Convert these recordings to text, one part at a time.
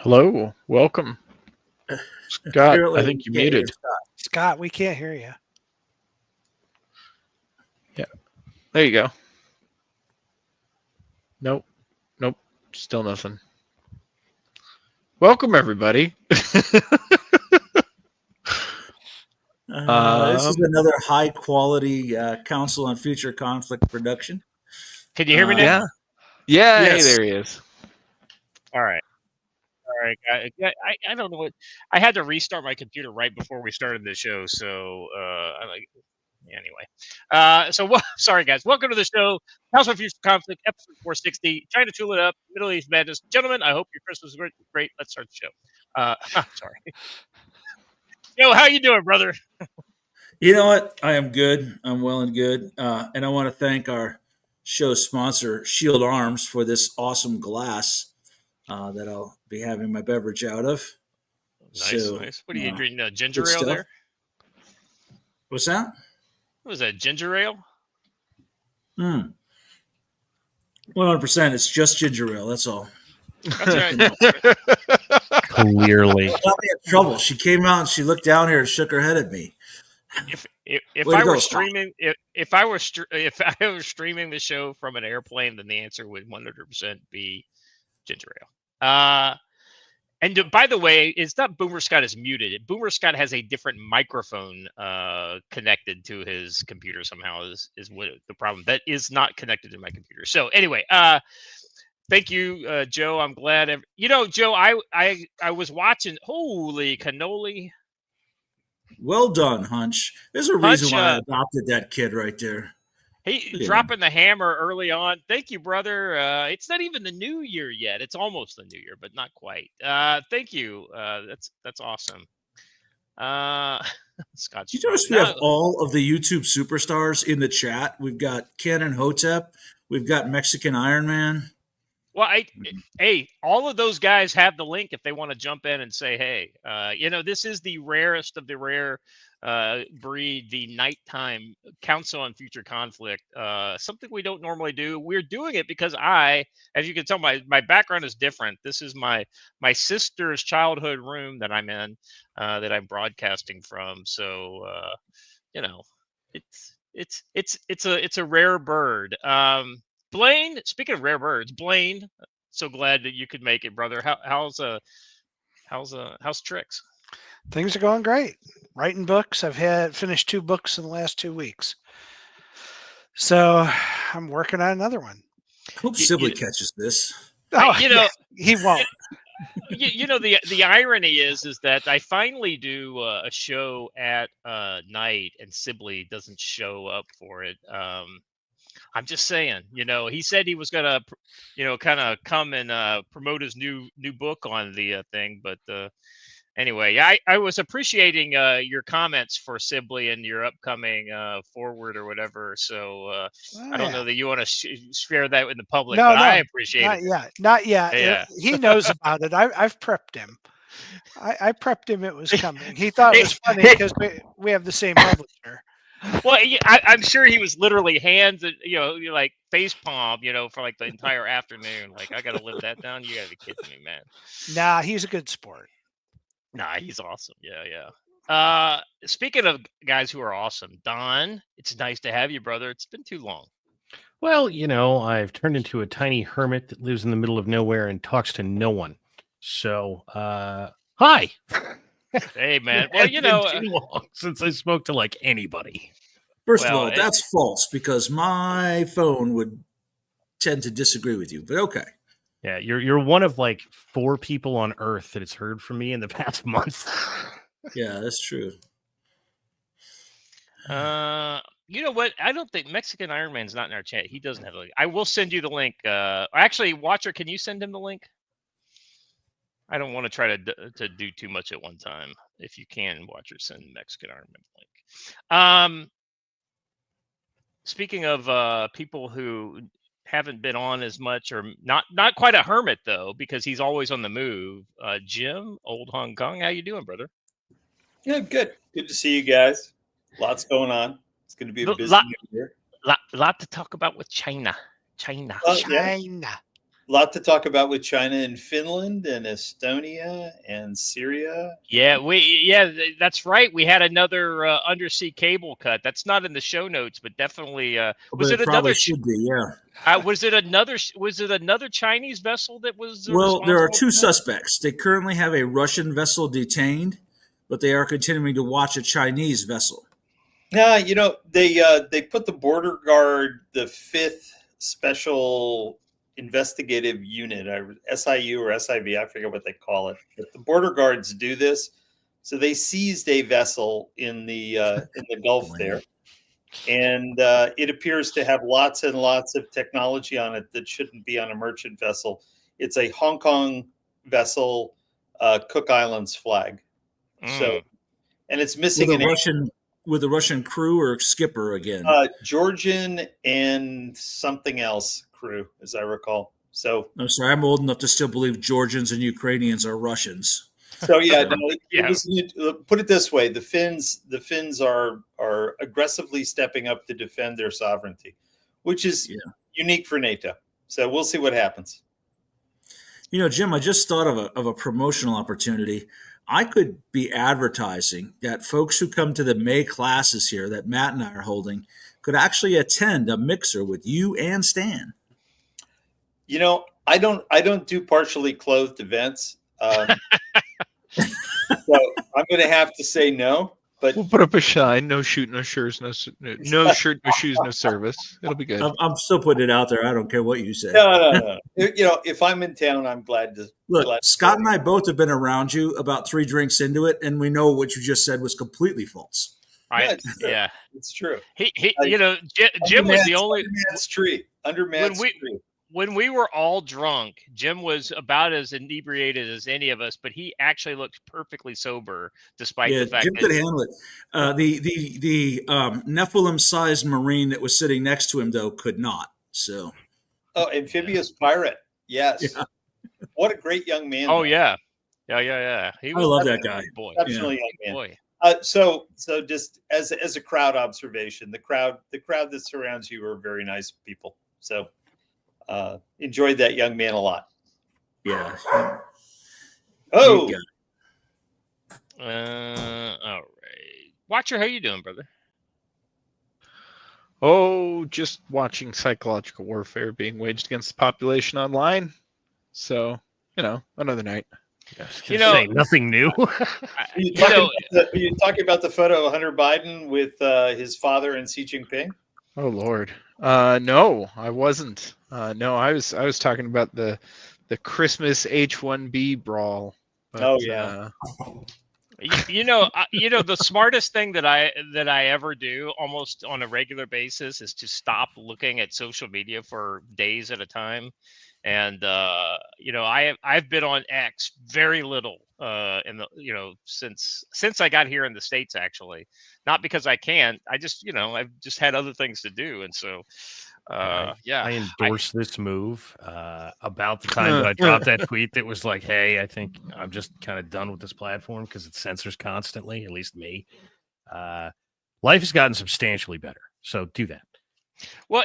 Hello, welcome. Scott, I think you muted. Scott, we can't hear you. Yeah, there you go. Nope, still nothing. Welcome, everybody. This is another high-quality Council on Future Conflict production. Can you hear me now? Yeah. Yes. Hey, there he is. All right. I don't know what. I had to restart my computer right before we started the show, so anyway. Sorry guys. Welcome to the show, Council on Future Conflict, episode 460. Trying to tool it up, Middle East Madness. Gentlemen, I hope your Christmas was great. Let's start the show. Sorry. Yo, how you doing, brother? You know what? I am good. I'm well and good. And I want to thank our show sponsor, Shield Arms, for this awesome glass that I'll be having my beverage out of. Nice. What are you drinking? Ginger ale there? What's that? What was that, ginger ale? 100%. It's just ginger ale. That's all. That's right. Clearly. Got me in trouble. She came out and she looked down here and shook her head at me. If I were streaming, if I was streaming the show from an airplane, then the answer would 100% be ginger ale. And by the way, it's not Boomer Scott is muted. Boomer Scott has a different microphone connected to his computer somehow. Is what the problem that is not connected to my computer. So anyway, thank you, Joe. I'm glad. Joe, I was watching. Holy cannoli! Well done, Hunch. There's a reason why I adopted that kid right there. Dropping the hammer early on. Thank you, brother. It's not even the new year yet. It's almost the new year, but not quite. Thank you. That's awesome. Scott, you notice we have all of the YouTube superstars in the chat. We've got Ken and Hotep. We've got Mexican Iron Man. Well, all of those guys have the link if they want to jump in and say, hey, this is the rarest of the rare breed, the nighttime Council on Future Conflict, something we don't normally do. We're doing it because as you can tell, my background is different. This is my sister's childhood room that I'm in, that I'm broadcasting from. So, it's a rare bird. Blaine, speaking of rare birds, Blaine, so glad that you could make it, brother. How's Tricks? Things are going great. Writing books. I've finished 2 books in the last 2 weeks. So I'm working on another one. I hope Sibley catches this. He won't. The irony is that I finally do a show at night and Sibley doesn't show up for it. I'm just saying, he said he was gonna, kind of come and promote his new book on the thing. But anyway, I was appreciating your comments for Sibley and your upcoming forward or whatever. So I don't know that you want to share that with the public, but I appreciate it. Not yet. Yeah. He knows about it. I've prepped him. I prepped him. It was coming. He thought it was funny because we have the same publisher. Well, I'm sure he was literally hands, like face palm, for like the entire afternoon. Like, I got to live that down. You got to be kidding me, man. Nah, he's a good sport. Nah, he's awesome. Yeah. Speaking of guys who are awesome, Don, it's nice to have you, brother. It's been too long. Well, I've turned into a tiny hermit that lives in the middle of nowhere and talks to no one. So, hi. Hey, man. Well, It's been too long since I spoke to like anybody. First of all, that's false because my phone would tend to disagree with you, but okay. Yeah, you're one of like 4 people on Earth that has heard from me in the past month. Yeah, that's true. You know what? I don't think Mexican Iron Man's not in our chat. He doesn't have a link. I will send you the link. Actually, Watcher, can you send him the link? I don't want to try to do too much at one time. If you can, Watcher, send Mexican Iron Man link. Speaking of people who haven't been on as much, or not quite a hermit though, because he's always on the move. Jim, old Hong Kong, how you doing, brother? Yeah, good. Good to see you guys. Lots going on. It's going to be a busy new year. Lot to talk about with China. Yeah. lot to talk about with China and Finland and Estonia and Syria. Yeah, that's right. We had another undersea cable cut. That's not in the show notes, but definitely was But it probably another should be, yeah. was it another Chinese vessel that was Well, there are responsible two for that? suspects. They currently have a Russian vessel detained, but they are continuing to watch a Chinese vessel. Yeah, they put the border guard, the 5th Special Investigative Unit, SIU or SIV, I forget what they call it. But the border guards do this, so they seized a vessel in the Gulf there, and it appears to have lots and lots of technology on it that shouldn't be on a merchant vessel. It's a Hong Kong vessel, Cook Islands flag. So, and it's missing with a Russian crew or skipper again. Georgian and something else crew, as I recall. So I'm sorry, I'm old enough to still believe Georgians and Ukrainians are Russians. So yeah, put it this way: the Finns are aggressively stepping up to defend their sovereignty, which is unique for NATO. So we'll see what happens. Jim, I just thought of a promotional opportunity. I could be advertising that folks who come to the May classes here that Matt and I are holding could actually attend a mixer with you and Stan. I don't do partially clothed events. So I'm going to have to say no. But we'll put up a sign: no shoot, no shirts, no shirt, no shoes, no service. It'll be good. I'm still putting it out there. I don't care what you say. No. If I'm in town, I'm glad to. Look, Scott and I both have been around you about 3 drinks into it, and we know what you just said was completely false. Yeah, it's true. Jim was the only under Matt's tree. When we were all drunk, Jim was about as inebriated as any of us, but he actually looked perfectly sober, despite the fact Jim could handle it. The Nephilim-sized Marine that was sitting next to him, though, could not. So, amphibious pirate, yes. Yeah. What a great young man! Oh yeah. He I love that guy. Boy, exceptionally young man. Boy. So just as a crowd observation, the crowd that surrounds you are very nice people. So. Enjoyed that young man a lot. Yeah. Oh. All right. Watcher, how you doing, brother? Oh, just watching psychological warfare being waged against the population online. So, another night. Say nothing new. Are you talking about the photo of Hunter Biden with his father and Xi Jinping? Oh Lord, no, I wasn't. No, I was talking about the Christmas H-1B brawl. But, the smartest thing that I ever do almost on a regular basis is to stop looking at social media for days at a time. And I've been on X very little since I got here in the States, actually. Not because I can't. I just I've just had other things to do, and so I endorse this move. About the time that I dropped that tweet that was like, hey, I think I'm just kind of done with this platform because it censors constantly, at least me. Life has gotten substantially better, so do that. Well,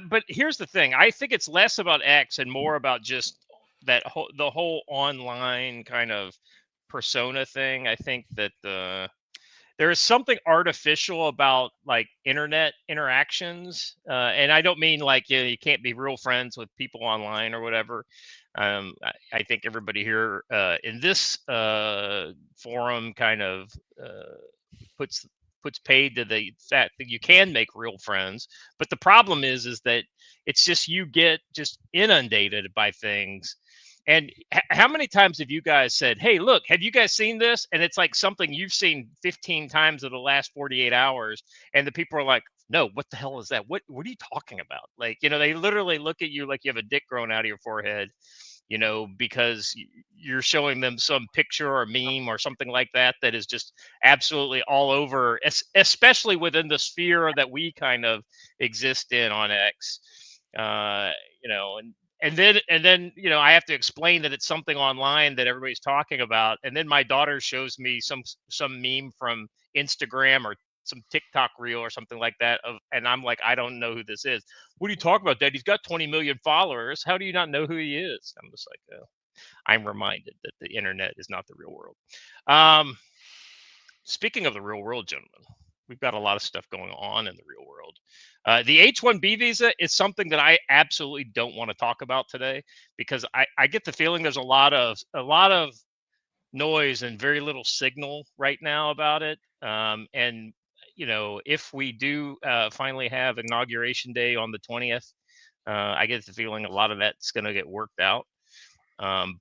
but here's the thing. I think it's less about X and more about just the whole online kind of persona thing. I think that there is something artificial about like internet interactions, and I don't mean like you can't be real friends with people online or whatever. I think everybody here in this forum kind of puts paid to the fact that you can make real friends, but the problem is that it's just you get just inundated by things. And how many times have you guys said, hey, look, have you guys seen this? And it's like something you've seen 15 times in the last 48 hours. And the people are like, no, what the hell is that? What are you talking about? Like, they literally look at you like you have a dick growing out of your forehead, because you're showing them some picture or meme or something like that is just absolutely all over, especially within the sphere that we kind of exist in on X, and then I have to explain that it's something online that everybody's talking about. And then my daughter shows me some meme from Instagram or some TikTok reel or something like that, and I'm like, I don't know who this is. What are you talking about, Dad? He's got 20 million followers. How do you not know who he is? I'm just like, oh. I'm reminded that the internet is not the real world. Speaking of the real world, gentlemen, we've got a lot of stuff going on in the real world. The H-1B visa is something that I absolutely don't want to talk about today, because I get the feeling there's a lot of noise and very little signal right now about it. And if we do finally have Inauguration Day on the 20th, I get the feeling a lot of that's going to get worked out.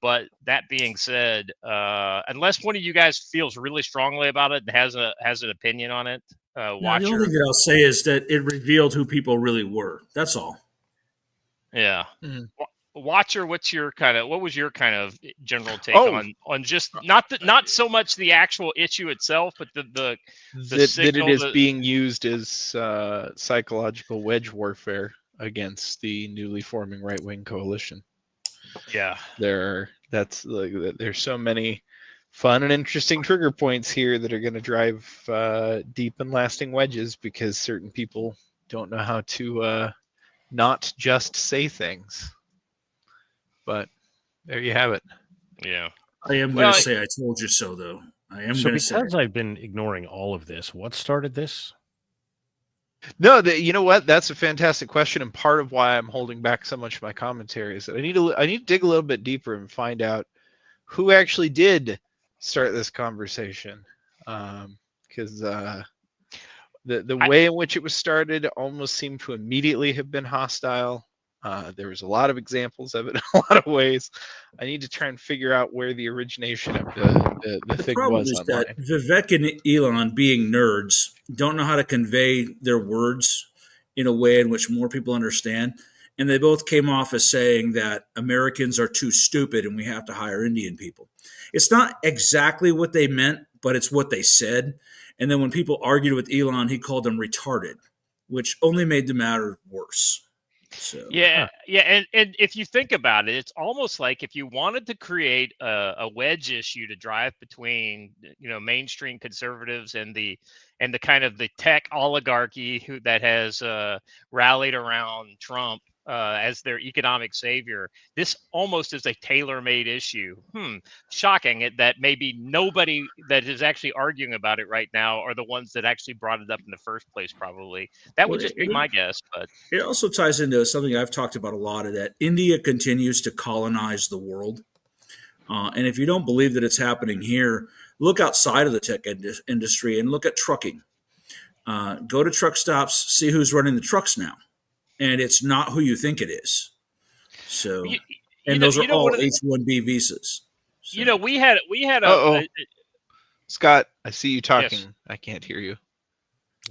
But that being said, unless one of you guys feels really strongly about it and has an opinion on it, The only thing that I'll say is that it revealed who people really were. That's all. Yeah. Mhm. Watcher, what was your kind of general take on just not so much the actual issue itself, but the that it is signal being used as psychological wedge warfare against the newly forming right-wing coalition. Yeah. There's so many fun and interesting trigger points here that are going to drive deep and lasting wedges, because certain people don't know how to not just say things. But there you have it. Yeah. I am going to say I told you so, though. I am going to say. Because I've been ignoring all of this, what started this? No, you know what? That's a fantastic question, and part of why I'm holding back so much of my commentary is that I need to dig a little bit deeper and find out who actually did start this conversation. Because the way in which it was started almost seemed to immediately have been hostile. There was a lot of examples of it in a lot of ways. I need to try and figure out where the origination of the thing problem was is online. that Vivek and Elon, being nerds, don't know how to convey their words in a way in which more people understand. And they both came off as saying that Americans are too stupid and we have to hire Indian people. It's not exactly what they meant, but it's what they said. And then when people argued with Elon, he called them retarded, which only made the matter worse. So yeah, and if you think about it, it's almost like if you wanted to create a wedge issue to drive between mainstream conservatives and the kind of the tech oligarchy that has rallied around Trump as their economic savior. This almost is a tailor-made issue. Shocking that maybe nobody that is actually arguing about it right now are the ones that actually brought it up in the first place. Probably that would just be my guess. But it also ties into something I've talked about a lot, of that India continues to colonize the world. And if you don't believe that it's happening here, look outside of the tech industry and look at trucking. Go to truck stops, see who's running the trucks now. And it's not who you think it is. So, those are all H-1B visas. So. We had Scott, I see you talking. Yes. I can't hear you.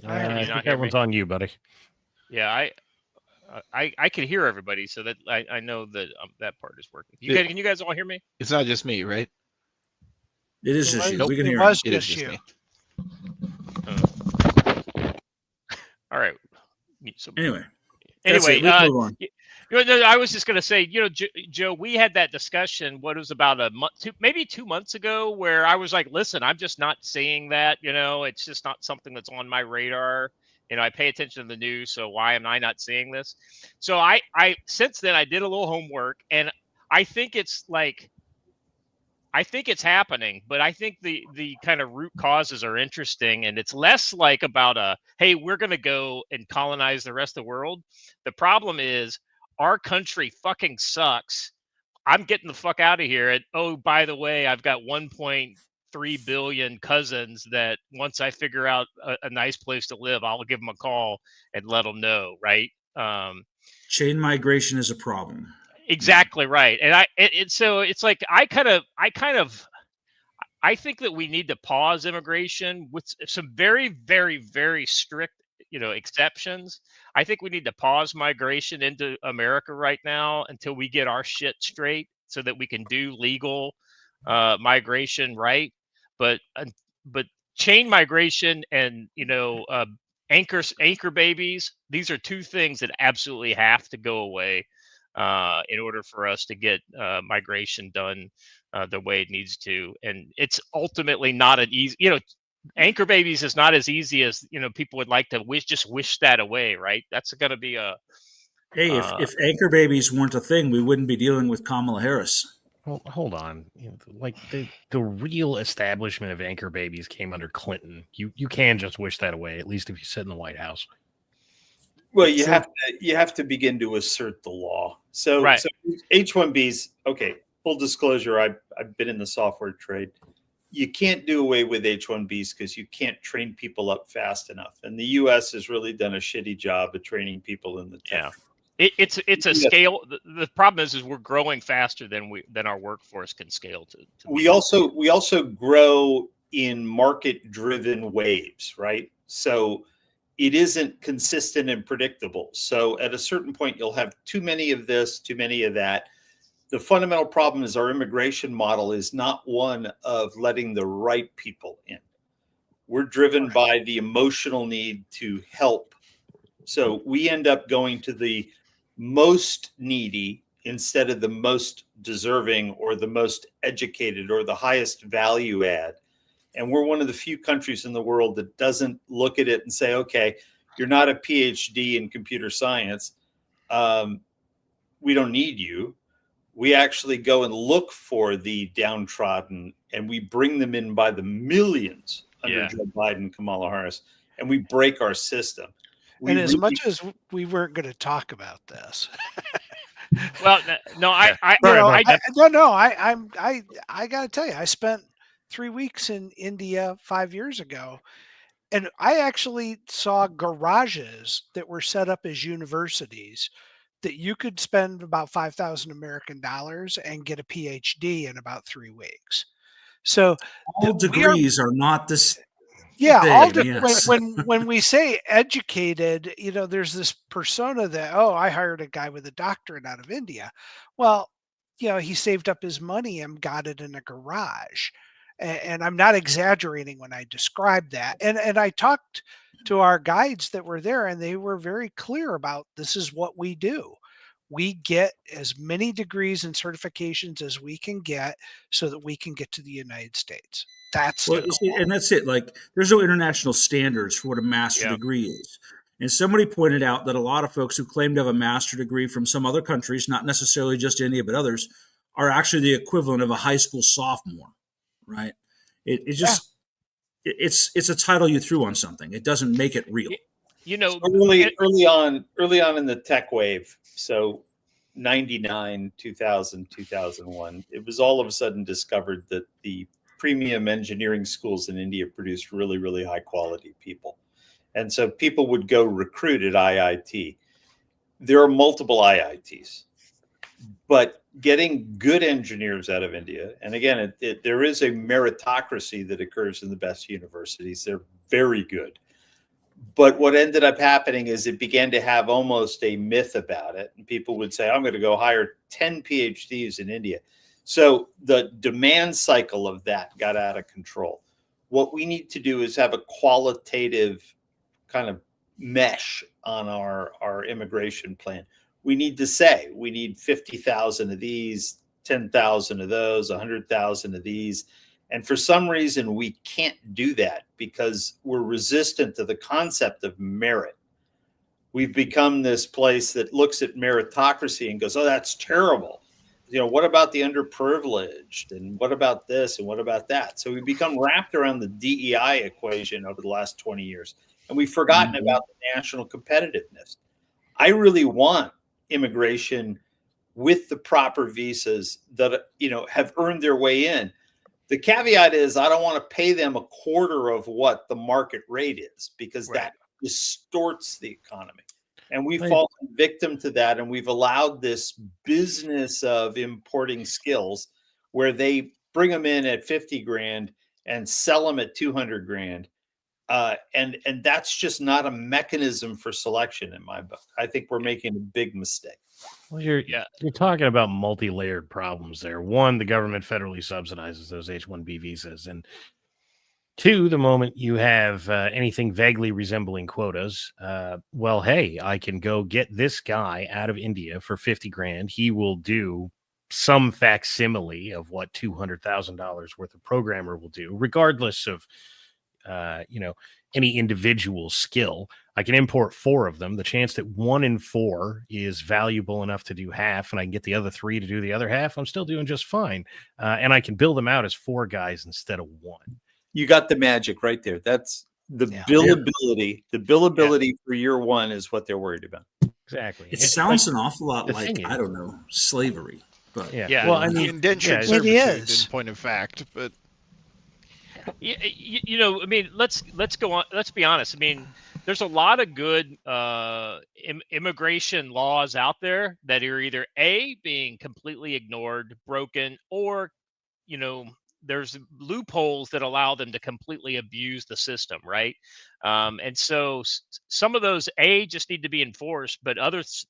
I think that one's on you, buddy. Yeah, I can hear everybody, so that I know that that part is working. Can you guys all hear me? It's not just me, right? It is just you. Nope. We can hear it. Was it is just just you. me. All right. So anyway, I was just going to say, Joe, we had that discussion. What was about maybe 2 months ago, where I was like, listen, I'm just not seeing that. It's just not something that's on my radar. I pay attention to the news, so why am I not seeing this? So I since then I did a little homework, and I think it's happening, but I think the kind of root causes are interesting, and it's less like about hey, we're going to go and colonize the rest of the world. The problem is our country fucking sucks. I'm getting the fuck out of here. And oh, by the way, I've got 1.3 billion cousins that once I figure out a nice place to live, I'll give them a call and let them know. Right. Chain migration is a problem. Exactly right. And so it's like, I think that we need to pause immigration with some very, very, very strict, exceptions. I think we need to pause migration into America right now until we get our shit straight so that we can do legal migration right. But chain migration and anchor babies, these are two things that absolutely have to go away in order for us to get migration done the way it needs to. And it's ultimately not an easy, anchor babies is not as easy as people would like to wish that away, right? That's going to be a Hey, if anchor babies weren't a thing, we wouldn't be dealing with Kamala Harris. Well, hold on. Like the real establishment of anchor babies came under Clinton. You can just wish that away, at least if you sit in the White House. Well, you have to begin to assert the law. So, Right. so H-1Bs. Okay, full disclosure, I've been in the software trade. You can't do away with H-1Bs because you can't train people up fast enough, and the U.S. has really done a shitty job of training people in the tech. It's a scale. The problem is we're growing faster than our workforce can scale to. We also grow in market-driven waves, right? So it isn't consistent and predictable. So at a certain point, you'll have too many of this, too many of that. The fundamental problem is our immigration model is not one of letting the right people in. We're driven by the emotional need to help. So we end up going to the most needy instead of the most deserving or the most educated or the highest value add. And we're one of the few countries in the world that doesn't look at it and say, okay, you're not a PhD in computer science. We don't need you. We actually go and look for the downtrodden and we bring them in by the millions under Joe Biden, Kamala Harris, and we break our system. And as much as we weren't going to talk about this, well, no, I got to tell you, I spent 3 weeks in India 5 years ago, and I actually saw garages that were set up as universities that you could spend about 5,000 American dollars and get a PhD in about 3 weeks. So all degrees are not the same. Yeah, when we say educated, there's this persona that, I hired a guy with a doctorate out of India. Well, he saved up his money and got it in a garage. And I'm not exaggerating when I describe that. And I talked to our guides that were there, and they were very clear about this is what we do. We get as many degrees and certifications as we can get so that we can get to the United States. That's and that's it. Like, there's no international standards for what a master degree is. And somebody pointed out that a lot of folks who claim to have a master degree from some other countries, not necessarily just India, but others, are actually the equivalent of a high school sophomore, right? It's a title you threw on something. It doesn't make it real. So early on in the tech wave, so 99, 2000, 2001, it was all of a sudden discovered that the premium engineering schools in India produced really, really high quality people. And so people would go recruit at IIT. There are multiple IITs, but getting good engineers out of India, and again, there is a meritocracy that occurs in the best universities. They're very good. But what ended up happening is it began to have almost a myth about it. And people would say, I'm going to go hire 10 PhDs in India. So the demand cycle of that got out of control. What we need to do is have a qualitative kind of mesh on our immigration plan. We need to say we need 50,000 of these, 10,000 of those, 100,000 of these. And for some reason, we can't do that because we're resistant to the concept of merit. We've become this place that looks at meritocracy and goes, oh, that's terrible. What about the underprivileged? And what about this? And what about that? So we've become wrapped around the DEI equation over the last 20 years. And we've forgotten about the national competitiveness. I really want immigration with the proper visas that, have earned their way in. The caveat is I don't want to pay them a quarter of what the market rate is because that distorts the economy. And we've fallen victim to that. And we've allowed this business of importing skills where they bring them in at 50 grand and sell them at 200 grand. And that's just not a mechanism for selection in my book. I think we're making a big mistake. Well, you're talking about multi-layered problems there. One, the government federally subsidizes those H-1B visas. And two, the moment you have anything vaguely resembling quotas, hey, I can go get this guy out of India for 50 grand. He will do some facsimile of what $200,000 worth of programmer will do, regardless of any individual skill. I can import 4 of them. The chance that 1 in 4 is valuable enough to do half, and I can get the other 3 to do the other half, I'm still doing just fine. And I can build them out as 4 guys instead of 1. You got the magic right there. That's the billability. The billability for year 1 is what they're worried about. Exactly. It sounds an awful lot like, I don't know, slavery. But Yeah. Well, I The mean, indentured It servitude is. in point of fact, but I mean, let's go on. Let's be honest. I mean, there's a lot of good immigration laws out there that are either being completely ignored, broken, or there's loopholes that allow them to completely abuse the system, right? And so some of those just need to be enforced, but others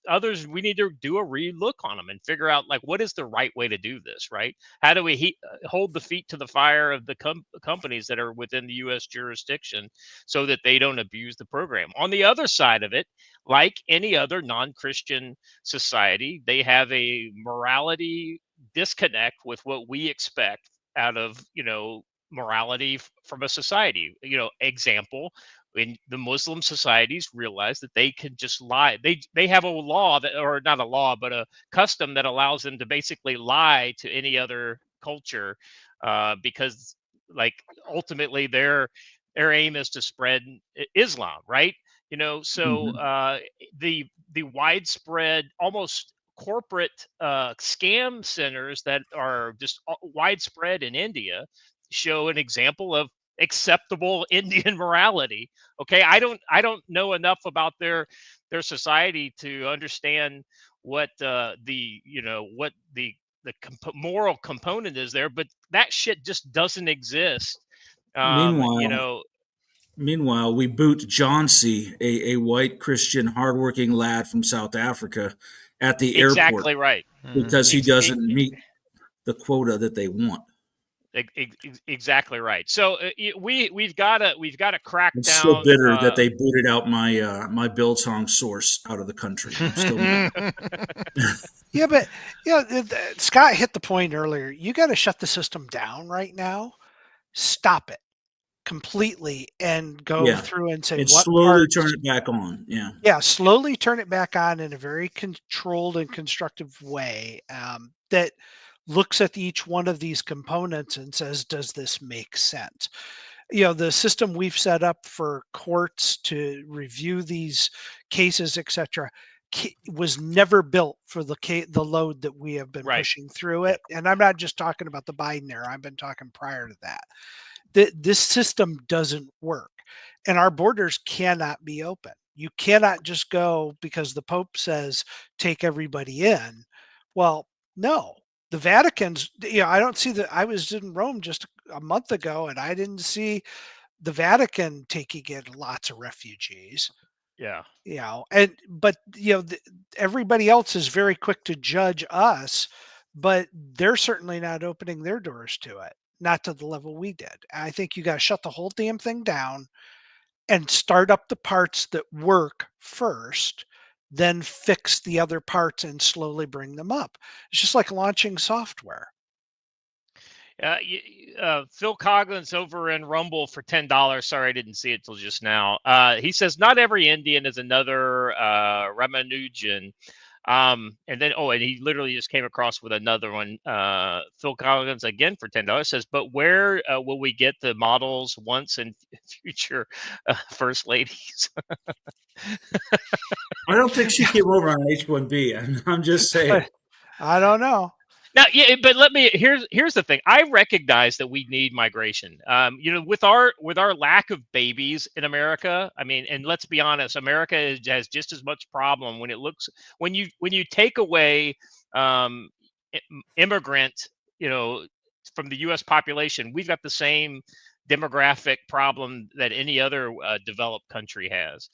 we need to do a relook on them and figure out like what is the right way to do this, right? How do we hold the feet to the fire of the companies that are within the U.S. jurisdiction so that they don't abuse the program? On the other side of it, like any other non-Christian society, they have a morality disconnect with what we expect out of morality from a society. Example, in the Muslim societies realize that they can just lie. They have a law that, or not a law, but a custom that allows them to basically lie to any other culture, because like ultimately their aim is to spread Islam, right? So the widespread, almost corporate scam centers that are just widespread in India show an example of acceptable Indian morality. Okay, I don't know enough about their society to understand what what the moral component is there, but that shit just doesn't exist. Meanwhile, we boot John C., a white Christian hardworking lad from South Africa, at the exactly airport right, because he doesn't meet the quota that they want. Exactly right. So we've got to crack I'm down. still bitter that they booted out my Biltong source out of the country. I'm still Yeah, but Scott hit the point earlier. You got to shut the system down right now. Stop it completely and go through and say and what slowly parts, turn it back on. Slowly turn it back on in a very controlled and constructive way that looks at each one of these components and says, does this make sense? The system we've set up for courts to review these cases, etc., was never built for the load that we have been pushing through it. And I'm not just talking about the Biden era. I've been talking prior to that. This system doesn't work, and our borders cannot be open. You cannot just go because the Pope says take everybody in. Well, no, the Vatican's. I don't see that. I was in Rome just a month ago, and I didn't see the Vatican taking in lots of refugees. Yeah. But everybody else is very quick to judge us, but they're certainly not opening their doors to it. Not to the level we did. I think you got to shut the whole damn thing down and start up the parts that work first, then fix the other parts and slowly bring them up. It's just like launching software. Phil Coughlin's over in Rumble for $10. Sorry, I didn't see it till just now. He says not every Indian is another Ramanujan. And then, and he literally just came across with another one. Phil Collins again for $10 says, but where will we get the models once in future first ladies? I don't think she came over on H-1B. I'm just saying. I don't know. Now, but here's the thing. I recognize that we need migration. With our lack of babies in America, I mean, and let's be honest, America has just as much problem when you take away immigrant, from the U.S. population, we've got the same demographic problem that any other developed country has.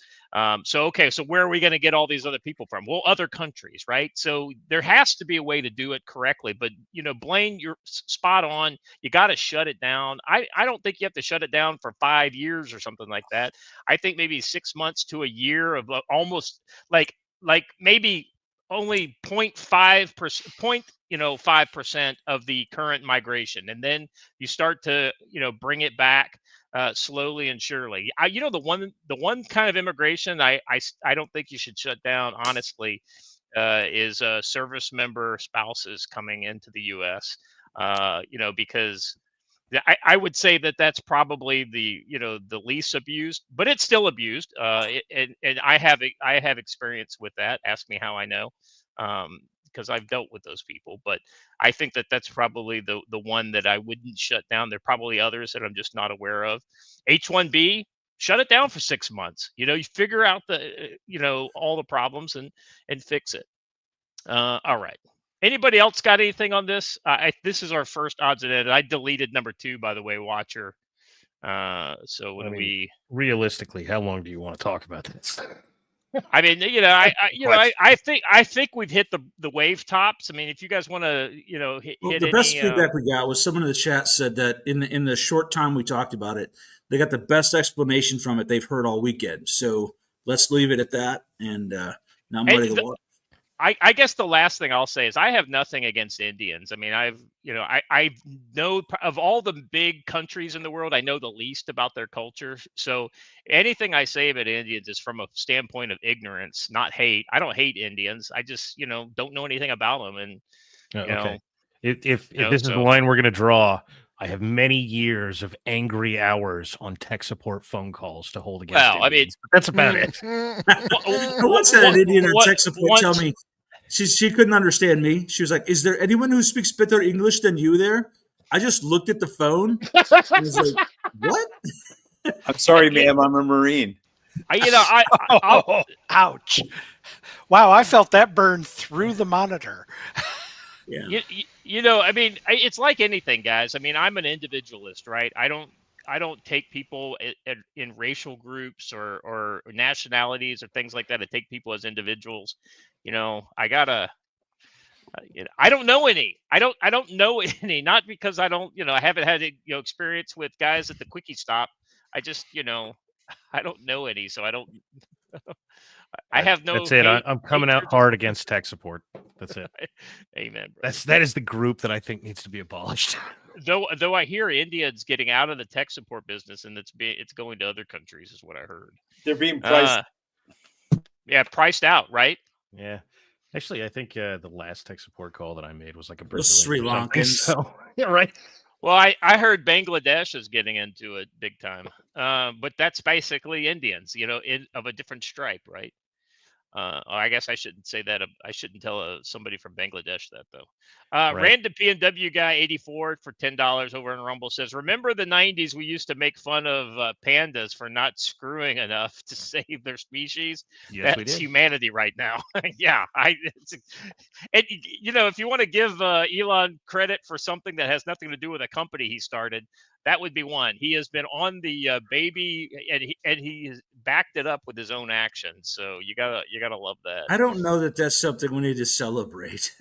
So where are we going to get all these other people from? Well, other countries, right? So there has to be a way to do it correctly. But Blaine, you're spot on. You got to shut it down. I don't think you have to shut it down for 5 years or something like that. I think maybe 6 months to a year of almost like maybe only 0.5%, 5% of the current migration, and then you start to bring it back slowly and surely. The one kind of immigration I don't think you should shut down, honestly, is service member spouses coming into the U.S. Because I would say that that's probably the least abused, but it's still abused. And I have experience with that. Ask me how I know, because I've dealt with those people. But I think that that's probably the one that I wouldn't shut down. There are probably others that I'm just not aware of. H-1B, shut it down for 6 months. You figure out all the problems and fix it. All right. Anybody else got anything on this? This is our first odds and ends. I deleted number 2, by the way, Watcher. So when realistically, how long do you want to talk about this? I mean, I think we've hit the wave tops. I mean, if you guys want to, hit the best feedback we got was someone in the chat said that in the short time we talked about it, they got the best explanation from it they've heard all weekend. So let's leave it at that. And now I'm ready to watch. I guess the last thing I'll say is I have nothing against Indians. I mean, I know of all the big countries in the world, I know the least about their culture. So anything I say about Indians is from a standpoint of ignorance, not hate. I don't hate Indians. I just, don't know anything about them. And, okay. If this is the line we're going to draw, I have many years of angry hours on tech support phone calls to hold against Indians. I mean, that's about it. I once had an Indian on tech support tell me she couldn't understand me. She was like, "Is there anyone who speaks better English than you there?" I just looked at the phone and was like, "What?" I'm sorry, ma'am. I'm a Marine. Ouch. Wow, I felt that burn through the monitor. Yeah. I mean, it's like anything, guys. I mean, I'm an individualist, right? I don't take people in racial groups or nationalities or things like that. I take people as individuals. I don't know any. I don't know any. Not because I don't. I haven't had experience with guys at the Quickie Stop. I just I don't know any, so I don't. I have no. That's it. I'm coming out hard against tech support. That's it. Amen. Bro. That is the group that I think needs to be abolished. Though I hear India's getting out of the tech support business and it's going to other countries, is what I heard. They're being priced. Priced out, right? Yeah. Actually, I think the last tech support call that I made was like a Brazilian Sri Lankan. So yeah, right. Well, I heard Bangladesh is getting into it big time, but that's basically Indians, of a different stripe, right? I guess I shouldn't say that. I shouldn't tell somebody from Bangladesh that, though. Right. Random PNW guy 84 for $10 over in Rumble says, "Remember the 90s? We used to make fun of pandas for not screwing enough to save their species. Yes, we That's did. humanity right now." Yeah, if you want to give Elon credit for something that has nothing to do with a company he started, that would be one. He has been on the baby, and he has backed it up with his own actions. So you gotta love that. I don't know that that's something we need to celebrate.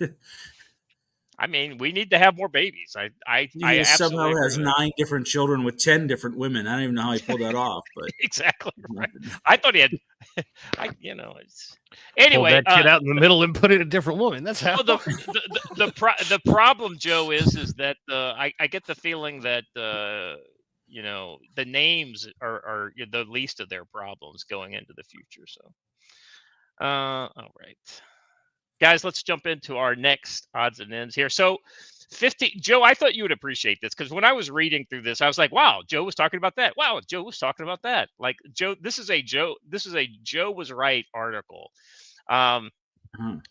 I mean, we need to have more babies. I somehow absolutely has agree with 9 different children with 10 different women. I don't even know how he pulled that off, but exactly right. I thought he had. It's anyway. Pulled that kid out in the middle and put it a different woman. That's how. Well, the problem, Joe, is that I get the feeling that the names are the least of their problems going into the future. So, all right. Guys, let's jump into our next odds and ends here. So 50, Joe, I thought you would appreciate this because when I was reading through this, I was like, wow, Joe was talking about that. Wow, Joe was talking about that. Like Joe, this is a Joe was right article. So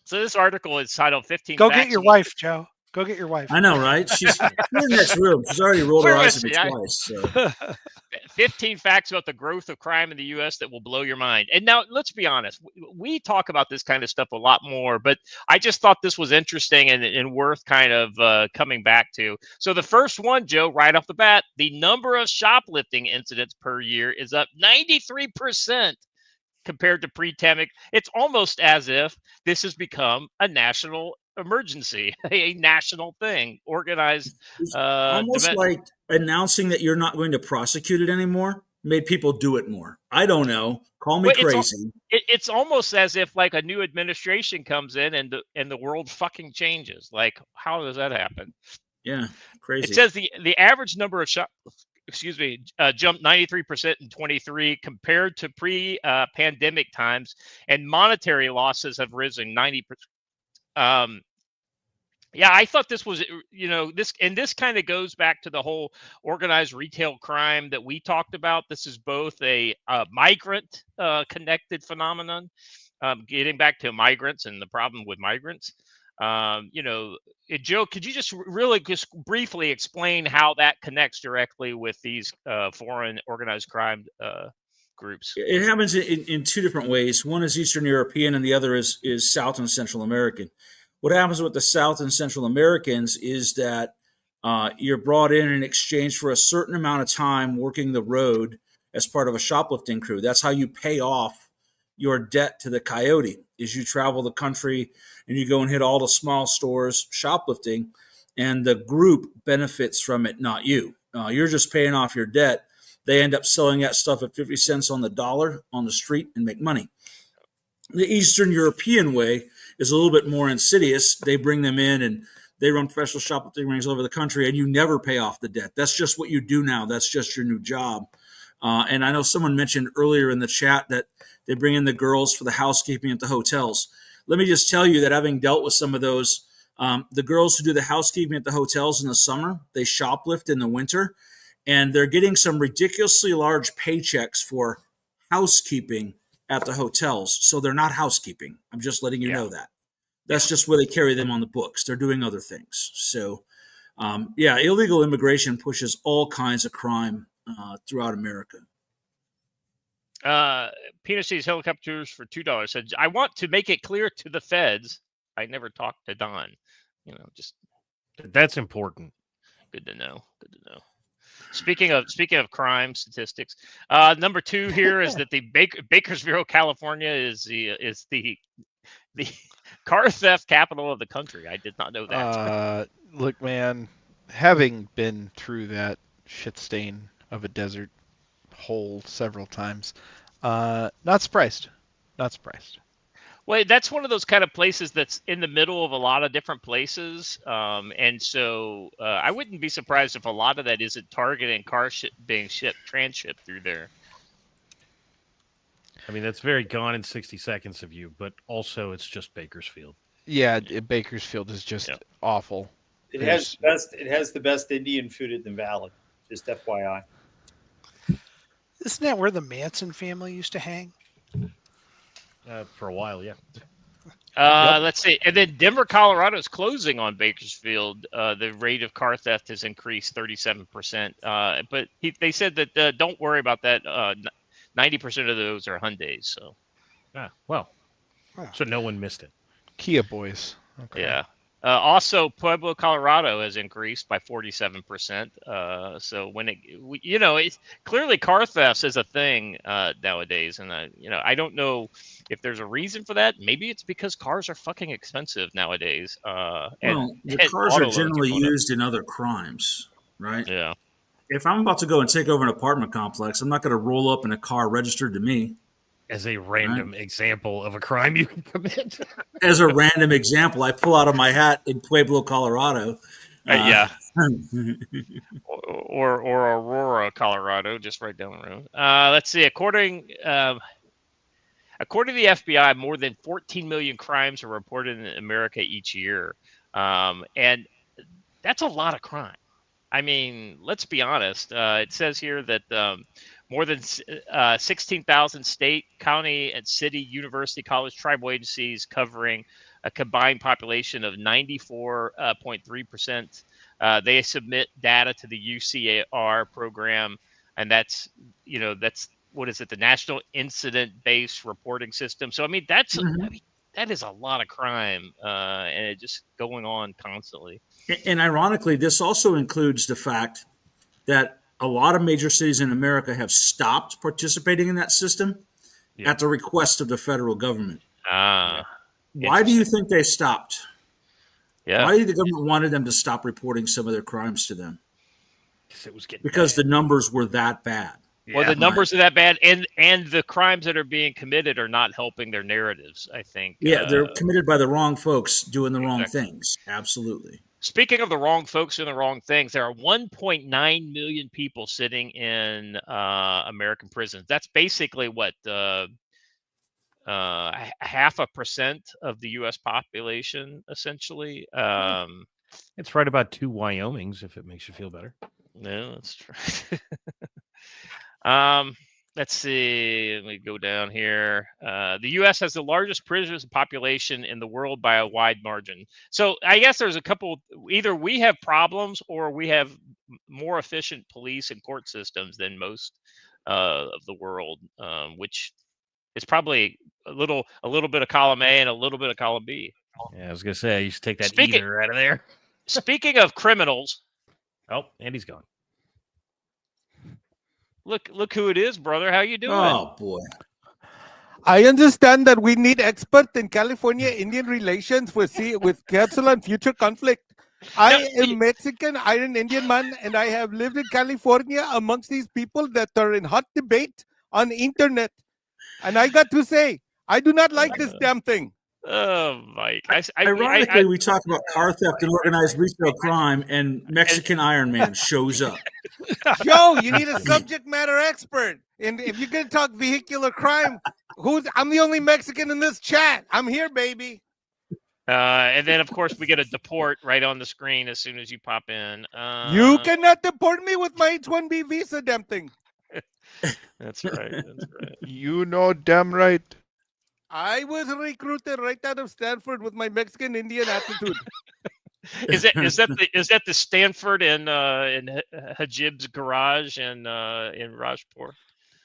this article is titled 15 Go Facts get your wife, Joe. Go get your wife. I know, right? She's in this room. She's already rolled her eyes at me twice. So. 15 facts about the growth of crime in the U.S. that will blow your mind. And now, let's be honest. We talk about this kind of stuff a lot more, but I just thought this was interesting and worth kind of coming back to. So the first one, Joe, right off the bat, the number of shoplifting incidents per year is up 93% compared to pre-pandemic. It's almost as if this has become a national emergency, a national thing, organized. Almost like announcing that you're not going to prosecute it anymore. made people do it more. I don't know. Call me crazy. It's almost as if like a new administration comes in and the world fucking changes. Like, how does that happen? Yeah, crazy. It says the average number of jumped 93% in 23 compared to pre-pandemic times, and monetary losses have risen 90%. Yeah, I thought this was, this kind of goes back to the whole organized retail crime that we talked about. This is both a migrant connected phenomenon, getting back to migrants and the problem with migrants. Joe, could you just briefly explain how that connects directly with these foreign organized crime groups? It happens in two different ways. One is Eastern European and the other is South and Central American. What happens with the South and Central Americans is that you're brought in exchange for a certain amount of time working the road as part of a shoplifting crew. That's how you pay off your debt to the coyote, is you travel the country and you go and hit all the small stores shoplifting, and the group benefits from it, not you. You're just paying off your debt. They end up selling that stuff at 50 cents on the dollar on the street and make money. The Eastern European way is a little bit more insidious. They bring them in and they run professional shoplifting rings all over the country, and you never pay off the debt. That's just what you do now. That's just your new job. And I know someone mentioned earlier in the chat that they bring in the girls for the housekeeping at the hotels. Let me just tell you that having dealt with some of those, the girls who do the housekeeping at the hotels in the summer, they shoplift in the winter, and they're getting some ridiculously large paychecks for housekeeping at the hotels. So they're not housekeeping. I'm just letting you know that. That's just where they carry them on the books. They're doing other things. So, illegal immigration pushes all kinds of crime throughout America. Peanut Seeds Helicopters for $2 said, I want to make it clear to the feds, I never talked to Don. That's important. Good to know. Speaking of crime statistics, number 2 here is that the Bakersfield, California is the car theft capital of the country. I did not know that. Look, man, having been through that shit stain of a desert hole several times, not surprised. Well, that's one of those kind of places that's in the middle of a lot of different places. And so I wouldn't be surprised if a lot of that isn't targeting cars being transshipped through there. I mean, that's very Gone in 60 Seconds of you, but also it's just Bakersfield. Yeah, Bakersfield is just awful. It has the best Indian food in the valley. Just FYI. Isn't that where the Manson family used to hang? For a while, yeah. Let's see. And then Denver, Colorado is closing on Bakersfield. The rate of car theft has increased 37%. But they said that don't worry about that. 90% of those are Hyundais. So, so no one missed it. Kia boys. Okay. Yeah. Also, Pueblo, Colorado has increased by 47%. So when it's clearly car theft is a thing nowadays, and I don't know if there's a reason for that. Maybe it's because cars are fucking expensive nowadays. The cars are generally used in other crimes, right? Yeah. If I'm about to go and take over an apartment complex, I'm not going to roll up in a car registered to me. As a random example of a crime you can commit. As a random example, I pull out of my hat in Pueblo, Colorado. Yeah. or Aurora, Colorado, just right down the road. Let's see. According to the FBI, more than 14 million crimes are reported in America each year. And that's a lot of crime. I mean, let's be honest. It says here that more than 16,000 state, county, and city, university, college, tribal agencies covering a combined population of 94.3%. They submit data to the UCAR program, and that's what is it? The National Incident-Based Reporting System. So, I mean, that is a lot of crime, and it's just going on constantly. And ironically, this also includes the fact that a lot of major cities in America have stopped participating in that system at the request of the federal government. Why do you think they stopped? Yeah. Why do the government wanted them to stop reporting some of their crimes to them? It was getting because the numbers were that bad. Or the numbers are that bad, and the crimes that are being committed are not helping their narratives, I think. Yeah, they're committed by the wrong folks doing the wrong things. Absolutely. Speaking of the wrong folks doing the wrong things, there are 1.9 million people sitting in American prisons. That's basically what 0.5% of the U.S. population, essentially. It's right about 2 Wyomings, if it makes you feel better. No, that's true. Let's see. Let me go down here. The U.S. has the largest prison population in the world by a wide margin. So I guess there's a couple. Either we have problems, or we have more efficient police and court systems than most of the world, which is probably a little bit of column A and a little bit of column B. Yeah, I was gonna say you should take that either out of there. Speaking of criminals, oh, Andy's gone. Look who it is, brother. How you doing? Oh boy. I understand that we need experts in California Indian relations with counsel on future conflict. I am Mexican Iron Indian man, and I have lived in California amongst these people that are in hot debate on the internet. And I got to say, I do not like this damn thing. Oh, Mike. Ironically, we talk about car theft and organized retail crime, and Mexican Iron Man shows up. Joe, you need a subject matter expert. And if you're going to talk vehicular crime, I'm the only Mexican in this chat. I'm here, baby. And then, of course, we get a deport right on the screen as soon as you pop in. You cannot deport me with my H-1B visa, damn thing. That's right. That's right. You know damn right. I was recruited right out of Stanford with my Mexican Indian attitude. Is that the Stanford in Hajib's garage in Rajpur?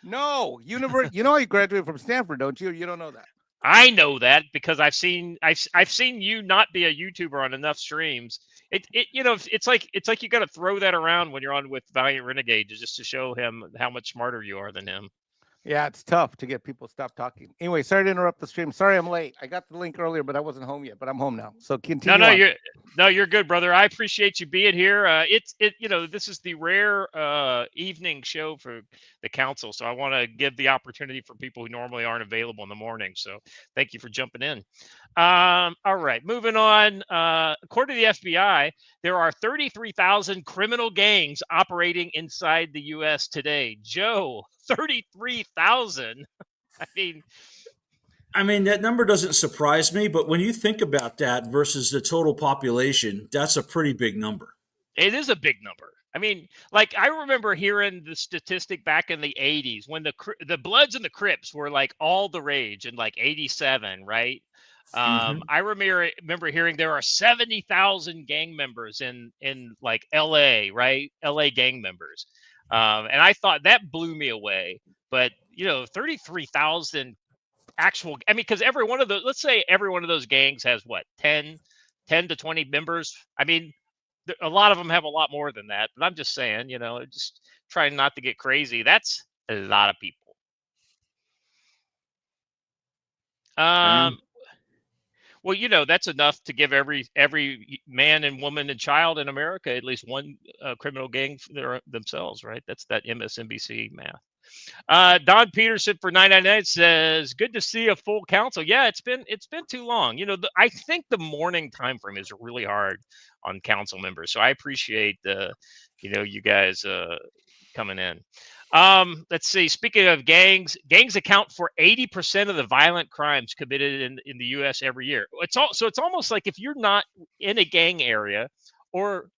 No, you know I graduated from Stanford, don't you? You don't know that. I know that because I've seen you not be a YouTuber on enough streams. It's like you got to throw that around when you're on with Valiant Renegade just to show him how much smarter you are than him. Yeah, it's tough to get people to stop talking. Anyway, sorry to interrupt the stream. Sorry I'm late. I got the link earlier, but I wasn't home yet. But I'm home now. So continue. You're good, brother. I appreciate you being here. This is the rare evening show for the council, so I want to give the opportunity for people who normally aren't available in the morning. So thank you for jumping in. All right, moving on. According to the FBI, there are 33,000 criminal gangs operating inside the U.S. today. Joe, 33,000. I mean, that number doesn't surprise me, but when you think about that versus the total population, that's a pretty big number. It is a big number. I mean, like I remember hearing the statistic back in the 80s when the Bloods and the Crips were like all the rage in like 87, right? I remember hearing there are 70,000 gang members in like LA, right? LA gang members. And I thought that blew me away. But, 33,000 actual, because every one of those, let's say every one of those gangs has what, 10 to 20 members. I mean, a lot of them have a lot more than that. But I'm just saying, just trying not to get crazy. That's a lot of people. Well, that's enough to give every man and woman and child in America at least one criminal gang for themselves, right? That's that MSNBC math. Don Peterson for 999 says, "Good to see a full council." Yeah, it's been too long. I think the morning time frame is really hard on council members, so I appreciate you guys coming in. Let's see. Speaking of gangs account for 80% of the violent crimes committed in the U.S. every year. It's almost like if you're not in a gang area or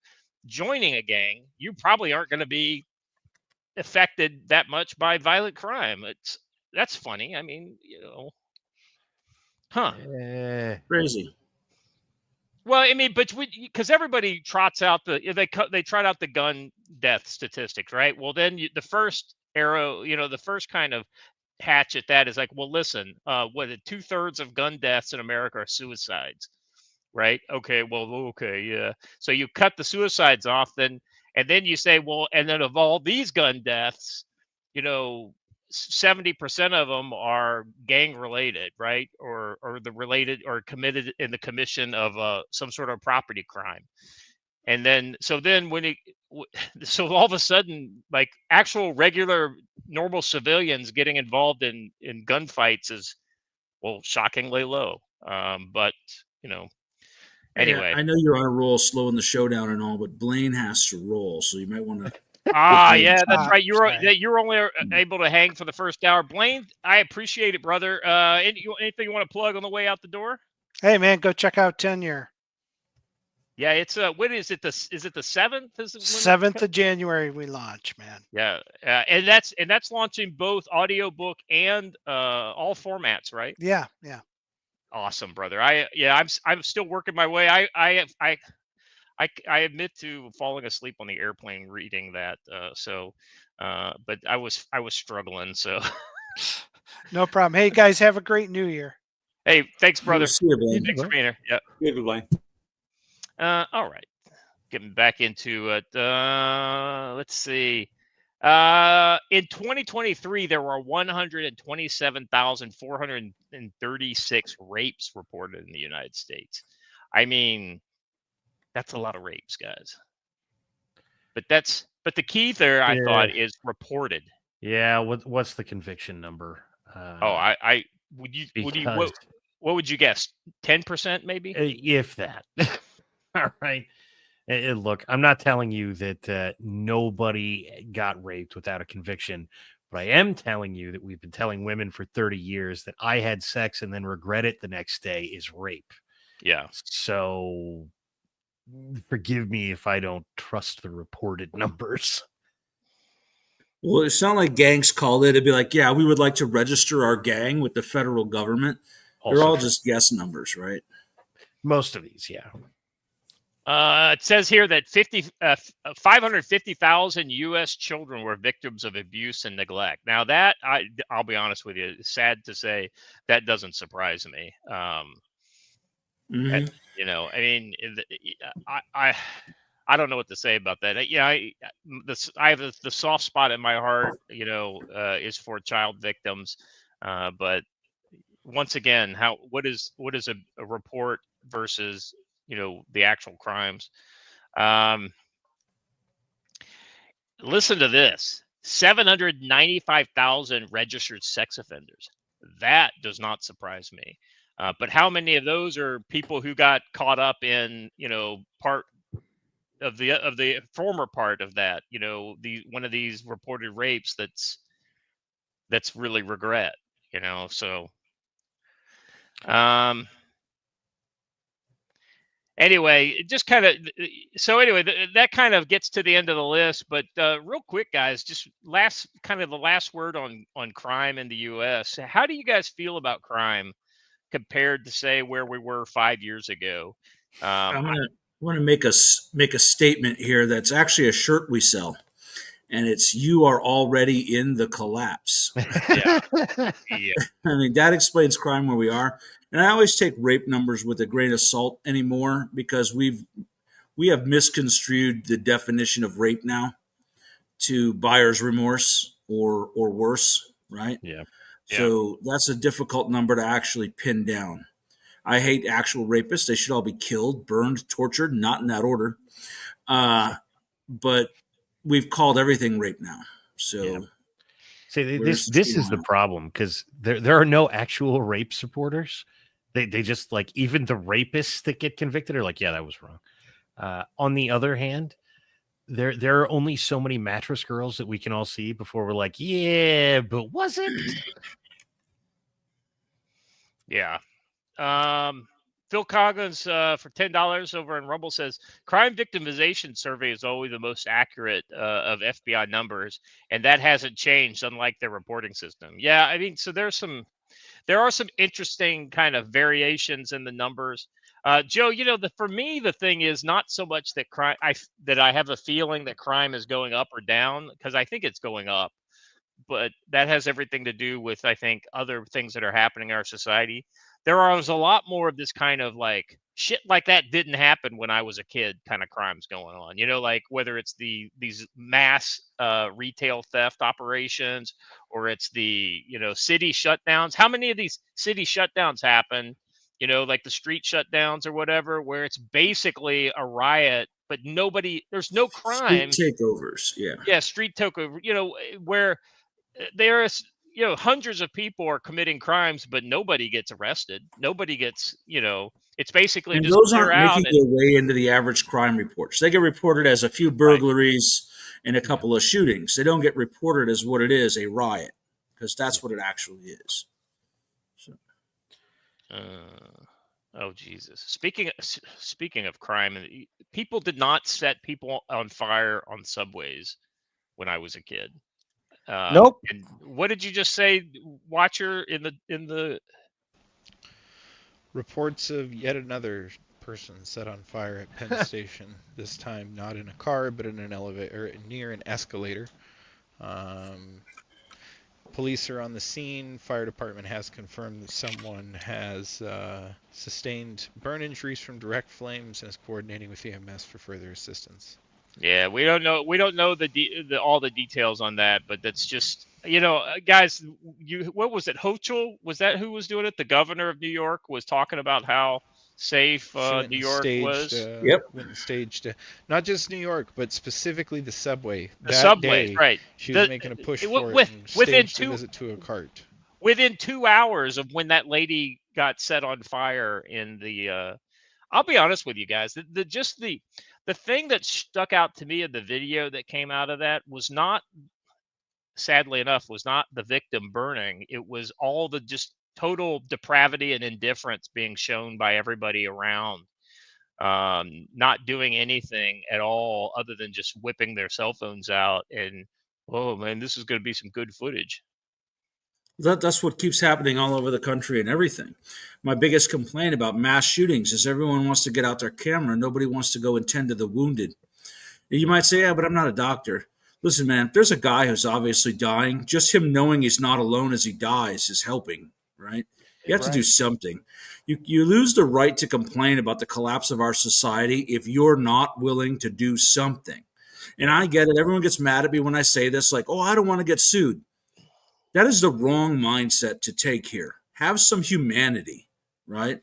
joining a gang, you probably aren't going to be affected that much by violent crime. That's funny. I mean, crazy. Well, I mean, but because everybody trots out they trot out the gun death statistics, right? Well, then the first arrow, the first kind of hatch at that is like, well, listen, 2/3 of gun deaths in America are suicides, right? Okay, yeah. So you cut the suicides off, and then you say, well, and then of all these gun deaths, 70% of them are gang related, right? Or the related or committed in the commission of some sort of property crime. And then so all of a sudden, like actual regular normal civilians getting involved in gunfights is, well, shockingly low. But anyway. I know you're on a roll, slowing the show down and all, but Blaine has to roll, so you might want to. Yeah, that's right. You're only able to hang for the first hour. Blaine, I appreciate it, brother. Anything you want to plug on the way out the door? Hey, man, go check out Tenure. Yeah, it's when is it? Is it the 7th? 7th of January we launch, man. Yeah, and that's launching both audiobook and all formats, right? Yeah. Awesome, brother. I'm still working my way. I admit to falling asleep on the airplane reading that. But I was struggling. So no problem. Hey guys, have a great New Year. Hey, thanks, brother. See you, Blaine. Thanks for being here. Yeah. Good, Blaine. All right. Getting back into it. Let's see. In 2023, there were 127,436 rapes reported in the United States. I mean, that's a lot of rapes, guys. But the key there, I thought, is reported. Yeah. What's the conviction number? What would you guess? 10% maybe? If that. All right. Look, I'm not telling you that nobody got raped without a conviction, but I am telling you that we've been telling women for 30 years that I had sex and then regret it the next day is rape. Yeah. So forgive me if I don't trust the reported numbers. Well, it sounded like gangs called it. It'd be like, yeah, we would like to register our gang with the federal government. They're all just guess numbers, right? Most of these, yeah. It says here that 550,000 U.S. children were victims of abuse and neglect. Now that I'll be honest with you, it's sad to say that doesn't surprise me. I mean, I don't know what to say about that. I have the soft spot in my heart, is for child victims. But once again, what is a report versus the actual crimes? Listen to this: 795,000 registered sex offenders. That does not surprise me. But how many of those are people who got caught up in part of the former part of that? One of these reported rapes that's really regret. So. Anyway, just kind of that kind of gets to the end of the list. But real quick, guys, just the last word on crime in the U.S. How do you guys feel about crime compared to, say, where we were 5 years ago? I want to make a statement here. That's actually a shirt we sell, and it's "You are already in the collapse." Yeah. I mean, that explains crime where we are. And I always take rape numbers with a grain of salt anymore, because we have misconstrued the definition of rape now to buyer's remorse or worse, right? Yeah. So that's a difficult number to actually pin down. I hate actual rapists. They should all be killed, burned, tortured, not in that order. But we've called everything rape now. So. Yeah. See, this is the problem, because there are no actual rape supporters. They just, like, even the rapists that get convicted are like, yeah, that was wrong. On the other hand, there are only so many mattress girls that we can all see before we're like, yeah, but was it? Yeah. Phil Coggins for $10 over in Rumble says crime victimization survey is always the most accurate of FBI numbers, and that hasn't changed, unlike their reporting system. Yeah, I mean, so there are some interesting kind of variations in the numbers. Joe, for me, the thing is not so much that I have a feeling that crime is going up or down, because I think it's going up, but that has everything to do with, I think, other things that are happening in our society. There was a lot more of this kind of like shit like that didn't happen when I was a kid kind of crimes going on, like whether it's these mass retail theft operations, or it's the, city shutdowns. How many of these city shutdowns happen, like the street shutdowns or whatever, where it's basically a riot but there's no crime. Street takeovers, yeah. Yeah, street takeover, where there's, hundreds of people are committing crimes, but nobody gets arrested. Nobody gets, it's basically And just those clear aren't out. making their way into the average crime reports. They get reported as a few burglaries and a couple of shootings. They don't get reported as what it is, a riot, because that's what it actually is. So. Oh Jesus! Speaking of crime, people did not set people on fire on subways when I was a kid. Nope. And what did you just say, Watcher? In the reports of yet another person set on fire at Penn Station. This time not in a car, but in an elevator, near an escalator. Police are on the scene. Fire department has confirmed that someone has sustained burn injuries from direct flames and is coordinating with EMS for further assistance. Yeah, we don't know all the details on that, but that's just, guys. What was it? Hochul, was that who was doing it? The governor of New York was talking about how safe New York was. Went and staged, not just New York, but specifically the subway. The subway, right? She was making a push for it and within staged a visit to a cart. Within 2 hours of when that lady got set on fire in the, I'll be honest with you guys, the thing that stuck out to me in the video that came out of that was not, sadly enough, was not the victim burning. It was all the just total depravity and indifference being shown by everybody around, not doing anything at all other than just whipping their cell phones out. And, oh man, this is going to be some good footage. That's what keeps happening all over the country and everything. My biggest complaint about mass shootings is everyone wants to get out their camera. Nobody wants to go and tend to the wounded. You might say, yeah, but I'm not a doctor. Listen, man, if there's a guy who's obviously dying, just him knowing he's not alone as he dies is helping, right? You have to do something. You lose the right to complain about the collapse of our society if you're not willing to do something. And I get it. Everyone gets mad at me when I say this, like, oh, I don't want to get sued. That is the wrong mindset to take here. Have some humanity, right?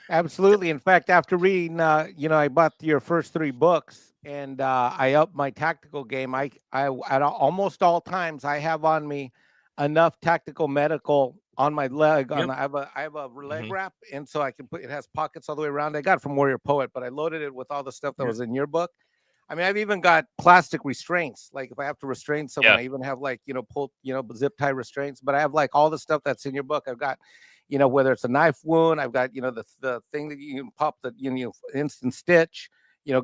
Absolutely. In fact, after reading, I bought your first 3 books, and I upped my tactical game. I at almost all times I have on me enough tactical medical on my leg. I have a leg wrap, and so I can put it has pockets all the way around. I got it from Warrior Poet, but I loaded it with all the stuff that was in your book. I mean, I've even got plastic restraints. Like if I have to restrain someone, I even have zip tie restraints. But I have like all the stuff that's in your book. I've got, whether it's a knife wound, I've got, the thing that you can pop the, instant stitch,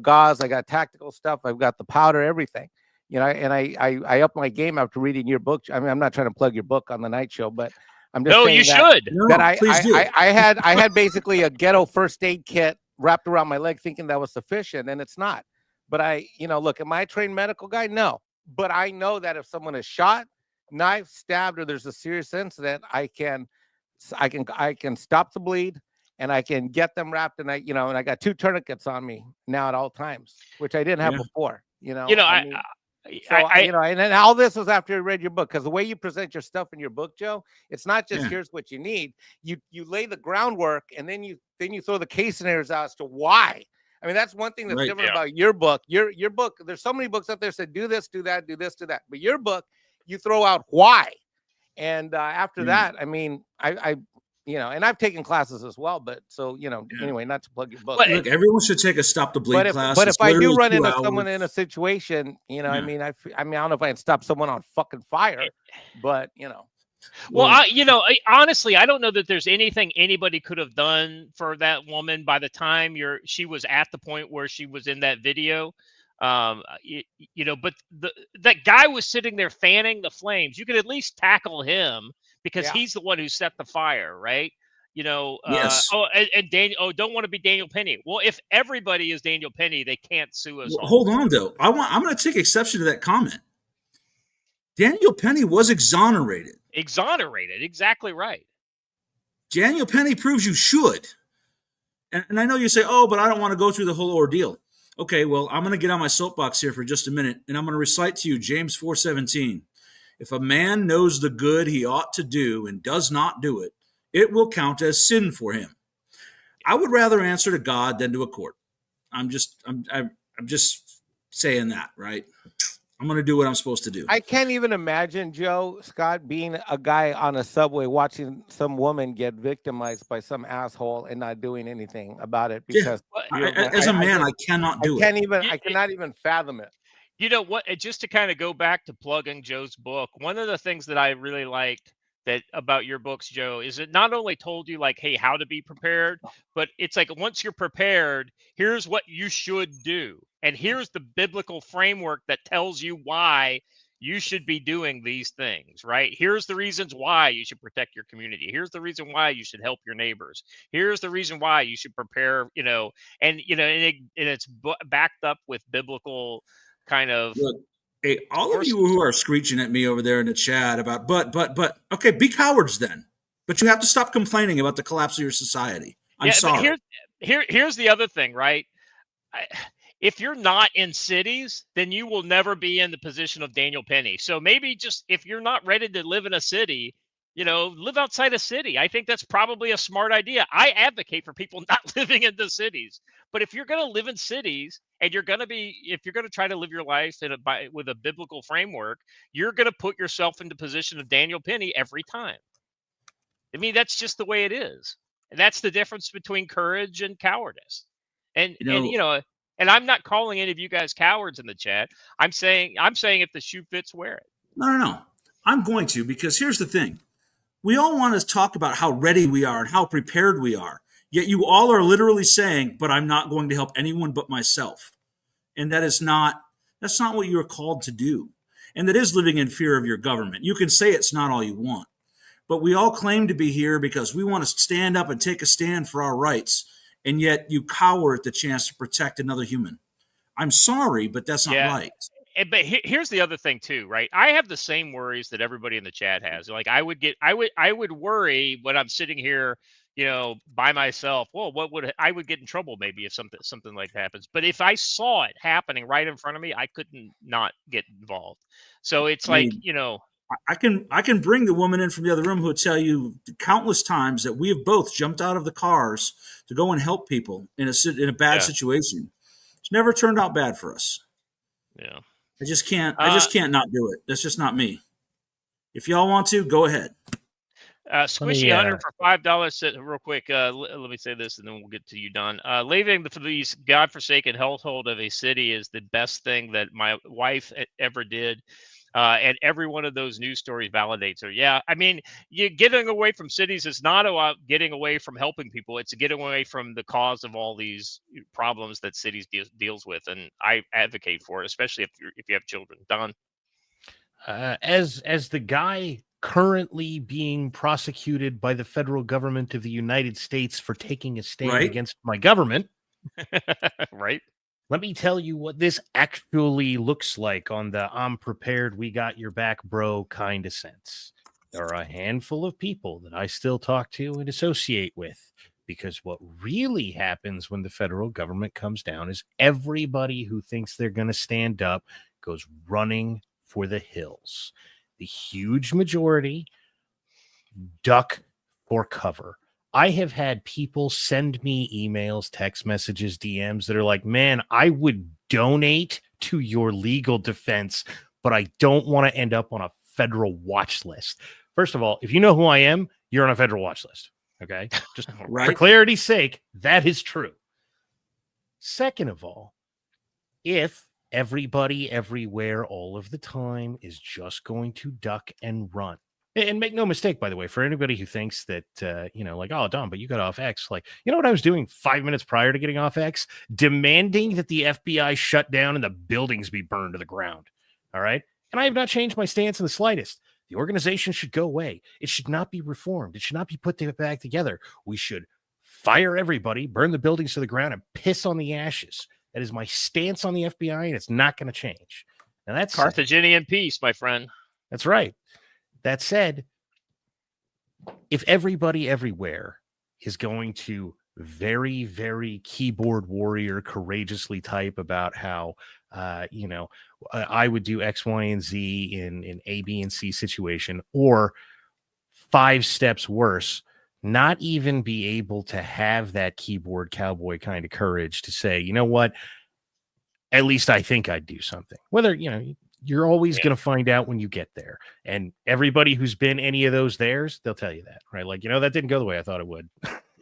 gauze. I got tactical stuff. I've got the powder, everything. And I up my game after reading your book. I mean, I'm not trying to plug your book on the night show, but I'm just saying you should. I had basically a ghetto first aid kit wrapped around my leg, thinking that was sufficient, and it's not. But look, am I a trained medical guy? No. But I know that if someone is shot, knife, stabbed, or there's a serious incident, I can stop the bleed, and I can get them wrapped. And I got 2 tourniquets on me now at all times, which I didn't have before. And all this was after I read your book, because the way you present your stuff in your book, Joe, it's not just here's what you need. You lay the groundwork, and then you throw the case scenarios out as to why. I mean, that's one thing that's different about your book. Your book, there's so many books out there that say do this, do that, do this, do that. But your book, you throw out why. And after that, I mean, and I've taken classes as well. But so, anyway, not to plug your book. But look, everyone should take a stop the bleed class. But if I do run into someone in a situation, I mean, I don't know if I can stop someone on fucking fire, but Well, honestly, I don't know that there's anything anybody could have done for that woman by the time she was at the point where she was in that video. But that guy was sitting there fanning the flames. You could at least tackle him because he's the one who set the fire, right? Yes. And Daniel. Don't want to be Daniel Penny. Well, if everybody is Daniel Penny, they can't sue us. Hold on, though. I'm going to take exception to that comment. Daniel Penny was exonerated. Exonerated, exactly right. Daniel Penny proves you should. And I know you say, oh, but I don't want to go through the whole ordeal. Okay, well, I'm going to get on my soapbox here for just a minute, and I'm going to recite to you James 4:17. If a man knows the good he ought to do and does not do it, it will count as sin for him. I would rather answer to God than to a court. I'm just saying that, right? I'm going to do what I'm supposed to do. I can't even imagine, Joe Scott, being a guy on a subway watching some woman get victimized by some asshole and not doing anything about it because as a man, I cannot do it. I cannot even fathom it. You know what? Just to kind of go back to plugging Joe's book, one of the things that I really liked that about your books, Joe, is it not only told you like, hey, how to be prepared, but it's like once you're prepared, here's what you should do. And here's the biblical framework that tells you why you should be doing these things, right? Here's the reasons why you should protect your community. Here's the reason why you should help your neighbors. Here's the reason why you should prepare, and it's backed up with biblical kind of. Look, hey, all of you who are screeching at me over there in the chat about, but, okay, be cowards then. But you have to stop complaining about the collapse of your society. I'm sorry. Here's the other thing, right? If you're not in cities, then you will never be in the position of Daniel Penny. So maybe just if you're not ready to live in a city, live outside a city. I think that's probably a smart idea. I advocate for people not living in the cities. But if you're going to live in cities and if you're going to try to live your life with a biblical framework, you're going to put yourself in the position of Daniel Penny every time. I mean, that's just the way it is. And that's the difference between courage and cowardice. And I'm not calling any of you guys cowards in the chat. I'm saying if the shoe fits, wear it. No. I'm going to, because here's the thing. We all want to talk about how ready we are and how prepared we are. Yet you all are literally saying, but I'm not going to help anyone but myself. And that's not what you're called to do. And that is living in fear of your government. You can say it's not all you want. But we all claim to be here because we want to stand up and take a stand for our rights. And yet you cower at the chance to protect another human. I'm sorry, but that's not right. But here's the other thing too, right? I have the same worries that everybody in the chat has. Like I would worry when I'm sitting here, by myself. Well, I would get in trouble maybe if something like that happens. But if I saw it happening right in front of me, I couldn't not get involved. So it's I can bring the woman in from the other room who will tell you countless times that we have both jumped out of the cars to go and help people in a bad situation. It's never turned out bad for us. Yeah. I just can't not do it. That's just not me. If y'all want to, go ahead. Squishy Hunter for $5 said real quick. Let me say this, and then we'll get to you, Don. Leaving these godforsaken household of a city is the best thing that my wife ever did. And every one of those news stories validates her. Yeah, I mean, getting away from cities is not about getting away from helping people. It's getting away from the cause of all these problems that cities deals with, and I advocate for it, especially if you have children. Don, as the guy currently being prosecuted by the federal government of the United States for taking a stand against my government, right? Let me tell you what this actually looks like on the I'm prepared, we got your back, bro kind of sense. There are a handful of people that I still talk to and associate with, because what really happens when the federal government comes down is everybody who thinks they're going to stand up goes running for the hills. The huge majority duck for cover. I have had people send me emails, text messages, DMs that are like, man, I would donate to your legal defense, but I don't want to end up on a federal watch list. First of all, if you know who I am, you're on a federal watch list. Okay. Just for clarity's sake, that is true. Second of all, if everybody everywhere all of the time is just going to duck and run, and make no mistake, by the way, for anybody who thinks that, like, oh, Don, but you got off X. Like, you know what I was doing 5 minutes prior to getting off X? Demanding that the FBI shut down and the buildings be burned to the ground. All right. And I have not changed my stance in the slightest. The organization should go away. It should not be reformed. It should not be put back together. We should fire everybody, burn the buildings to the ground, and piss on the ashes. That is my stance on the FBI, and it's not going to change. Now that's Carthaginian peace, my friend. That's right. That said, if everybody everywhere is going to very, very keyboard warrior courageously type about how, I would do X, Y, and Z in A, B, and C situation, or 5 steps worse, not even be able to have that keyboard cowboy kind of courage to say, you know what, at least I think I'd do something. Whether, you're always going to find out when you get there. And everybody who's been any of those theirs, they'll tell you that, right? Like, that didn't go the way I thought it would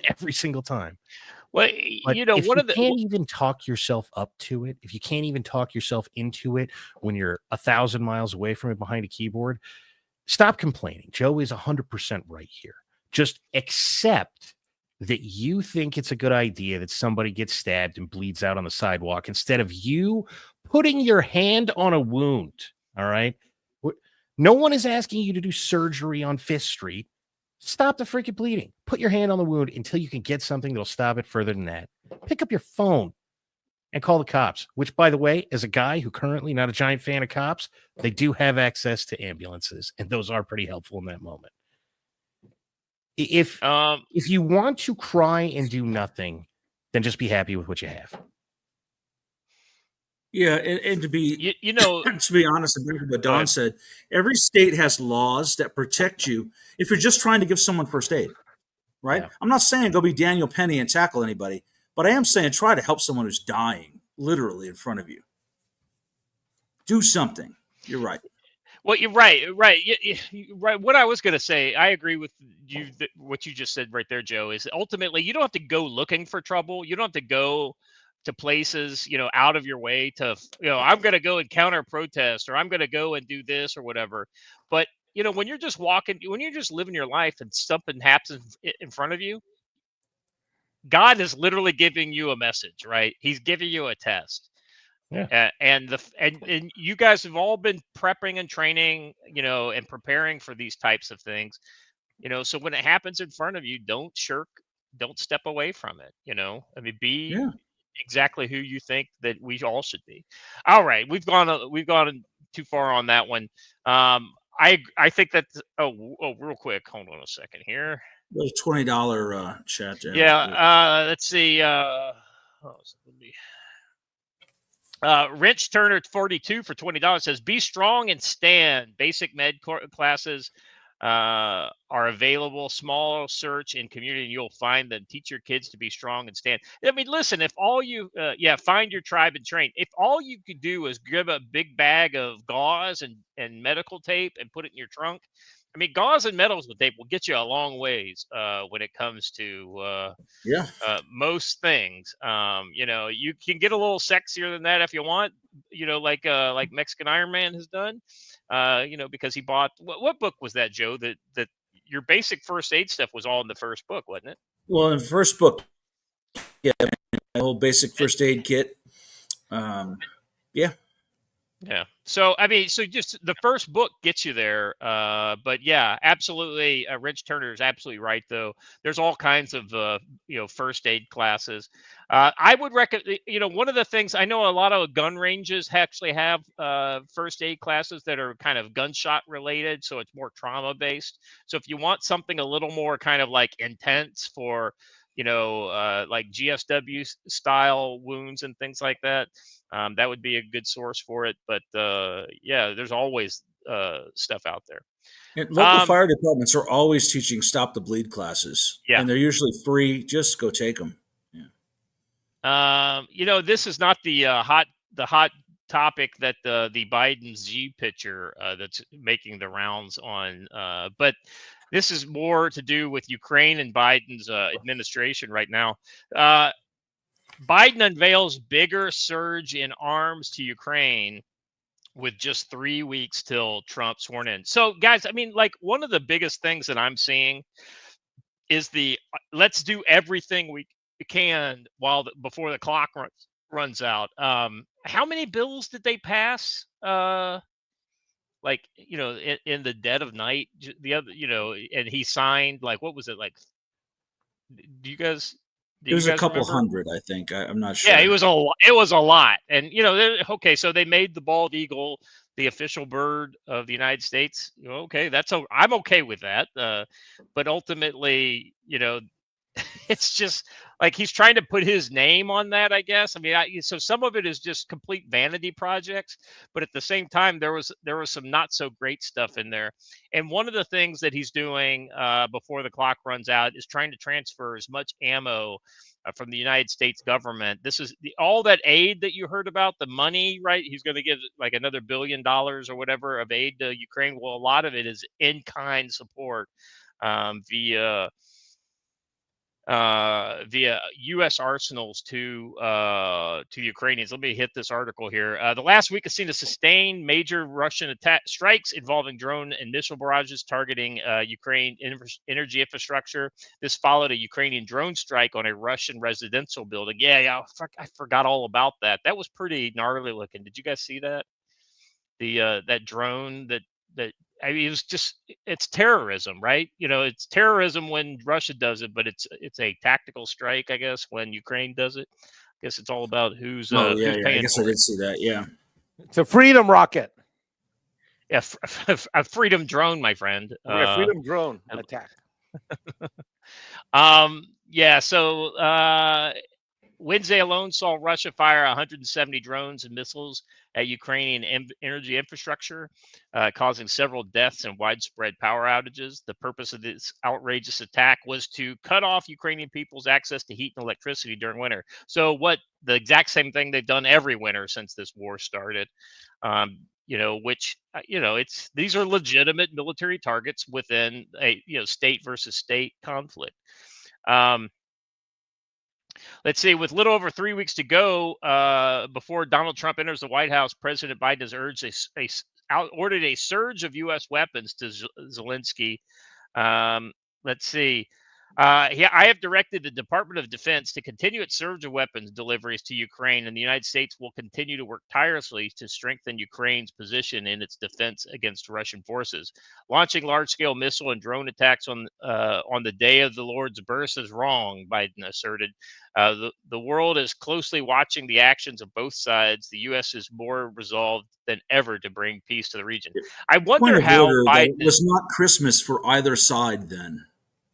every single time. Well, But if one you of the can't even talk yourself up to it, if you can't even talk yourself into it when you're 1,000 miles away from it behind a keyboard, stop complaining. Joe is 100% right here. Just accept that you think it's a good idea that somebody gets stabbed and bleeds out on the sidewalk instead of you putting your hand on a wound. All right. No one is asking you to do surgery on Fifth Street. Stop the freaking bleeding. Put your hand on the wound until you can get something that'll stop it further than that. Pick up your phone and call the cops, which, by the way, as a guy who currently not a giant fan of cops, they do have access to ambulances, and those are pretty helpful in that moment. If you want to cry and do nothing, then just be happy with what you have. Yeah, and to be to be honest about what Don said, every state has laws that protect you if you're just trying to give someone first aid, right? Yeah. I'm not saying go be Daniel Penny and tackle anybody, but I am saying try to help someone who's dying literally in front of you. Do something. You're right. Well, you're right. Right. Right. What I was going to say, I agree with you. What you just said right there, Joe, is ultimately you don't have to go looking for trouble. You don't have to go to places, out of your way to, I'm going to go and counter protest, or I'm going to go and do this or whatever. But, when you're just when you're just living your life and something happens in front of you, God is literally giving you a message, right? He's giving you a test. Yeah. And you guys have all been prepping and training, and preparing for these types of things, so when it happens in front of you, don't shirk, don't step away from it. Be exactly who you think that we all should be. All right. We've gone too far on that one. I think that, real quick. Hold on a second here. There's $20 chat there. Yeah. Let's see. Rich Turner 42 for $20 says, be strong and stand. Basic med classes are available. Small search in community and you'll find them. Teach your kids to be strong and stand. Listen, if all you find your tribe and train. If all you could do is grab a big bag of gauze and medical tape and put it in your trunk, gauze and medical tape will get you a long ways when it comes to most things. You can get a little sexier than that if you want, like Mexican Iron Man has done, because he bought, what book was that, Joe? That your basic first aid stuff was all in the first book, wasn't it? Well, in the first book, the whole basic first aid kit. Yeah. So, so just the first book gets you there. But yeah, absolutely. Rich Turner is absolutely right, though. There's all kinds of, first aid classes. I would recommend, one of the things, I know a lot of gun ranges actually have first aid classes that are kind of gunshot related. So it's more trauma based. So if you want something a little more kind of like intense for, like GSW style wounds and things like that, that would be a good source for it. But there's always stuff out there. And local fire departments are always teaching stop the bleed classes. Yeah. And they're usually free. Just go take them. Yeah. This is not the hot topic that the Biden Z picture that's making the rounds on, but this is more to do with Ukraine and Biden's administration right now. Biden unveils bigger surge in arms to Ukraine with just 3 weeks till Trump sworn in. So, guys, one of the biggest things that I'm seeing is let's do everything we can before the clock runs out. How many bills did they pass? In the dead of night, the other, and he signed, what was it? Do you guys? It was a couple hundred, I think. I'm not sure. Yeah, it was a lot. And, okay, so they made the bald eagle the official bird of the United States. Okay, I'm okay with that. But ultimately, it's just like he's trying to put his name on that, I guess. I mean, so some of it is just complete vanity projects, but at the same time, there was some not so great stuff in there. And one of the things that he's doing before the clock runs out is trying to transfer as much ammo from the United States government. This is all that aid that you heard about, the money, right? He's going to give like another $1 billion or whatever of aid to Ukraine. Well, a lot of it is in-kind support via U.S. arsenals to Ukrainians. Let me hit this article here. The last week has seen a sustained major Russian attack strikes involving drone and missile barrages targeting Ukraine energy infrastructure. This followed a Ukrainian drone strike on a Russian residential building. Yeah, I forgot all about that. That was pretty gnarly looking. Did you guys see that? That drone that I mean, it's terrorism, right? It's terrorism when Russia does it, but it's a tactical strike, I guess, when Ukraine does it. I guess it's all about who's paying I guess I for did it. see that. Yeah, It's a freedom rocket. Yeah, a freedom drone, my friend. A freedom drone attack. Yeah. So Wednesday alone saw Russia fire 170 drones and missiles at Ukrainian energy infrastructure, causing several deaths and widespread power outages. The purpose of this outrageous attack was to cut off Ukrainian people's access to heat and electricity during winter. So the exact same thing they've done every winter since this war started. These are legitimate military targets within a state versus state conflict. Let's see, with little over 3 weeks to go before Donald Trump enters the White House, President Biden has ordered a surge of U.S. weapons to Zelensky. Let's see. I have directed the Department of Defense to continue its surge of weapons deliveries to Ukraine, and the United States will continue to work tirelessly to strengthen Ukraine's position in its defense against Russian forces. Launching large-scale missile and drone attacks on the day of the Lord's birth is wrong, Biden asserted. The world is closely watching the actions of both sides. The U.S. is more resolved than ever to bring peace to the region. I wonder how Biden... It was not Christmas for either side then.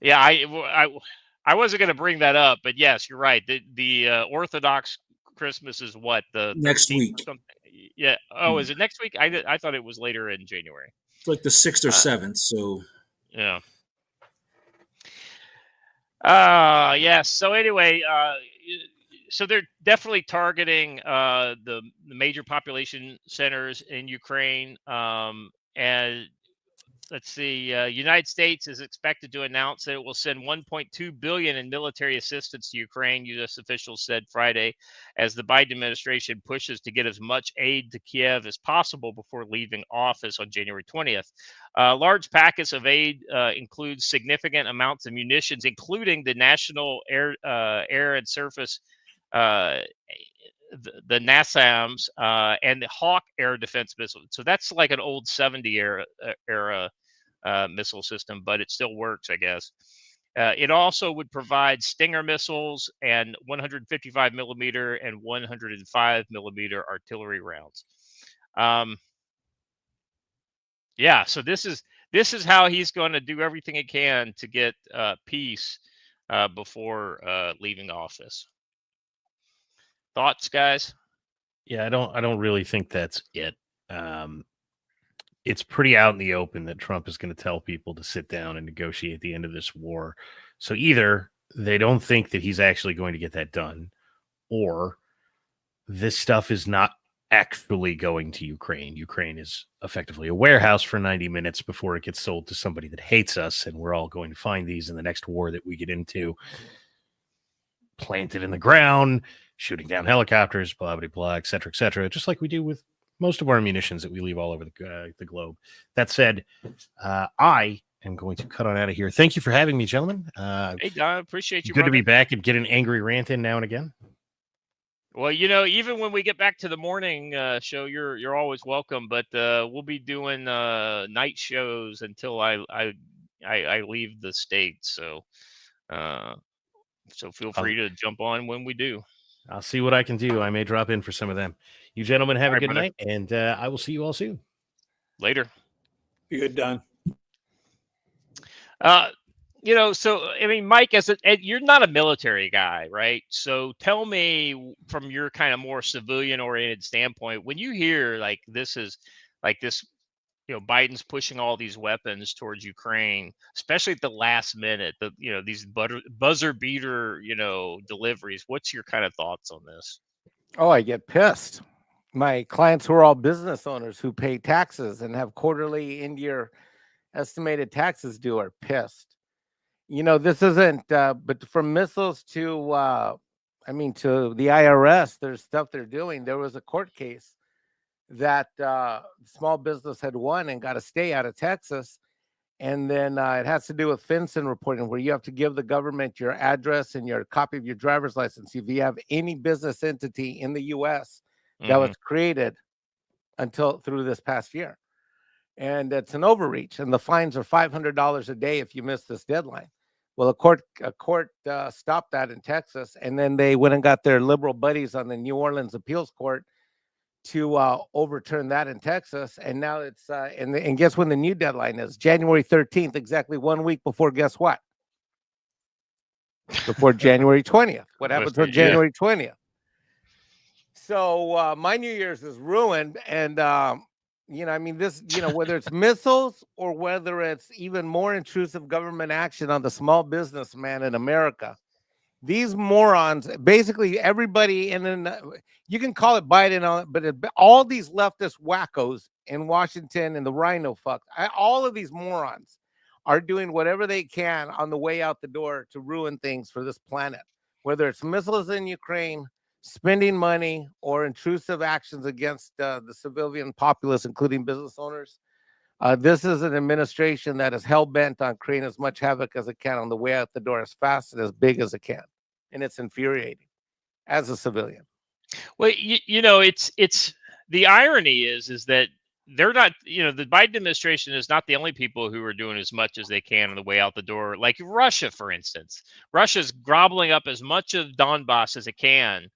Yeah, I wasn't going to bring that up, but yes, you're right. The Orthodox Christmas is what, the next week? Yeah. Oh, is it next week? I thought it was later in January. It's like the 6th or 7th. So yeah. Yes. So anyway, so they're definitely targeting the major population centers in Ukraine, and let's see. United States is expected to announce that it will send $1.2 billion in military assistance to Ukraine, U.S. officials said Friday, as the Biden administration pushes to get as much aid to Kiev as possible before leaving office on January 20th. Large packets of aid include significant amounts of munitions, including the National Air and Surface, the NASAMS, and the Hawk air defense missile. So that's like an old 70 era missile system, but it still works, I guess. It also would provide Stinger missiles and 155 millimeter and 105 millimeter artillery rounds. Yeah, so this is how he's going to do everything he can to get peace before leaving office. Thoughts, guys? Yeah, I don't really think that's it. It's pretty out in the open that Trump is going to tell people to sit down and negotiate the end of this war. So either they don't think that he's actually going to get that done, or this stuff is not actually going to Ukraine. Ukraine is effectively a warehouse for 90 minutes before it gets sold to somebody that hates us, and we're all going to find these in the next war that we get into, planted in the ground, shooting down helicopters, blah, blah, blah, et cetera, just like we do with most of our munitions that we leave all over the globe. That said, I am going to cut on out of here. Thank you for having me, gentlemen. Hey, Don, appreciate you. Good to be back and get an angry rant in now and again. Well, even when we get back to the morning show, you're always welcome. But we'll be doing night shows until I leave the state. So feel free to jump on when we do. I'll see what I can do. I may drop in for some of them. You gentlemen have a good night, and I will see you all soon. Later. Be good, Don. So I mean, Mike, you're not a military guy, right? So tell me from your kind of more civilian-oriented standpoint, when you hear like this, Biden's pushing all these weapons towards Ukraine, especially at the last minute, these buzzer beater, deliveries. What's your kind of thoughts on this? Oh, I get pissed. My clients who are all business owners who pay taxes and have quarterly in-year estimated taxes due are pissed. This isn't, but from missiles to, to the IRS, there's stuff they're doing. There was a court case that small business had won and got a stay out of Texas. And then it has to do with FinCEN reporting, where you have to give the government your address and your copy of your driver's license if you have any business entity in the U.S. that was created through this past year. And it's an overreach, and the fines are $500 a day if you miss this deadline. Well, a court stopped that in Texas, and then they went and got their liberal buddies on the New Orleans appeals court to overturn that in Texas. And now it's and guess when the new deadline is? January 13th, exactly 1 week before, guess what? Before January 20th. What happens on January 20th? So my New Year's is ruined. And whether it's missiles or whether it's even more intrusive government action on the small businessman in America, these morons, basically everybody, and then you can call it Biden, but all these leftist wackos in Washington and the rhino fucks, all of these morons are doing whatever they can on the way out the door to ruin things for this planet, whether it's missiles in Ukraine, spending money, or intrusive actions against the civilian populace, including business owners. This is an administration that is hell-bent on creating as much havoc as it can on the way out the door, as fast and as big as it can. And it's infuriating as a civilian. Well, it's the irony is that they're not, the Biden administration is not the only people who are doing as much as they can on the way out the door. Like Russia, for instance, Russia's gobbling up as much of Donbass as it can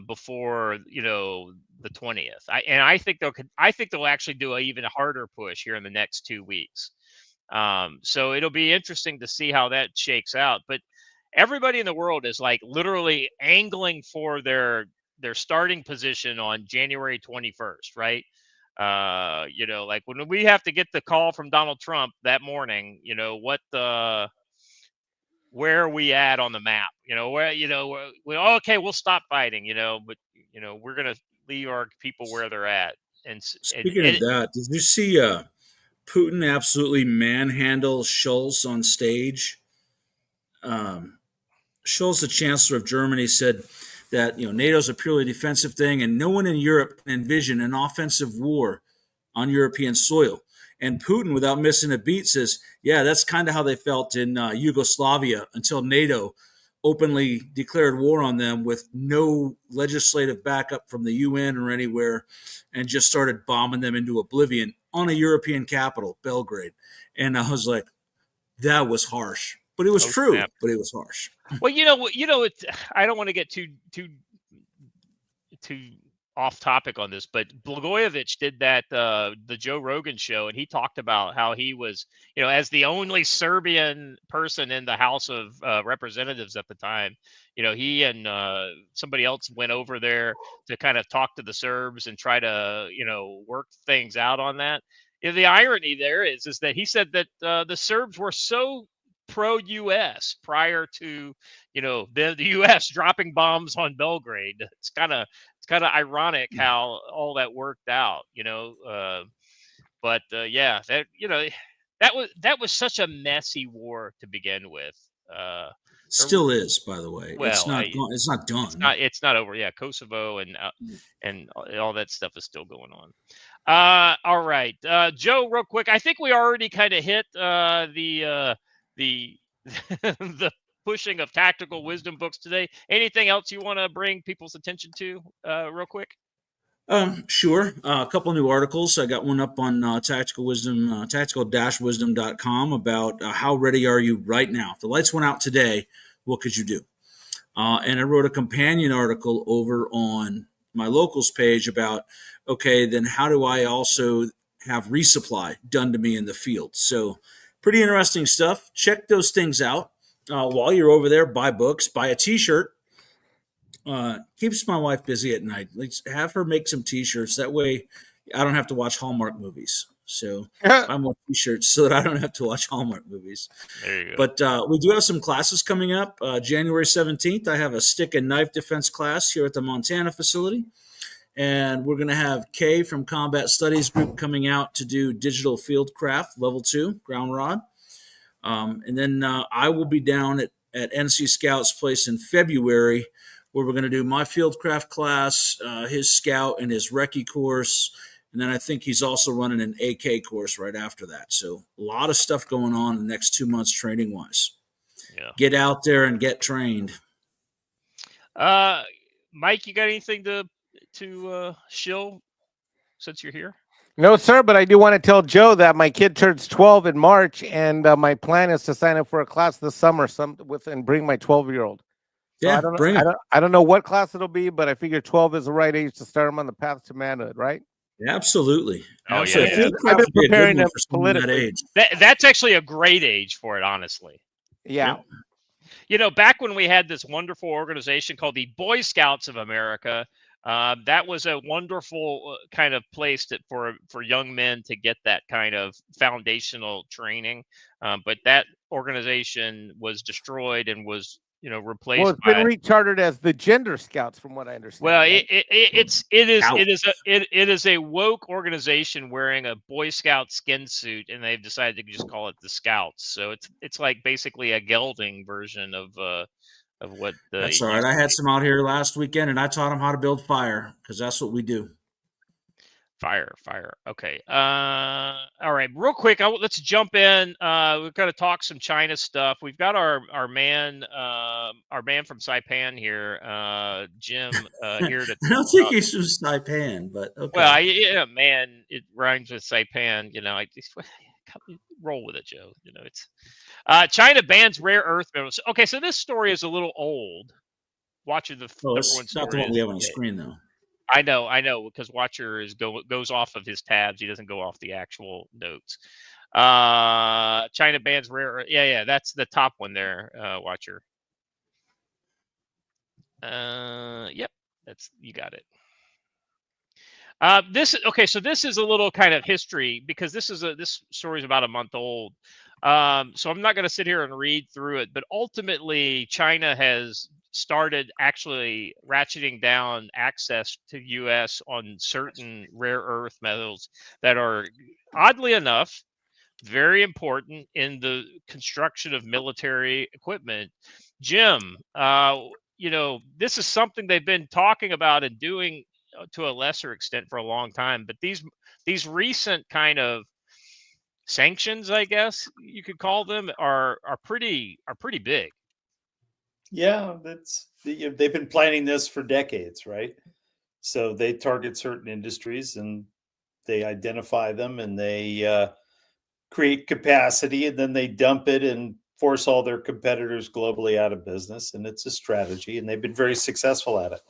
before the 20th. I think they'll actually do an even harder push here in the next 2 weeks. So it'll be interesting to see how that shakes out. But everybody in the world is like literally angling for their starting position on January 21st, right? Like when we have to get the call from Donald Trump that morning, where are we at on the map? Okay, we'll stop fighting, but we're gonna leave our people where they're at. And speaking of that, did you see Putin absolutely manhandle Scholz on stage? Scholz, the Chancellor of Germany, said that NATO's a purely defensive thing, and no one in Europe can envision an offensive war on European soil. And Putin, without missing a beat, says, "Yeah, that's kind of how they felt in Yugoslavia until NATO openly declared war on them with no legislative backup from the UN or anywhere, and just started bombing them into oblivion on a European capital, Belgrade." And I was like, that was harsh. But it was true, but it was harsh. Well, I don't want to get too off topic on this, but Blagojevich did that the Joe Rogan show, and he talked about how he was, as the only Serbian person in the House of Representatives at the time, he and somebody else went over there to kind of talk to the Serbs and try to work things out on that. The irony there is that he said that the Serbs were so pro-U.S. prior to the U.S. dropping bombs on Belgrade. It's kind of ironic how all that worked out, but that was such a messy war to begin with. Still is, by the way. Well, it's not done. It's not over. Yeah, Kosovo and all that stuff is still going on. All right, Joe, real quick. I think we already kind of hit the the pushing of tactical wisdom books today. Anything else you want to bring people's attention to real quick? Sure. A couple new articles. I got one up on Tactical Wisdom, tactical-wisdom.com about how ready are you right now? If the lights went out today, what could you do? And I wrote a companion article over on my locals page about, okay, then how do I also have resupply done to me in the field? So pretty interesting stuff. Check those things out. While you're over there, buy books, buy a T-shirt. Keeps my wife busy at night. Let's have her make some T-shirts. That way, I don't have to watch Hallmark movies. So buy more T-shirts so that I don't have to watch Hallmark movies. There you go. But we do have some classes coming up. January 17th, I have a stick and knife defense class here at the Montana facility. And we're going to have Kay from Combat Studies Group coming out to do digital field craft level 2 ground rod. And then I will be down at NC Scouts Place in February, where we're going to do my fieldcraft class, his scout and his recce course. And then I think he's also running an AK course right after that. So a lot of stuff going on in the next 2 months training wise. Yeah. Get out there and get trained. Mike, you got anything to shill since you're here? No, sir, but I do want to tell Joe that my kid turns 12 in March, and my plan is to sign up for a class this summer and bring my 12-year-old. So Yeah, I don't know what class it'll be, but I figure 12 is the right age to start him on the path to manhood, right? Absolutely. Oh, Absolutely. yeah. I've been preparing them for someone that politically. age. That's actually a great age for it, honestly. Yeah. You know, back when we had this wonderful organization called the Boy Scouts of America, that was a wonderful kind of place for young men to get that kind of foundational training. But that organization was destroyed and was, replaced. Well, it's been rechartered as the Gender Scouts, from what I understand. Well, right? it is a woke organization wearing a Boy Scout skin suit, and they've decided to just call it the Scouts. So it's like basically a gelding version of what the. That's all right. I had some out here last weekend, and I taught them how to build fire because that's what we do. Fire. Okay. All right. Real quick, let's jump in. We've got to talk some China stuff. We've got our man from Saipan here, Jim, here to. I don't think he's from Saipan, but okay. Well, yeah, man, it rhymes with Saipan. I just roll with it, Joe. It's China bans rare earth minerals. Okay, so this story is a little old. Watcher, the number one story. It's not the one we have on the screen, though. I know, because Watcher goes off of his tabs. He doesn't go off the actual notes. China bans rare. Yeah, that's the top one there, Watcher. Yep, you got it. So this is a little kind of history because this story is about a month old. So I'm not going to sit here and read through it, but ultimately China has started actually ratcheting down access to U.S. on certain rare earth metals that are, oddly enough, very important in the construction of military equipment. Jim, this is something they've been talking about and doing to a lesser extent for a long time, but these recent kind of sanctions, I guess you could call them, are pretty big. Yeah, they've been planning this for decades, right? So they target certain industries and they identify them and they create capacity, and then they dump it and force all their competitors globally out of business. And it's a strategy, and they've been very successful at it.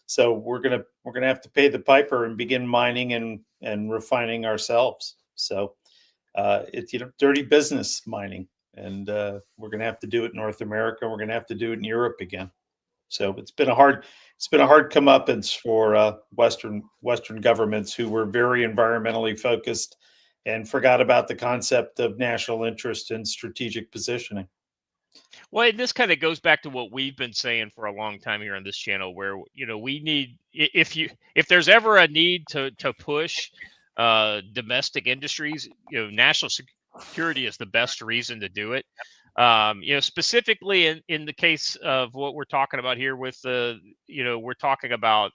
So we're gonna have to pay the piper and begin mining and refining ourselves. So it's dirty business mining. And we're going to have to do it in North America. We're going to have to do it in Europe again. So it's been a hard comeuppance for Western governments who were very environmentally focused and forgot about the concept of national interest and strategic positioning. Well, and this kind of goes back to what we've been saying for a long time here on this channel, where we need, if there's ever a need to push domestic industries, national security is the best reason to do it. Specifically in the case of what we're talking about here with we're talking about,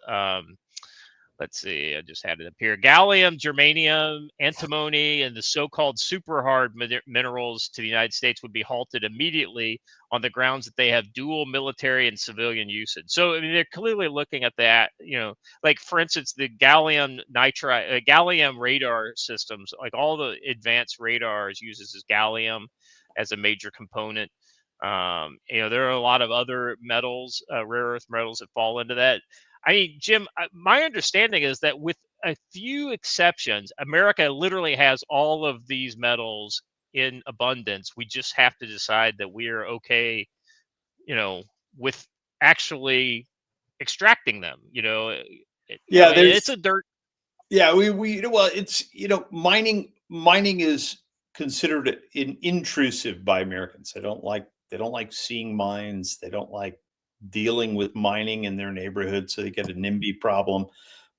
let's see, I just had it up here. Gallium, germanium, antimony, and the so-called super hard minerals to the United States would be halted immediately on the grounds that they have dual military and civilian usage. So, I mean, they're clearly looking at that, like, for instance, the gallium nitride, gallium radar systems, like all the advanced radars uses this gallium as a major component. There are a lot of other metals, rare earth metals that fall into that. I mean, Jim, my understanding is that with a few exceptions, America literally has all of these metals in abundance. We just have to decide that we are okay, with actually extracting them. Yeah, it's a dirt. Yeah, well, it's mining is considered intrusive by Americans. They don't like seeing mines. They don't like dealing with mining in their neighborhood, so they get a NIMBY problem.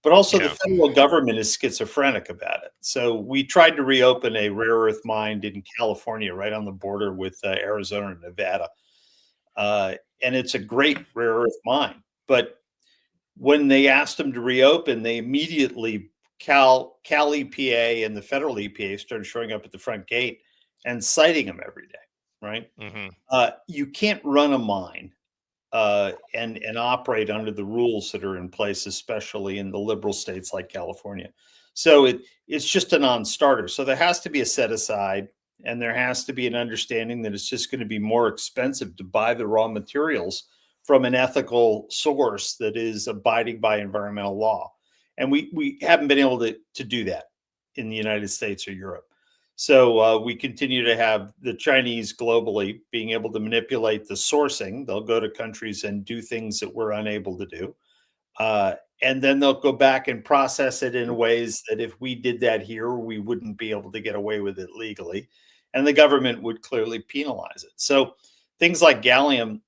But also the federal government is schizophrenic about it. So we tried to reopen a rare earth mine in California, right on the border with Arizona and Nevada. And it's a great rare earth mine. But when they asked them to reopen, they immediately, Cal EPA and the federal EPA started showing up at the front gate and citing them every day, right? You can't run a mine and operate under the rules that are in place, especially in the liberal states like California. So it's just a non-starter. So there has to be a set aside, and there has to be an understanding that it's just going to be more expensive to buy the raw materials from an ethical source that is abiding by environmental law. And we haven't been able to do that in the United States or Europe. So we continue to have the Chinese globally being able to manipulate the sourcing. They'll go to countries and do things that we're unable to do. And then they'll go back and process it in ways that if we did that here, we wouldn't be able to get away with it legally. And the government would clearly penalize it. So things like gallium,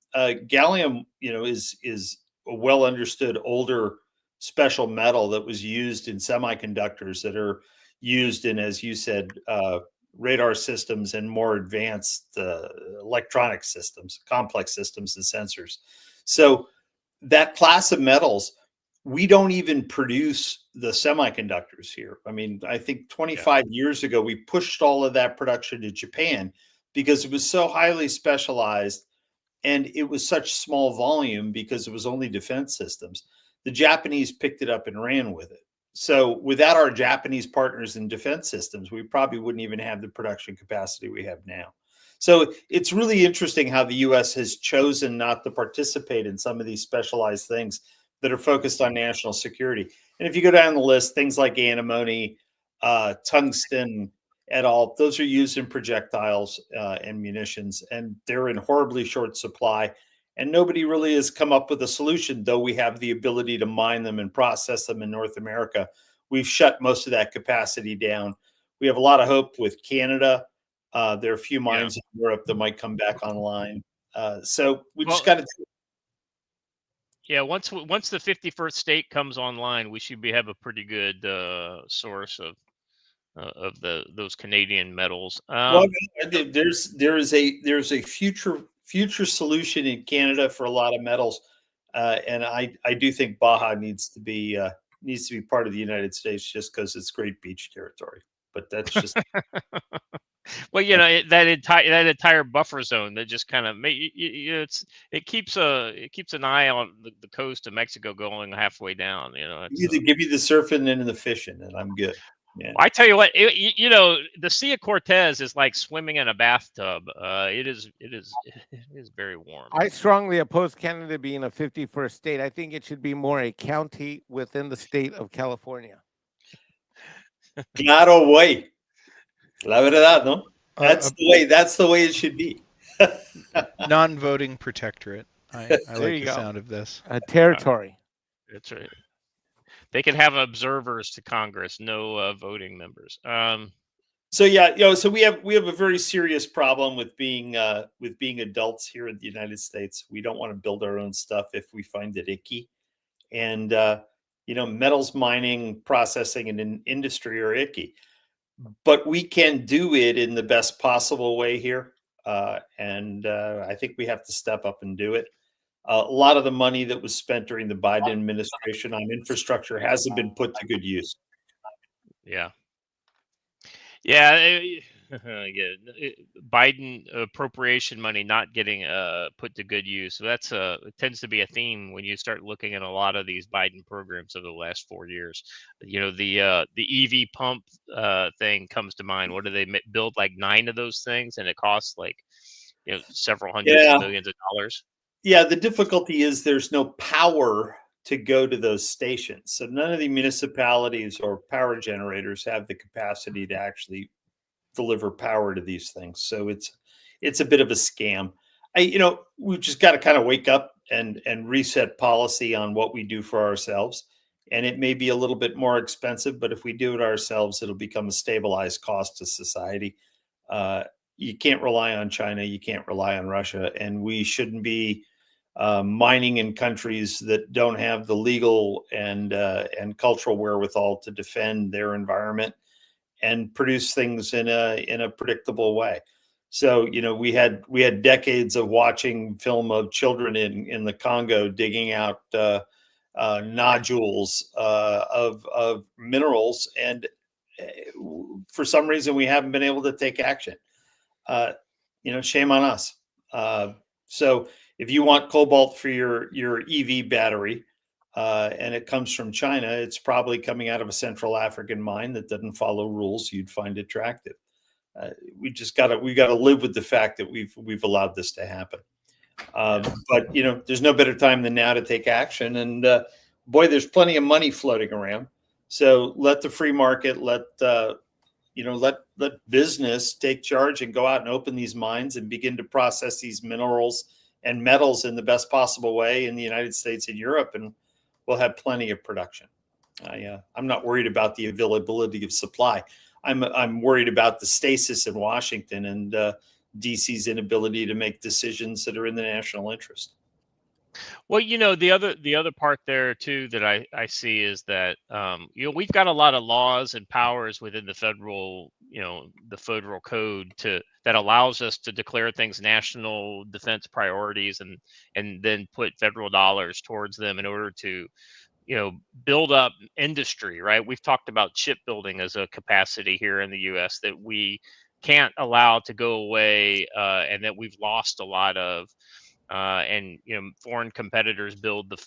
is a well understood older special metal that was used in semiconductors that are used in, as you said, radar systems and more advanced electronic systems, complex systems and sensors. So that class of metals, we don't even produce the semiconductors here. I mean, I think 25 years ago, we pushed all of that production to Japan because it was so highly specialized and it was such small volume because it was only defense systems. The Japanese picked it up and ran with it. So without our Japanese partners in defense systems, we probably wouldn't even have the production capacity we have now. So it's really interesting how the U.S. has chosen not to participate in some of these specialized things that are focused on national security. And if you go down the list, things like antimony, tungsten, et al., those are used in projectiles and munitions, and they're in horribly short supply. And nobody really has come up with a solution, though we have the ability to mine them and process them in North America. We've shut most of that capacity down. We have a lot of hope with Canada. There are a few mines in Europe that might come back online. So we just got to. Yeah, once the 51st state comes online, we should have a pretty good source of those Canadian metals. Well, there is a future solution in Canada for a lot of metals, and I do think Baja needs to be part of the United States just because it's great beach territory. But that's just well, that entire buffer zone that just kind of it keeps an eye on the coast of Mexico going halfway down. Give me the surfing and the fishing, and I'm good. Yeah. I tell you what, the Sea of Cortez is like swimming in a bathtub. It is very warm. I strongly oppose Canada being a 51st state. I think it should be more a county within the state of California. Claro, güey. La verdad, no? That's the way it should be. Non-voting protectorate. I like the sound of this. A territory. That's right. They can have observers to Congress, no voting members. So we have a very serious problem with being adults here in the United States. We don't want to build our own stuff if we find it icky, and metals mining, processing, and industry are icky. But we can do it in the best possible way here, and I think we have to step up and do it. A lot of the money that was spent during the Biden administration on infrastructure hasn't been put to good use. Yeah. Biden appropriation money not getting put to good use. So it tends to be a theme when you start looking at a lot of these Biden programs over the last 4 years. The EV pump thing comes to mind. What do they build? Like 9 of those things, and it costs like several hundreds of millions of dollars. Yeah, the difficulty is there's no power to go to those stations. So none of the municipalities or power generators have the capacity to actually deliver power to these things. So it's a bit of a scam. We've just got to kind of wake up and reset policy on what we do for ourselves. And it may be a little bit more expensive, but if we do it ourselves, it'll become a stabilized cost to society. You can't rely on China. You can't rely on Russia. And we shouldn't be mining in countries that don't have the legal and cultural wherewithal to defend their environment and produce things in a predictable way. So, we had decades of watching film of children in the Congo digging out nodules of minerals, and for some reason we haven't been able to take action. Shame on us. So if you want cobalt for your EV battery, and it comes from China, it's probably coming out of a Central African mine that doesn't follow rules you'd find attractive. We got to live with the fact that we've allowed this to happen. But there's no better time than now to take action. And boy, there's plenty of money floating around. So let the free market, let business take charge and go out and open these mines and begin to process these minerals and metals in the best possible way in the United States and Europe, and we'll have plenty of production. I'm not worried about the availability of supply. I'm worried about the stasis in Washington and DC's inability to make decisions that are in the national interest. Well, the other part there too that I see is that we've got a lot of laws and powers within the federal code that allows us to declare things national defense priorities and then put federal dollars towards them in order to build up industry, right? We've talked about shipbuilding as a capacity here in the U.S. that we can't allow to go away, and that we've lost a lot of. And foreign competitors build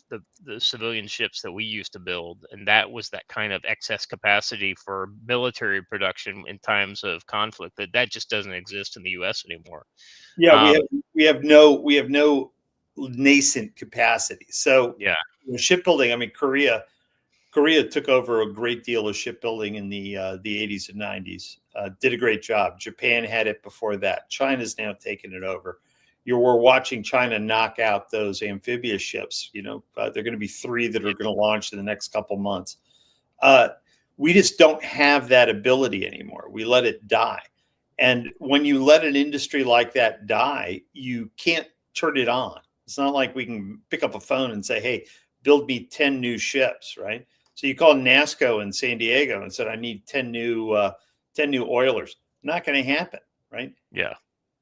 the civilian ships that we used to build, and that was that kind of excess capacity for military production in times of conflict that just doesn't exist in the U.S. anymore. Yeah, we have no nascent capacity. So yeah, shipbuilding. I mean, Korea took over a great deal of shipbuilding in the 80s and 90s. Did a great job. Japan had it before that. China's now taken it over. We're watching China knock out those amphibious ships. There are going to be 3 that are going to launch in the next couple months. We just don't have that ability anymore. We let it die. And when you let an industry like that die, you can't turn it on. It's not like we can pick up a phone and say, hey, build me 10 new ships, right? So you call NASCO in San Diego and said, I need 10 new oilers. Not going to happen, right? Yeah.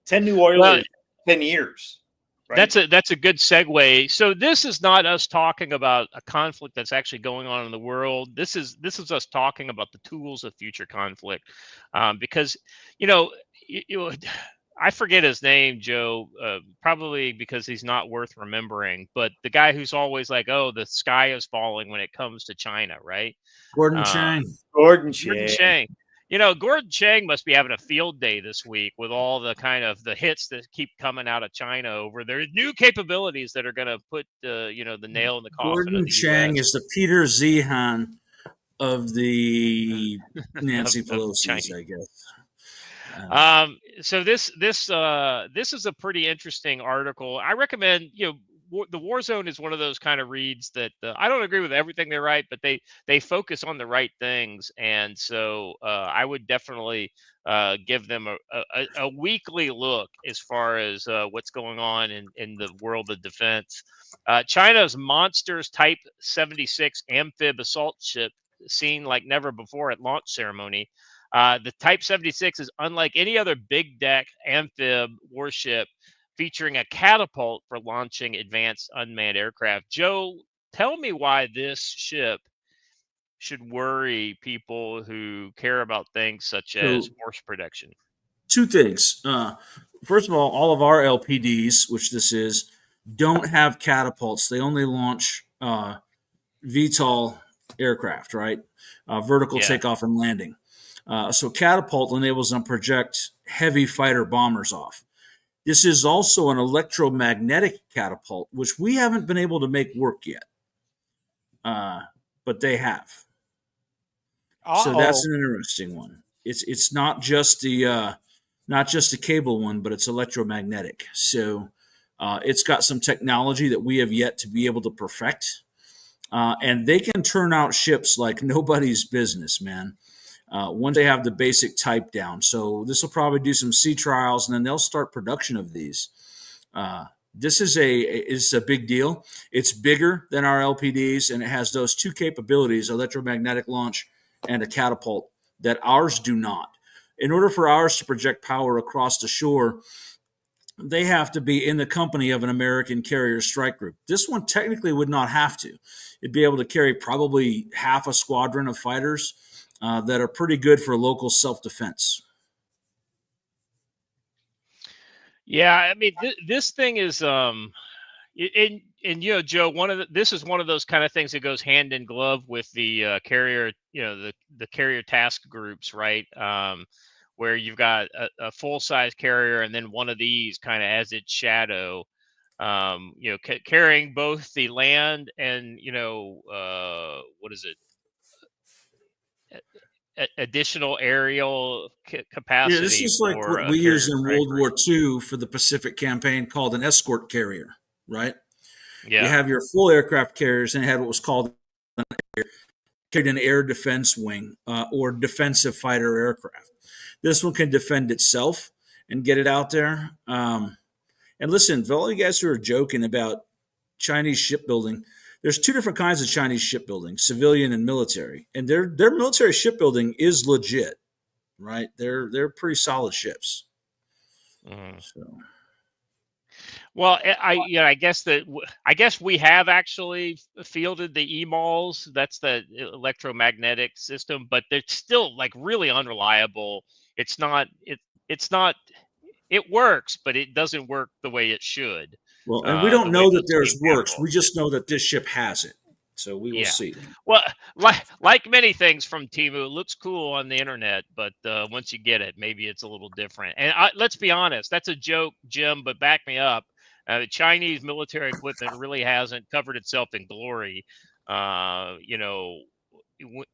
10 new oilers. 10 years. Right? That's a good segue. So this is not us talking about a conflict that's actually going on in the world. This is us talking about the tools of future conflict, because I forget his name, Joe, probably because he's not worth remembering. But the guy who's always like, "Oh, the sky is falling" when it comes to China, right? Gordon Chang. Gordon Chang. Gordon Chang must be having a field day this week with all the kind of the hits that keep coming out of China over their new capabilities that are going to put the nail in the coffin. Gordon Chang is the Peter Zehan of the Nancy Pelosi's, I guess. So this is a pretty interesting article. I recommend, the War Zone is one of those kind of reads that I don't agree with everything they write, but they focus on the right things. And so I would definitely give them a weekly look as far as what's going on in the world of defense. China's Monsters Type 76 amphib assault ship seen like never before at launch ceremony. The Type 76 is unlike any other big deck amphib warship, featuring a catapult for launching advanced unmanned aircraft. Joe, tell me why this ship should worry people who care about things such as force protection. 2 things. First of all of our LPDs, which this is, don't have catapults. They only launch VTOL aircraft, right? Vertical takeoff and landing. So catapult enables them to project heavy fighter bombers off. This is also an electromagnetic catapult, which we haven't been able to make work yet, but they have. So that's an interesting one. It's not just the cable one, but it's electromagnetic. So it's got some technology that we have yet to be able to perfect, and they can turn out ships like nobody's business, man. Once they have the basic type down. So this will probably do some sea trials, and then they'll start production of these. This is a big deal. It's bigger than our LPDs, and it has those two capabilities, electromagnetic launch and a catapult, that ours do not. In order for ours to project power across the shore, they have to be in the company of an American carrier strike group. This one technically would not have to. It'd be able to carry probably half a squadron of fighters that are pretty good for local self-defense. Yeah, I mean, this thing is, and Joe, this is one of those kind of things that goes hand in glove with the carrier, the carrier task groups, right? Where you've got a full size carrier and then one of these kind of as its shadow, carrying both the land and what is it? Additional aerial capacity. Yeah, this is like what we used in World War II for the Pacific campaign, called an escort carrier, right? Yeah. You have your full aircraft carriers, and it had what was called an air defense wing or defensive fighter aircraft. This one can defend itself and get it out there. And listen, for all you guys who are joking about Chinese shipbuilding, there's two different kinds of Chinese shipbuilding, civilian and military. And their military shipbuilding is legit, right? They're pretty solid ships. So. Well, I guess we have actually fielded the EMALs. That's the electromagnetic system, but they're still like really unreliable. It's not. It works, but it doesn't work the way it should. Well, and we don't know that theirs works. We just know that this ship has it. So we will see. Well, like many things from Temu, it looks cool on the internet, but once you get it, maybe it's a little different. And let's be honest, that's a joke, Jim, but back me up. The Chinese military equipment really hasn't covered itself in glory,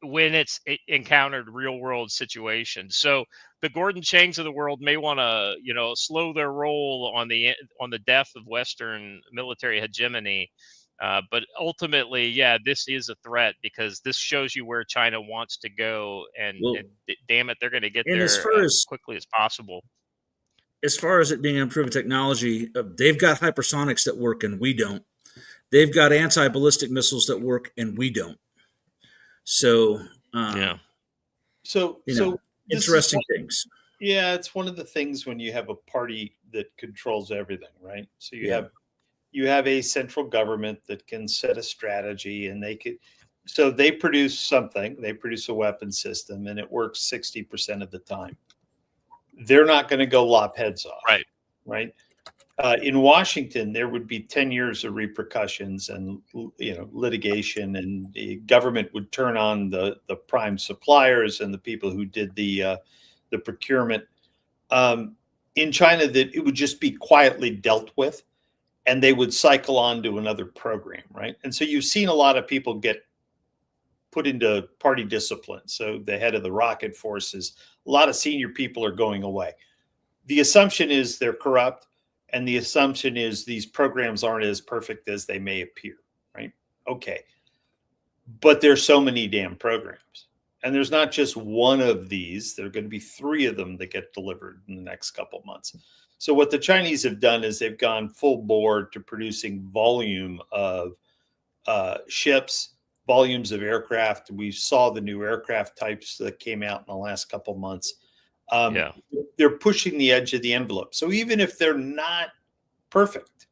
when it's encountered real world situations. So the Gordon Changs of the world may want to, slow their roll on the death of Western military hegemony. But ultimately, this is a threat because this shows you where China wants to go, and damn it, they're going to get there as quickly as possible. As far as it being improved technology, they've got hypersonics that work and we don't. They've got anti-ballistic missiles that work and we don't. So, So interesting things. Yeah, it's one of the things when you have a party that controls everything, right? So you have a central government that can set a strategy, and they produce something. They produce a weapon system, and it works 60% of the time. They're not going to go lop heads off, right? In Washington, there would be 10 years of repercussions and litigation, and the government would turn on the prime suppliers and the people who did the procurement. In China, that it would just be quietly dealt with, and they would cycle on to another program, right? And so you've seen a lot of people get put into party discipline. So the head of the rocket forces, a lot of senior people are going away. The assumption is they're corrupt. And the assumption is these programs aren't as perfect as they may appear, right? Okay. But there's so many damn programs. And there's not just one of these. There are going to be 3 of them that get delivered in the next couple of months. So what the Chinese have done is they've gone full bore to producing volume of ships, volumes of aircraft. We saw the new aircraft types that came out in the last couple of months. They're pushing the edge of the envelope. So even if they're not perfect,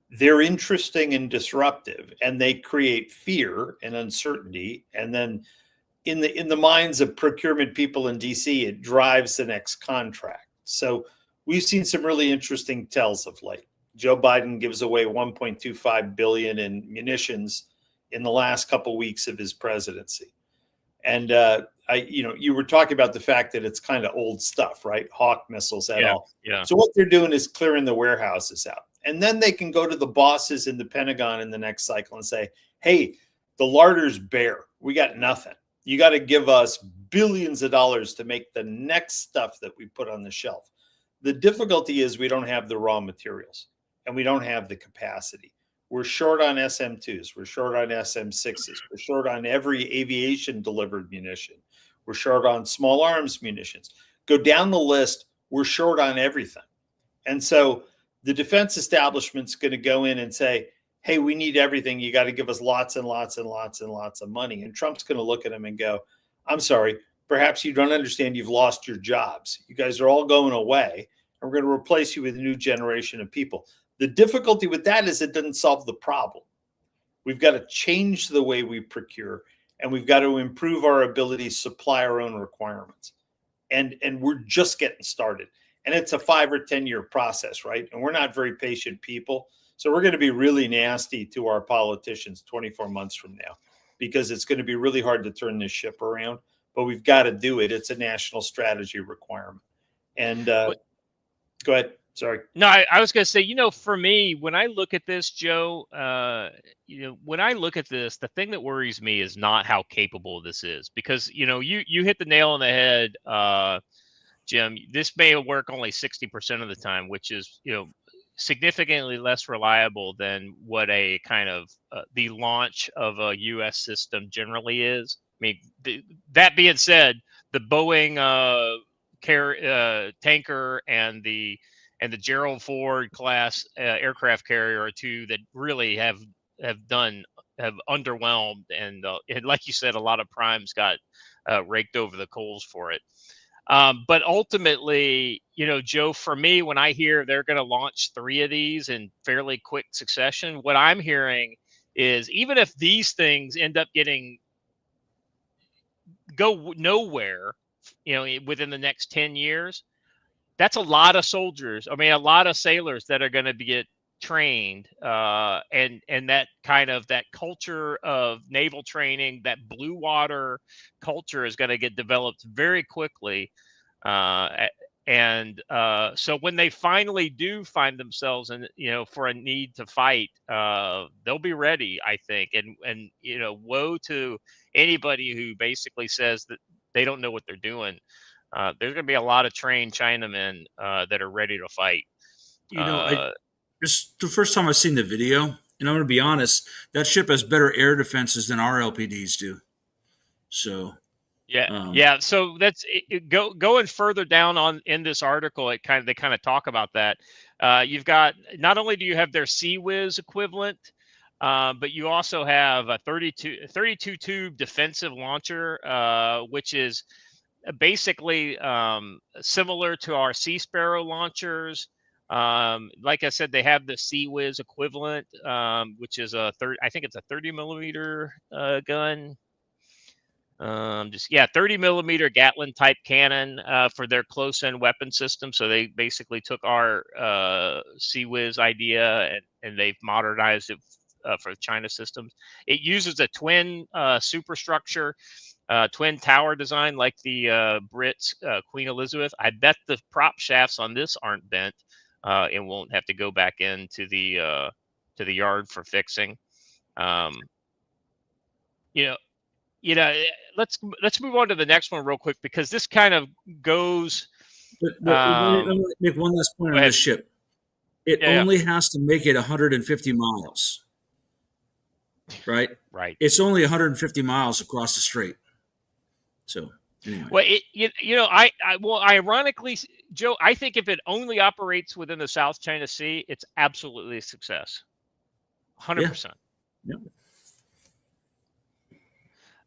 they're interesting and disruptive, and they create fear and uncertainty. And then in the minds of procurement people in DC, it drives the next contract. So we've seen some really interesting tells of late. Joe Biden gives away $1.25 billion in munitions in the last couple of weeks of his presidency. And you were talking about the fact that it's kind of old stuff, right? Hawk missiles at all. Yeah. So what they're doing is clearing the warehouses out. And then they can go to the bosses in the Pentagon in the next cycle and say, hey, the larder's bare. We got nothing. You got to give us billions of dollars to make the next stuff that we put on the shelf. The difficulty is we don't have the raw materials and we don't have the capacity. We're short on SM2s. We're short on SM6s. We're short on every aviation delivered munition. We're short on small arms munitions. Go down the list. We're short on everything. And so the defense establishment's going to go in and say, hey, we need everything. You got to give us lots and lots and lots and lots of money. And Trump's going to look at them and go, I'm sorry, perhaps you don't understand you've lost your jobs. You guys are all going away. And we're going to replace you with a new generation of people. The difficulty with that is it doesn't solve the problem. We've got to change the way we procure, and we've got to improve our ability to supply our own requirements. And we're just getting started. And it's a 5 or 10 year process, right? And we're not very patient people. So we're going to be really nasty to our politicians 24 months from now, because it's going to be really hard to turn this ship around. But we've got to do it. It's a national strategy requirement. And go ahead. Sorry. No, I was going to say, for me, when I look at this, Joe, when I look at this, the thing that worries me is not how capable this is, because, you hit the nail on the head, Jim. This may work only 60% of the time, which is, significantly less reliable than what a kind of the launch of a U.S. system generally is. I mean, that being said, the Boeing tanker and the Gerald Ford class aircraft carrier are two that really have underwhelmed, and like you said, a lot of primes got raked over the coals for it. But ultimately, Joe, for me, when I hear they're going to launch 3 of these in fairly quick succession, what I'm hearing is even if these things end up go nowhere, within the next 10 years, that's a lot of soldiers. I mean, a lot of sailors that are going to get trained, and that kind of that culture of naval training, that blue water culture is going to get developed very quickly. So when they finally do find themselves in, for a need to fight, they'll be ready, I think. And woe to anybody who basically says that they don't know what they're doing. There's going to be a lot of trained Chinamen that are ready to fight. It's the first time I've seen the video, and I'm going to be honest, that ship has better air defenses than our LPDs do. So yeah. So that's going further down in this article. They kind of talk about that. You've got, not only do you have their CWIS equivalent, but you also have a 32 tube defensive launcher, which is basically similar to our Sea Sparrow launchers. Like I said, they have the CWIS equivalent, which is I think it's a 30 millimeter gun. 30 millimeter Gatling type cannon for their close in weapon system. So they basically took our CWIS idea and they've modernized it for China systems. It uses a twin superstructure, twin tower design like the Brits Queen Elizabeth. I bet the prop shafts on this aren't bent and won't have to go back into the yard for fixing. Let's move on to the next one real quick, because this kind of goes. Let me make one last point on this ship. It only has to make it 150 miles. Right. Right. It's only 150 miles across the strait. So anyway. Well, ironically, Joe, I think if it only operates within the South China Sea, it's absolutely a success. 100%. Yeah.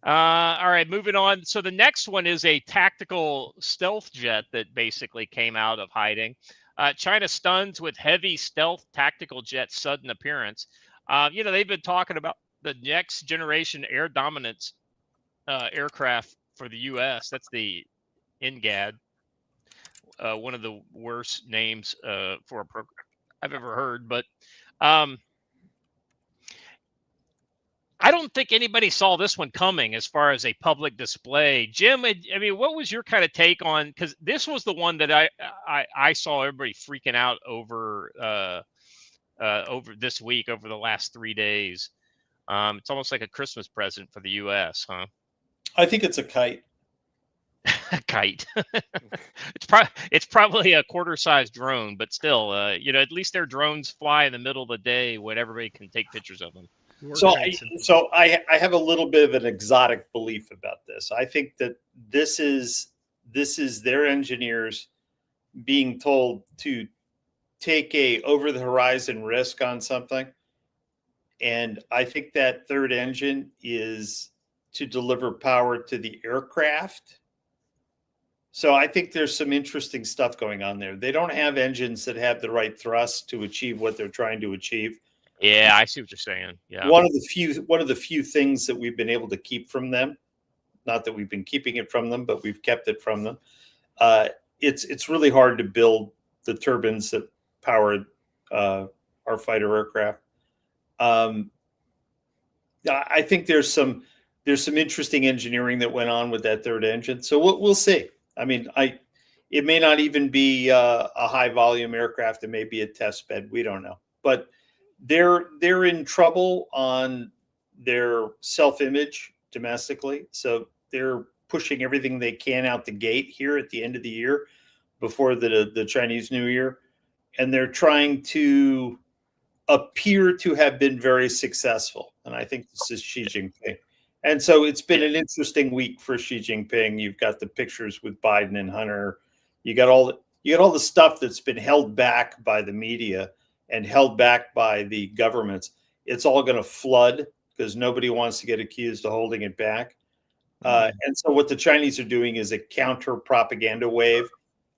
All right, moving on. So the next one is a tactical stealth jet that basically came out of hiding. China stuns with heavy stealth tactical jet sudden appearance. They've been talking about the next generation air dominance aircraft for the U.S. That's the NGAD, one of the worst names for a program I've ever heard. But I don't think anybody saw this one coming as far as a public display. Jim, I mean, what was your kind of take on? Because this was the one that I saw everybody freaking out over this week, over the last 3 days. It's almost like a Christmas present for the U.S., huh? I think it's a kite. A kite. It's probably a quarter-sized drone, but still, at least their drones fly in the middle of the day when everybody can take pictures of them. So I have a little bit of an exotic belief about this. I think that this is their engineers being told to take a over the horizon risk on something. And I think that third engine is to deliver power to the aircraft. So I think there's some interesting stuff going on there. They don't have engines that have the right thrust to achieve what they're trying to achieve. Yeah, I see what you're saying. Yeah. One of the few things that we've been able to keep from them, not that we've been keeping it from them, but we've kept it from them. It's really hard to build the turbines that power our fighter aircraft. I think there's some interesting engineering that went on with that third engine. So we'll see. I mean, it may not even be a high volume aircraft. It may be a test bed. We don't know, but they're in trouble on their self-image domestically. So they're pushing everything they can out the gate here at the end of the year before the Chinese New Year. And they're trying to appear to have been very successful. And I think this is Xi Jinping. And so it's been an interesting week for Xi Jinping. You've got the pictures with Biden and Hunter. You got all the stuff that's been held back by the media and held back by the governments. It's all going to flood because nobody wants to get accused of holding it back. And so what the Chinese are doing is a counter propaganda wave.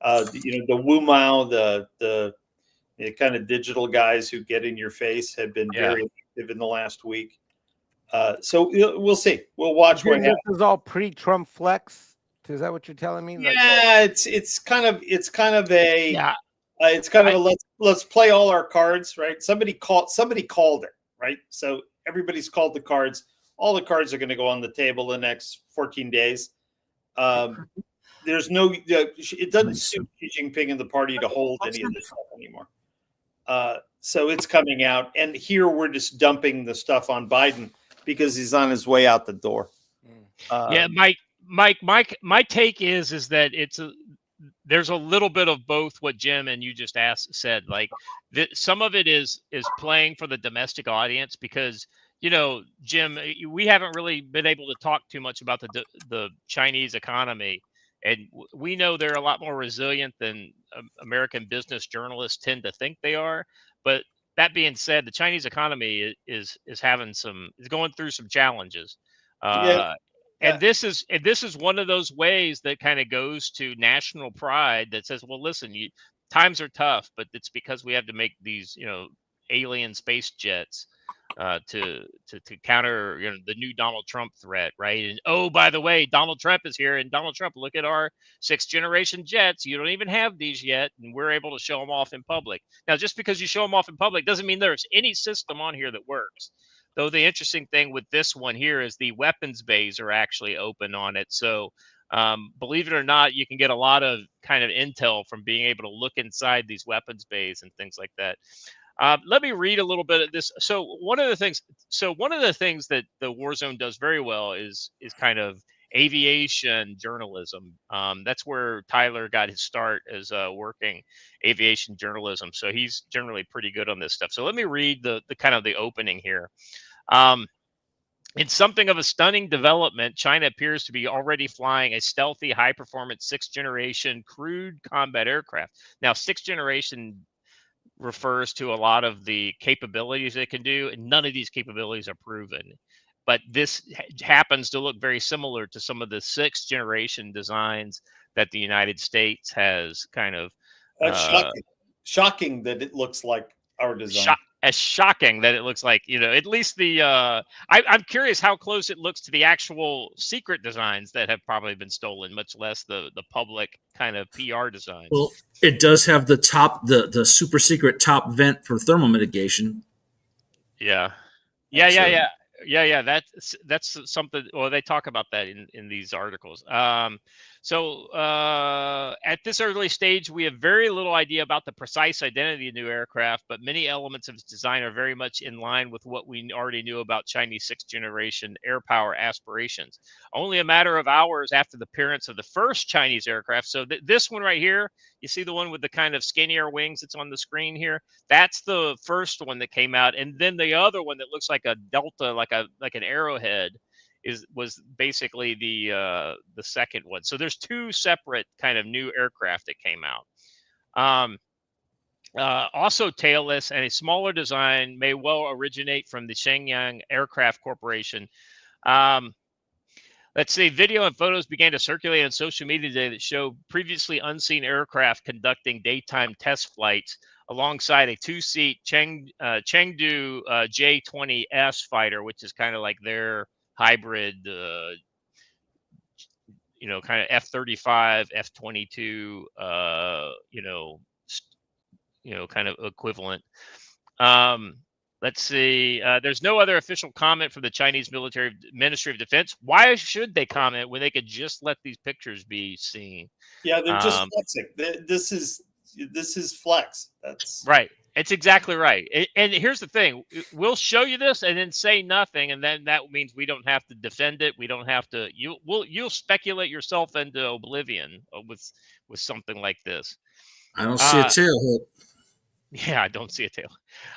The Wu Mao, the kind of digital guys who get in your face have been very active in the last week. So we'll see. We'll watch what happens. This is all pre-Trump flex. Is that what you're telling me? Yeah, it's kind of a let's play all our cards, right? Somebody called it, right? So everybody's called the cards. All the cards are going to go on the table the next 14 days. There's no, it doesn't suit Xi Jinping and the party to hold any of this stuff anymore. So it's coming out, and here we're just dumping the stuff on Biden because he's on his way out the door. Mike, my take is that there's a little bit of both what Jim and you just said. Like some of it is playing for the domestic audience because, Jim, we haven't really been able to talk too much about the Chinese economy. And we know they're a lot more resilient than American business journalists tend to think they are. But that being said, the Chinese economy is going through some challenges. And this is one of those ways that kind of goes to national pride that says, well, listen, times are tough, but it's because we have to make these, alien space jets to counter the new Donald Trump threat, right? And oh, by the way, Donald Trump is here, and Donald Trump, look at our 6th generation jets. You don't even have these yet, and we're able to show them off in public. Now, just because you show them off in public doesn't mean there's any system on here that works. Though the interesting thing with this one here is the weapons bays are actually open on it. So believe it or not, you can get a lot of kind of intel from being able to look inside these weapons bays and things like that. Let me read a little bit of this. So one of the things that the Warzone does very well is kind of aviation journalism. That's where Tyler got his start as working aviation journalism. So he's generally pretty good on this stuff. So let me read the kind of the opening here. In something of a stunning development, China appears to be already flying a stealthy, high-performance 6th generation crewed combat aircraft. Now, 6th generation refers to a lot of the capabilities it can do, and none of these capabilities are proven. But this happens to look very similar to some of the 6th generation designs that the United States has kind of. That's shocking that it looks like our design. Shocking that it looks like, at least the. I'm curious how close it looks to the actual secret designs that have probably been stolen, much less the public kind of PR design. Well, it does have the top, the super secret top vent for thermal mitigation. Yeah. Yeah. That's something. Well, they talk about that in these articles. So at this early stage, we have very little idea about the precise identity of the new aircraft, but many elements of its design are very much in line with what we already knew about Chinese sixth-generation air power aspirations. Only a matter of hours after the appearance of the first Chinese aircraft. So this one right here, you see the one with the kind of skinnier wings that's on the screen here? That's the first one that came out, and then the other one that looks like a Delta, like an arrowhead, was basically the second one. So there's two separate kind of new aircraft that came out. Also tailless and a smaller design may well originate from the Shenyang Aircraft Corporation. Let's see, video and photos began to circulate on social media today that show previously unseen aircraft conducting daytime test flights alongside a two-seat Chengdu J-20S fighter, which is kind of like their hybrid, kind of F-35, F-22, kind of equivalent. Let's see. There's no other official comment from the Chinese Ministry of Defense. Why should they comment when they could just let these pictures be seen? Yeah, they're just flexing. This is flex. That's right. It's exactly right. And here's the thing: we'll show you this and then say nothing, and then that means we don't have to defend it. We don't have to. You'll speculate yourself into oblivion with something like this. I don't see a tail hook. Yeah, I don't see a tail.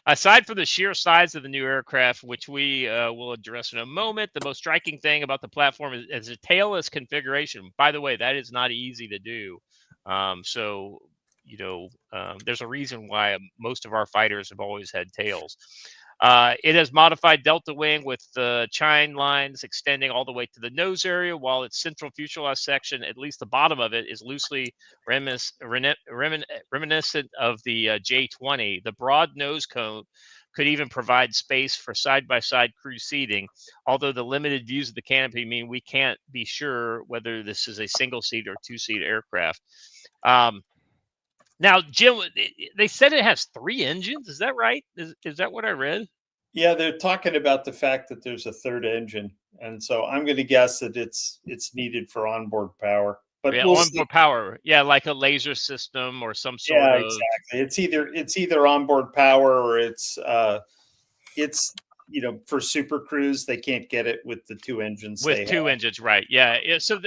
Aside from the sheer size of the new aircraft, which we will address in a moment, the most striking thing about the platform is a tailless configuration. By the way, that is not easy to do. There's a reason why most of our fighters have always had tails. It has modified delta wing with the chine lines extending all the way to the nose area, while its central fuselage section, at least the bottom of it, is loosely reminiscent of the J-20. The broad nose cone could even provide space for side-by-side crew seating, although the limited views of the canopy mean we can't be sure whether this is a single-seat or two-seat aircraft. Now, Jim, they said it has 3 engines. Is that right? Is that what I read? Yeah, they're talking about the fact that there's a third engine, and so I'm going to guess that it's needed for onboard power. But yeah, we'll onboard power, yeah, like a laser system or some sort of. Yeah, exactly. It's either onboard power or it's for super crews they can't get it with the 2 engines. With 2 engines, right? Yeah. So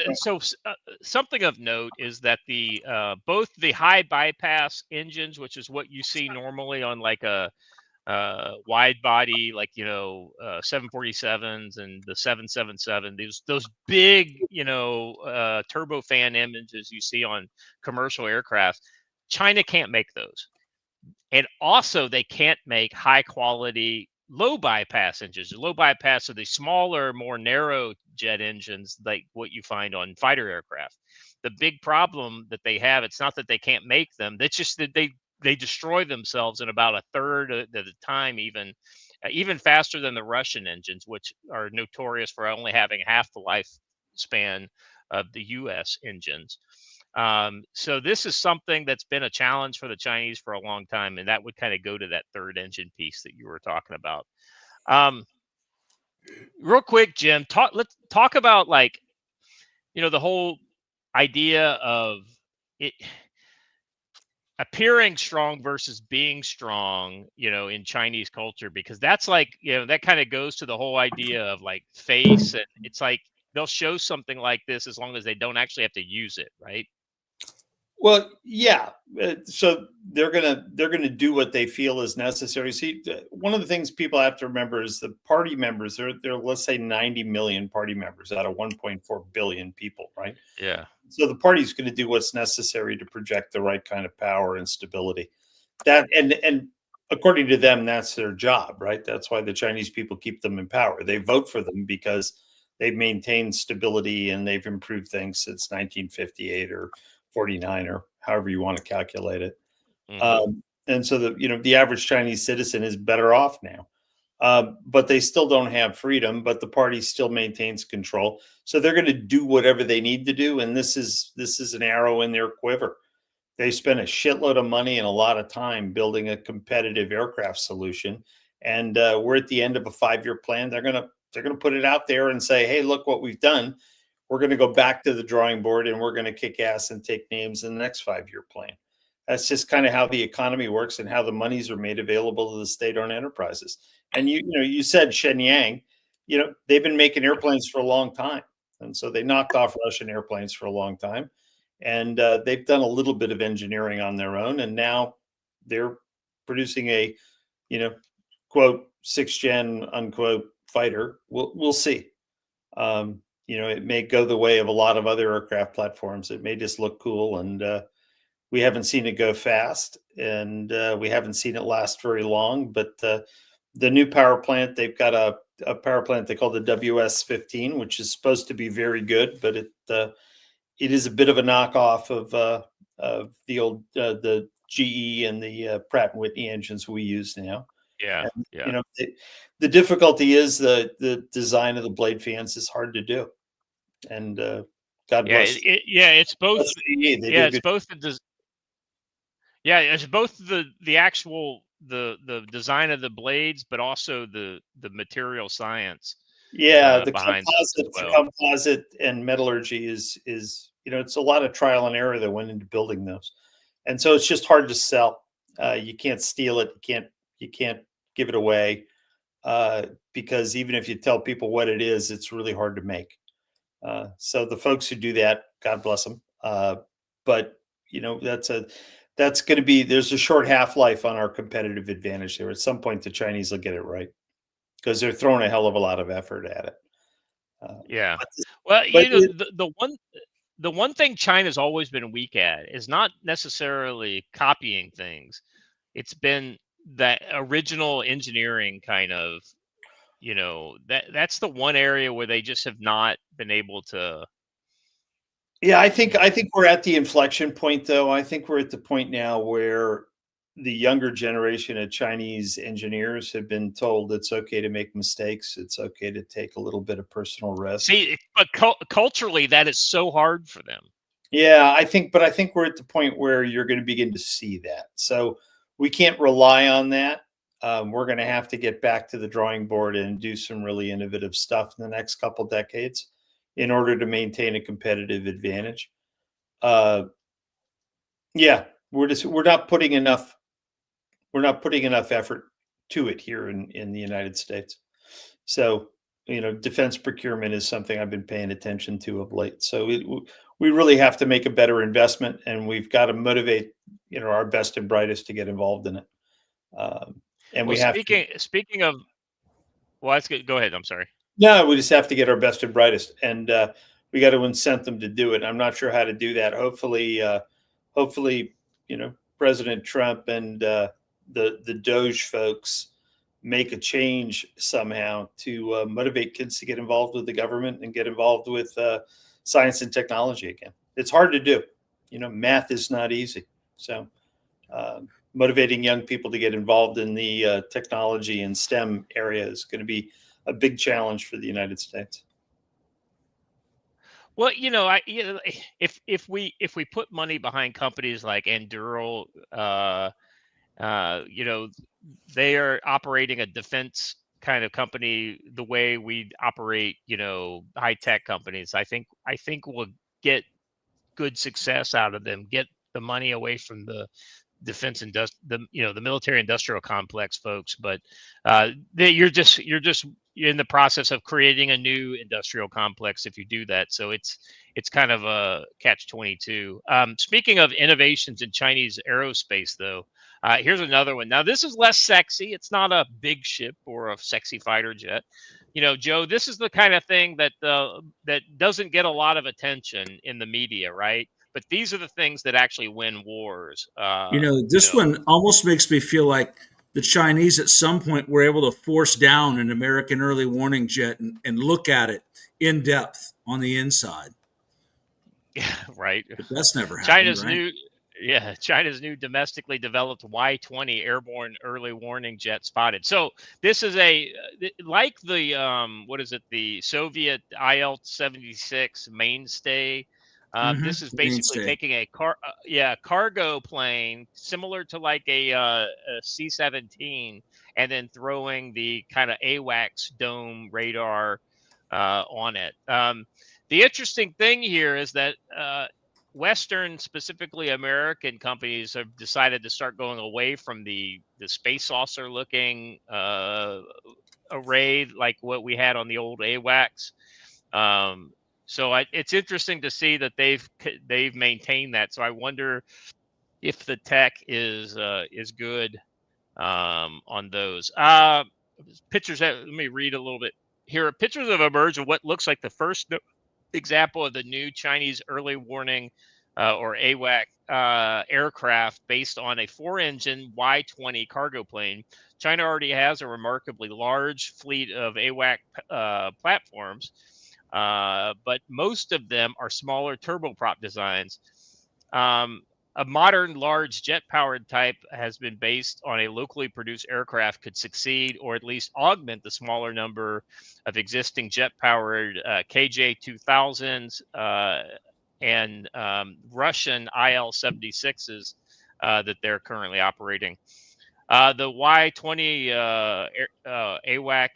something of note is that the both the high bypass engines, which is what you see normally on like a wide body, like 747s and the 777, those big turbofan engines you see on commercial aircraft, China can't make those, and also they can't make high quality low bypass engines. Low bypass are the smaller, more narrow jet engines like what you find on fighter aircraft. The big problem that they have, it's not that they can't make them, that's just that they destroy themselves in about a third of the time, even faster than the Russian engines, which are notorious for only having half the lifespan of the US engines. So this is something that's been a challenge for the Chinese for a long time, and that would kind of go to that third engine piece that you were talking about. Real quick, Jim, let's talk about the whole idea of it appearing strong versus being strong, in Chinese culture, because that's that kind of goes to the whole idea of face, and it's like they'll show something like this as long as they don't actually have to use it, right? Well, yeah. So they're gonna do what they feel is necessary. See, one of the things people have to remember is the party members. There let's say 90 million party members out of 1.4 billion people, right? Yeah. So the party's going to do what's necessary to project the right kind of power and stability. That and according to them, that's their job, right? That's why the Chinese people keep them in power. They vote for them because they've maintained stability and they've improved things since 1958 or 49 or however you want to calculate it. Mm-hmm. And so the average Chinese citizen is better off now, but they still don't have freedom, but the party still maintains control. So they're going to do whatever they need to do. And this is an arrow in their quiver. They spent a shitload of money and a lot of time building a competitive aircraft solution. And we're at the end of a 5-year plan. They're going They're going to put it out there and say, hey, look what we've done. We're going to go back to the drawing board and we're going to kick ass and take names in the next 5-year plan. That's just kind of how the economy works and how the monies are made available to the state-owned enterprises. And you said Shenyang, they've been making airplanes for a long time. And so they knocked off Russian airplanes for a long time. And they've done a little bit of engineering on their own. And now they're producing a, quote, 6th gen, unquote, fighter. We'll see. It may go the way of a lot of other aircraft platforms. It may just look cool. And we haven't seen it go fast. And we haven't seen it last very long. But the new power plant, they've got a power plant they call the WS-15, which is supposed to be very good. But it is a bit of a knockoff of the old the GE and the Pratt & Whitney engines we use now. Yeah, and, yeah. The difficulty is the design of the blade fans is hard to do, and God bless. It's both. It's both it's both the actual the design of the blades, but also the material science. Yeah, the composite and metallurgy is it's a lot of trial and error that went into building those, and so it's just hard to sell. You can't steal it. You can't give it away because even if you tell people what it is, it's really hard to make. So the folks who do that, God bless them. But that's going to be, there's a short half-life on our competitive advantage there. At some point, the Chinese will get it right because they're throwing a hell of a lot of effort at it. The one thing China's always been weak at is not necessarily copying things. It's been that original engineering kind of, that's the one area where they just have not been able to. Yeah, I think we're at the inflection point, though. I think we're at the point now where the younger generation of Chinese engineers have been told it's okay to make mistakes. It's okay to take a little bit of personal risk. See, but culturally, that is so hard for them. Yeah, I think we're at the point where you're going to begin to see that. So we can't rely on that. We're going to have to get back to the drawing board and do some really innovative stuff in the next couple decades in order to maintain a competitive advantage. We're not putting enough effort to it here in the United States. So, defense procurement is something I've been paying attention to of late. So we really have to make a better investment, and we've got to motivate, our best and brightest to get involved in it. Speaking of, well, that's good. Go ahead. I'm sorry. No, we just have to get our best and brightest, and we got to incent them to do it. I'm not sure how to do that. Hopefully, President Trump and the Doge folks make a change somehow to motivate kids to get involved with the government and get involved with science and technology again. It's hard to do. Math is not easy. So motivating young people to get involved in the technology and STEM area is going to be a big challenge for the United States. Well, if we put money behind companies like Anduril, they are operating a defense kind of company the way we operate, high tech companies. I think we'll get good success out of them. Get the money away from the defense the military industrial complex folks, but you're in the process of creating a new industrial complex if you do that. So it's kind of a catch-22. Speaking of innovations in Chinese aerospace, though, here's another one. Now, this is less sexy. It's not a big ship or a sexy fighter jet. Joe, this is the kind of thing that doesn't get a lot of attention in the media, right? But these are the things that actually win wars. This one almost makes me feel like the Chinese at some point were able to force down an American early warning jet and look at it in depth on the inside. Yeah, right. But that's never happened. China's new domestically developed Y-20 airborne early warning jet spotted. So this is like the the Soviet IL-76 mainstay. This is basically taking a cargo plane similar to like a C-17, and then throwing the kind of AWACS dome radar on it. The interesting thing here is that Western, specifically American companies, have decided to start going away from the space saucer looking array like what we had on the old AWACS. So it's interesting to see that they've maintained that. So I wonder if the tech is good on those. Pictures. Let me read a little bit here. Pictures have emerged of what looks like the first example of the new Chinese early warning or AWAC aircraft based on a 4-engine Y-20 cargo plane. China already has a remarkably large fleet of AWAC platforms. But most of them are smaller turboprop designs. A modern large jet-powered type has been based on a locally produced aircraft could succeed or at least augment the smaller number of existing jet-powered KJ-2000s and Russian IL-76s that they're currently operating. The Y-20 AWAC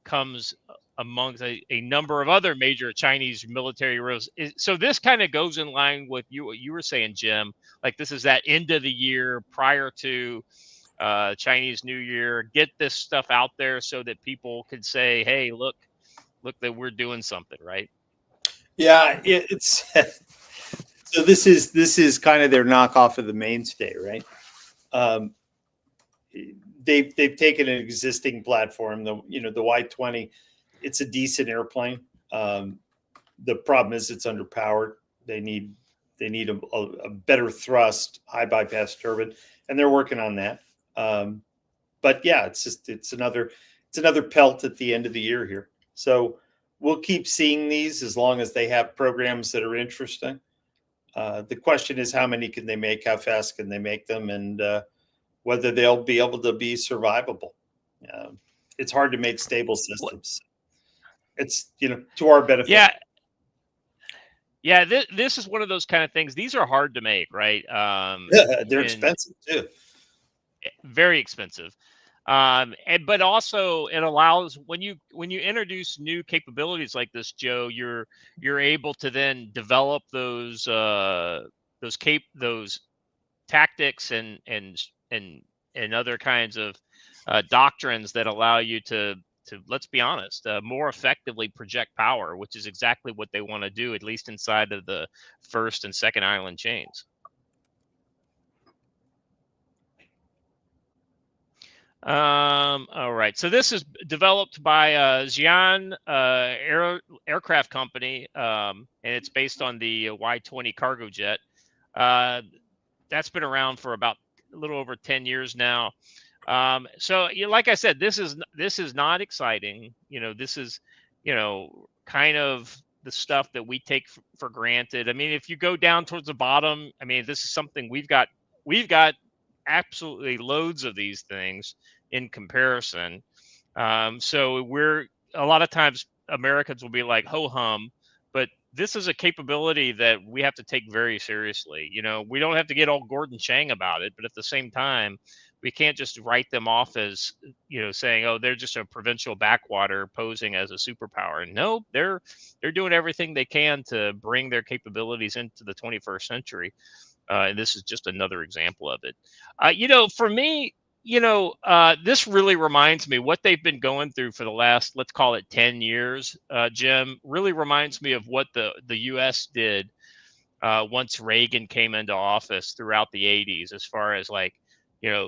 comes amongst a number of other major Chinese military roles. So this kind of goes in line with what you were saying, Jim. Like this is that end of the year prior to Chinese New Year. Get this stuff out there so that people can say, "Hey, look that we're doing something," right? Yeah, it's so this is kind of their knockoff of the mainstay, right? They've taken an existing platform, the Y-20. It's a decent airplane. The problem is it's underpowered. They need a better thrust, high bypass turbine, and they're working on that. But yeah, it's another pelt at the end of the year here. So we'll keep seeing these as long as they have programs that are interesting. The question is, how many can they make? How fast can they make them? And whether they'll be able to be survivable. It's hard to make stable systems. It's, to our benefit. Yeah. This is one of those kind of things. These are hard to make, right? They're expensive too. Very expensive. But also it allows when you introduce new capabilities like this, Joe, you're able to then develop those tactics and other kinds of doctrines that allow you to let's be honest, more effectively project power, which is exactly what they want to do, at least inside of the first and second island chains. All right. So this is developed by Xi'an Aircraft Company, and it's based on the Y-20 cargo jet. That's been around for about a little over 10 years now. So like I said, this is not exciting. This is, kind of the stuff that we take for granted. I mean, if you go down towards the bottom, I mean, this is something we've got absolutely loads of these things in comparison. So a lot of times Americans will be like, ho hum, but this is a capability that we have to take very seriously. We don't have to get all Gordon Chang about it, but at the same time, we can't just write them off as, saying, oh, they're just a provincial backwater posing as a superpower. No, they're doing everything they can to bring their capabilities into the 21st century. And this is just another example of it. For me, this really reminds me what they've been going through for the last, let's call it 10 years, Jim, really reminds me of what the U.S. did once Reagan came into office throughout the 80s, as far as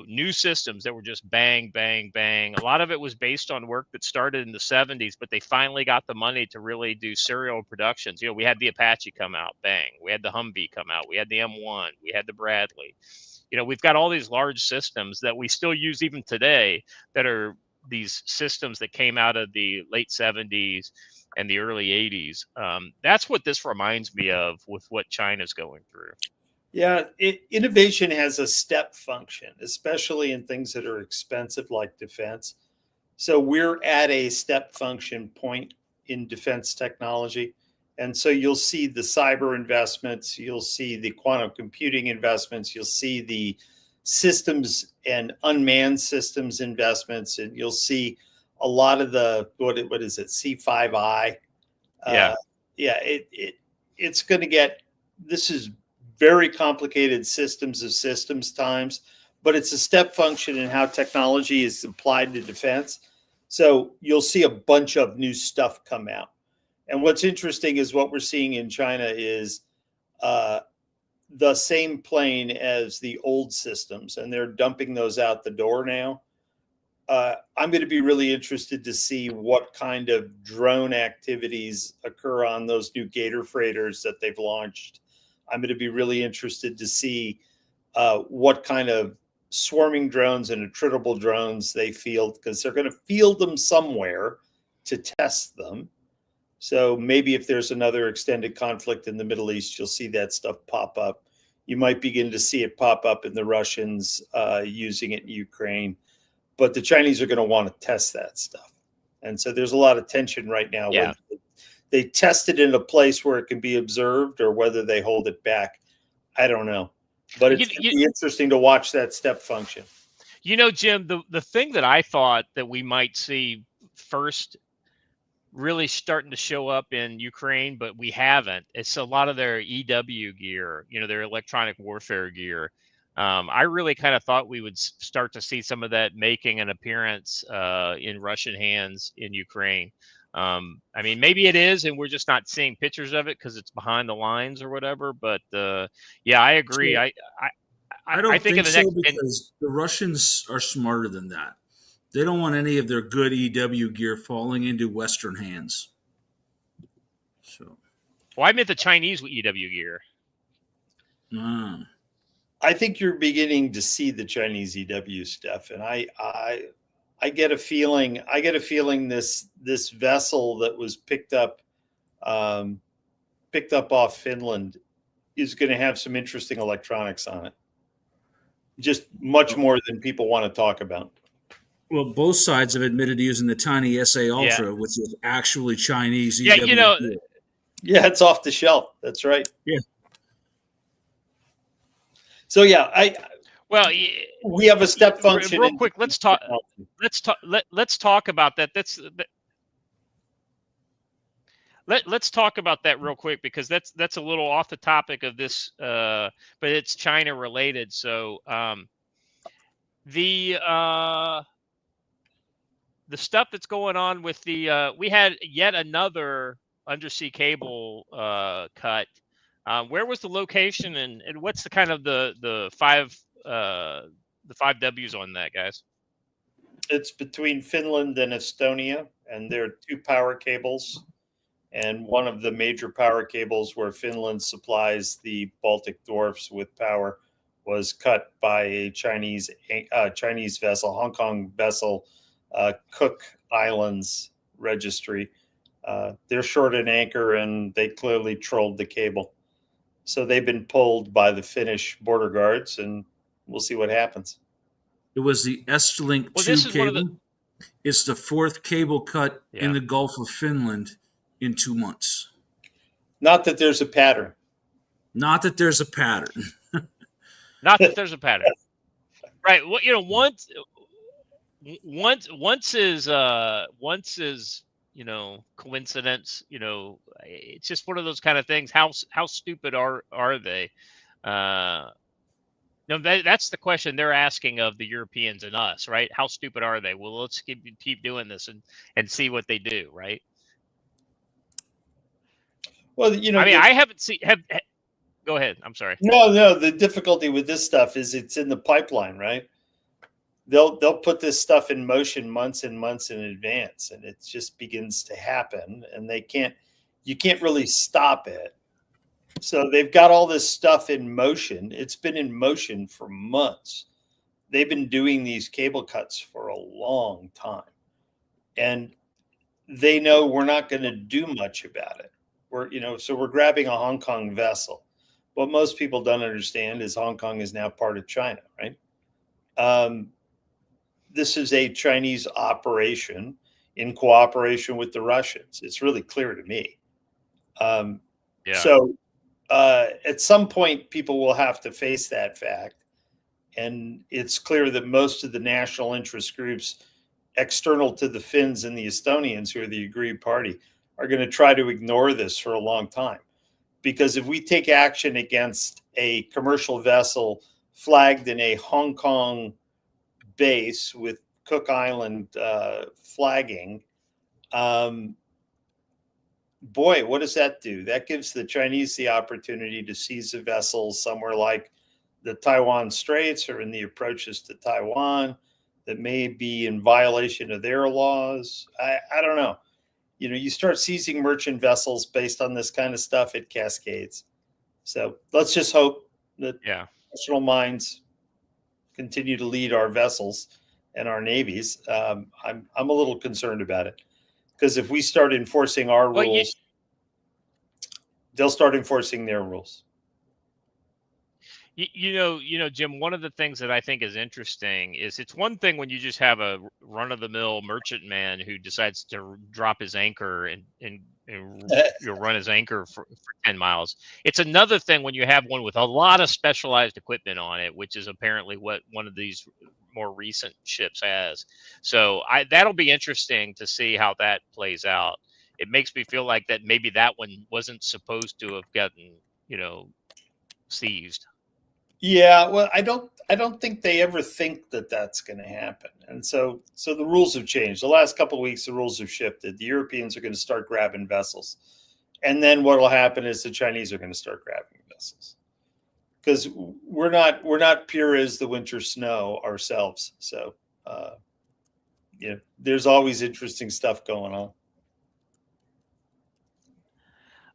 new systems that were just bang, bang, bang. A lot of it was based on work that started in the 70s, but they finally got the money to really do serial productions. We had the Apache come out, bang. We had the Humvee come out. We had the M1. We had the Bradley. We've got all these large systems that we still use even today that are these systems that came out of the late 70s and the early 80s. That's what this reminds me of with what China's going through. Yeah, innovation has a step function, especially in things that are expensive like defense. So we're at a step function point in defense technology. And so you'll see the cyber investments, you'll see the quantum computing investments, you'll see the systems and unmanned systems investments, and you'll see a lot of the what is it, C5I? Yeah. It's going to get, this is very complicated systems of systems times, but it's a step function in how technology is applied to defense. So you'll see a bunch of new stuff come out. And what's interesting is what we're seeing in China is the same plane as the old systems, and they're dumping those out the door now. I'm going to be really interested to see what kind of drone activities occur on those new Gator freighters that they've launched. I'm going to be really interested to see what kind of swarming drones and attritable drones they field, because they're going to field them somewhere to test them. So maybe if there's another extended conflict in the Middle East, you'll see that stuff pop up. You might begin to see it pop up in the Russians using it in Ukraine. But the Chinese are going to want to test that stuff. And so there's a lot of tension right now. Yeah. Whether they test it in a place where it can be observed or whether they hold it back. I don't know. But it's going to be interesting to watch that step function. You know, Jim, the thing that I thought that we might see first really starting to show up in Ukraine, but we haven't, it's a lot of their EW gear, you know, their electronic warfare gear. I really kind of thought we would start to see some of that making an appearance in Russian hands in Ukraine. I mean, maybe it is, and we're just not seeing pictures of it because it's behind the lines or whatever. But yeah, I agree. So, I don't think in the so, next, because the Russians are smarter than that. They don't want any of their good EW gear falling into Western hands. So, well, I meant the Chinese EW gear. I think you're beginning to see the Chinese EW stuff, and I get a feeling. I get a feeling this vessel that was picked up off Finland is going to have some interesting electronics on it. Just much more than people want to talk about. well, both sides have admitted to using the tiny SA Ultra, which is actually Chinese EW. Yeah, you know. gear. Yeah, it's off the shelf. That's right. Yeah. So yeah, we have a step function. Real quick, let's talk about that. Let's talk about that real quick, because that's a little off the topic of this, but it's China related. So the stuff that's going on with we had yet another undersea cable cut. Where was the location, and what's the kind of the five W's on that, guys? It's between Finland and Estonia, and there are two power cables. And one of the major power cables where Finland supplies the Baltic dwarfs with power was cut by a Chinese vessel, Hong Kong vessel, Cook Islands Registry. They're short an anchor, and they clearly trolled the cable. So they've been pulled by the Finnish border guards, and we'll see what happens. It was the Estlink 2 cable. It's the fourth cable cut in the Gulf of Finland in 2 months. Not that there's a pattern. Not that there's a pattern. Not that there's a pattern. Right. Well, you know, once is you know, coincidence. You know, it's just one of those kind of things. How stupid are they? No, that's the question they're asking of the Europeans and us, right? How stupid are they? Well, let's keep doing this and see what they do, right? Well, you know, I mean, I haven't seen. Go ahead. I'm sorry. No. The difficulty with this stuff is it's in the pipeline, right? They'll put this stuff in motion months and months in advance, and it just begins to happen, and you can't really stop it. So they've got all this stuff in motion. It's been in motion for months. They've been doing these cable cuts for a long time, and they know we're not going to do much about it. So we're grabbing a Hong Kong vessel. What most people don't understand is Hong Kong is now part of China, right? This is a Chinese operation in cooperation with the Russians. It's really clear to me. Yeah. So at some point, people will have to face that fact. And it's clear that most of the national interest groups external to the Finns and the Estonians, who are the aggrieved party, are going to try to ignore this for a long time. Because if we take action against a commercial vessel flagged in a Hong Kong base with Cook Island flagging, boy, what does that do? That gives the Chinese the opportunity to seize a vessel somewhere like the Taiwan Straits or in the approaches to Taiwan that may be in violation of their laws. I don't know. You know, you start seizing merchant vessels based on this kind of stuff, it cascades. So let's just hope that national minds continue to lead our vessels and our navies. I'm a little concerned about it, because if we start enforcing our rules, they'll start enforcing their rules. You know, Jim, one of the things that I think is interesting is it's one thing when you just have a run-of-the-mill merchantman who decides to drop his anchor and run his anchor for 10 miles. It's another thing when you have one with a lot of specialized equipment on it, which is apparently what one of these more recent ships has. So that'll be interesting to see how that plays out. It makes me feel like that maybe that one wasn't supposed to have gotten, seized. Yeah, well, I don't think they ever think that that's going to happen, and so the rules have changed. The last couple of weeks, the rules have shifted. The Europeans are going to start grabbing vessels, and then what will happen is the Chinese are going to start grabbing vessels, because we're not pure as the winter snow ourselves. So, there's always interesting stuff going on.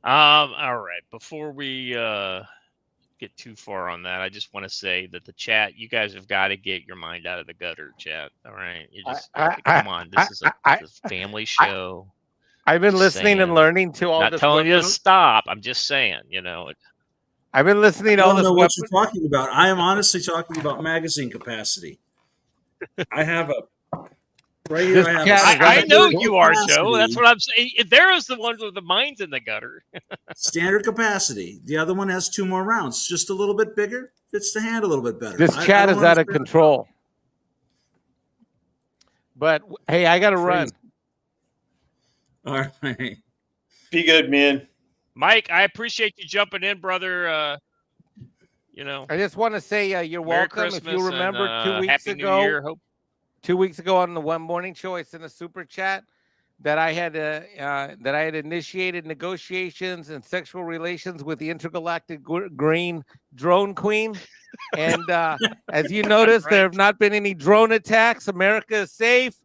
All right. Before we get too far on that, I just want to say that the chat, you guys have got to get your mind out of the gutter, chat. All right, you just come on. This is a family show. I've been listening and learning to all not this. Not telling you to stop. I'm just saying, I've been listening to all this. I don't know what you're talking about. I am honestly talking about magazine capacity. I have a. Right here, I know you are, Joe. That's what I'm saying. There is the one with the minds in the gutter. Standard capacity. The other one has 2 more rounds, just a little bit bigger. Fits the hand a little bit better. This chat is out of control. But hey, I got to run. All right. Be good, man. Mike, I appreciate you jumping in, brother. I just want to say you're Merry welcome. Christmas if you remember, and, 2 weeks Happy ago. New Year. 2 weeks ago on the One Morning Show, I sent a super chat that I had initiated negotiations and sexual relations with the intergalactic green drone queen. And as you notice, there have not been any drone attacks. America is safe.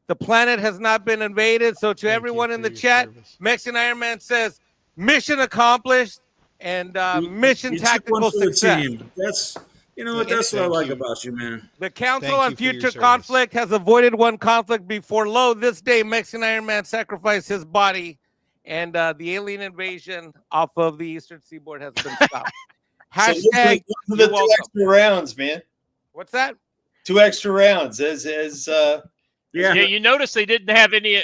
The planet has not been invaded. So to everyone in the chat, Mexican Iron Man says, mission accomplished and mission tactical success. That's that's what I like about you, man. The Council on Future Conflict has avoided one conflict before. Lo, this day, Mexican Iron Man sacrificed his body, and the alien invasion off of the Eastern Seaboard has been stopped. Hashtag so the 2 extra rounds, man. What's that? 2 extra rounds. Yeah, you notice they didn't have any.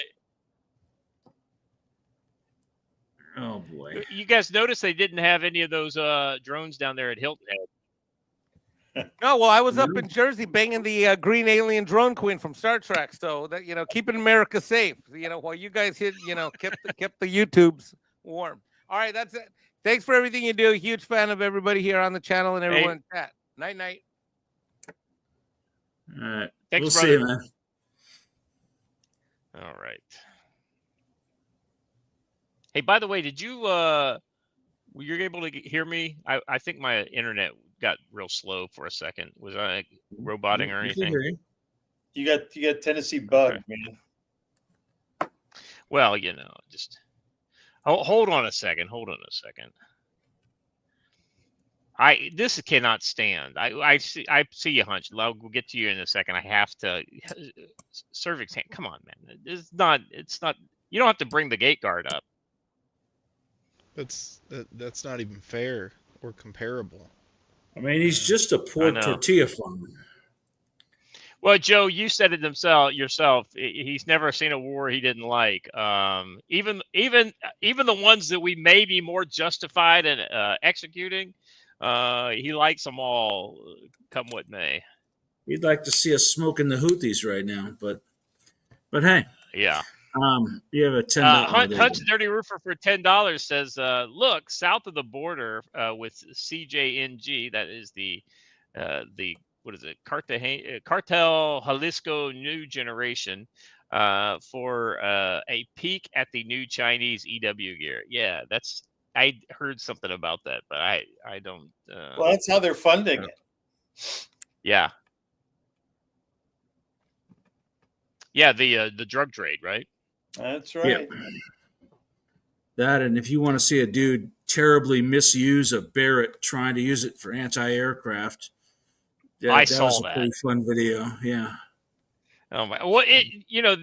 Oh boy! You guys notice they didn't have any of those drones down there at Hilton Head. No, well, I was up in Jersey banging the green alien drone queen from Star Trek. So that keeping America safe. While you guys kept the YouTubes warm. All right, that's it. Thanks for everything you do. Huge fan of everybody here on the channel and everyone in chat. Night. All right. Thanks, we'll brother. See you, man. All right. Hey, by the way, did you were you able to hear me? I think my internet got real slow for a second. Was I roboting or anything? You got Tennessee bug, man. Well, just hold on a second. This cannot stand. I see you, Hunch. We'll get to you in a second. I have to cervix hand. Come on, man. It's not. You don't have to bring the gate guard up. That's not even fair or comparable. I mean, he's just a poor tortilla farmer. Well, Joe, you said it yourself. He's never seen a war he didn't like. Even the ones that we may be more justified in executing, he likes them all, come what may. He'd like to see us smoking the Houthis right now, but hey, Yeah. you have a $10. Hunt's Dirty Roofer for $10 says, look, south of the border with CJNG, that is the what is it? Cartel Jalisco New Generation, for a peek at the new Chinese EW gear. Yeah, I heard something about that, but I don't. Well, that's how they're funding it. Yeah. Yeah, the drug trade, right? That's right. Yeah. That, and if you want to see a dude terribly misuse a Barrett trying to use it for anti-aircraft, I saw was a that. pretty fun video. Yeah. Oh my! Well,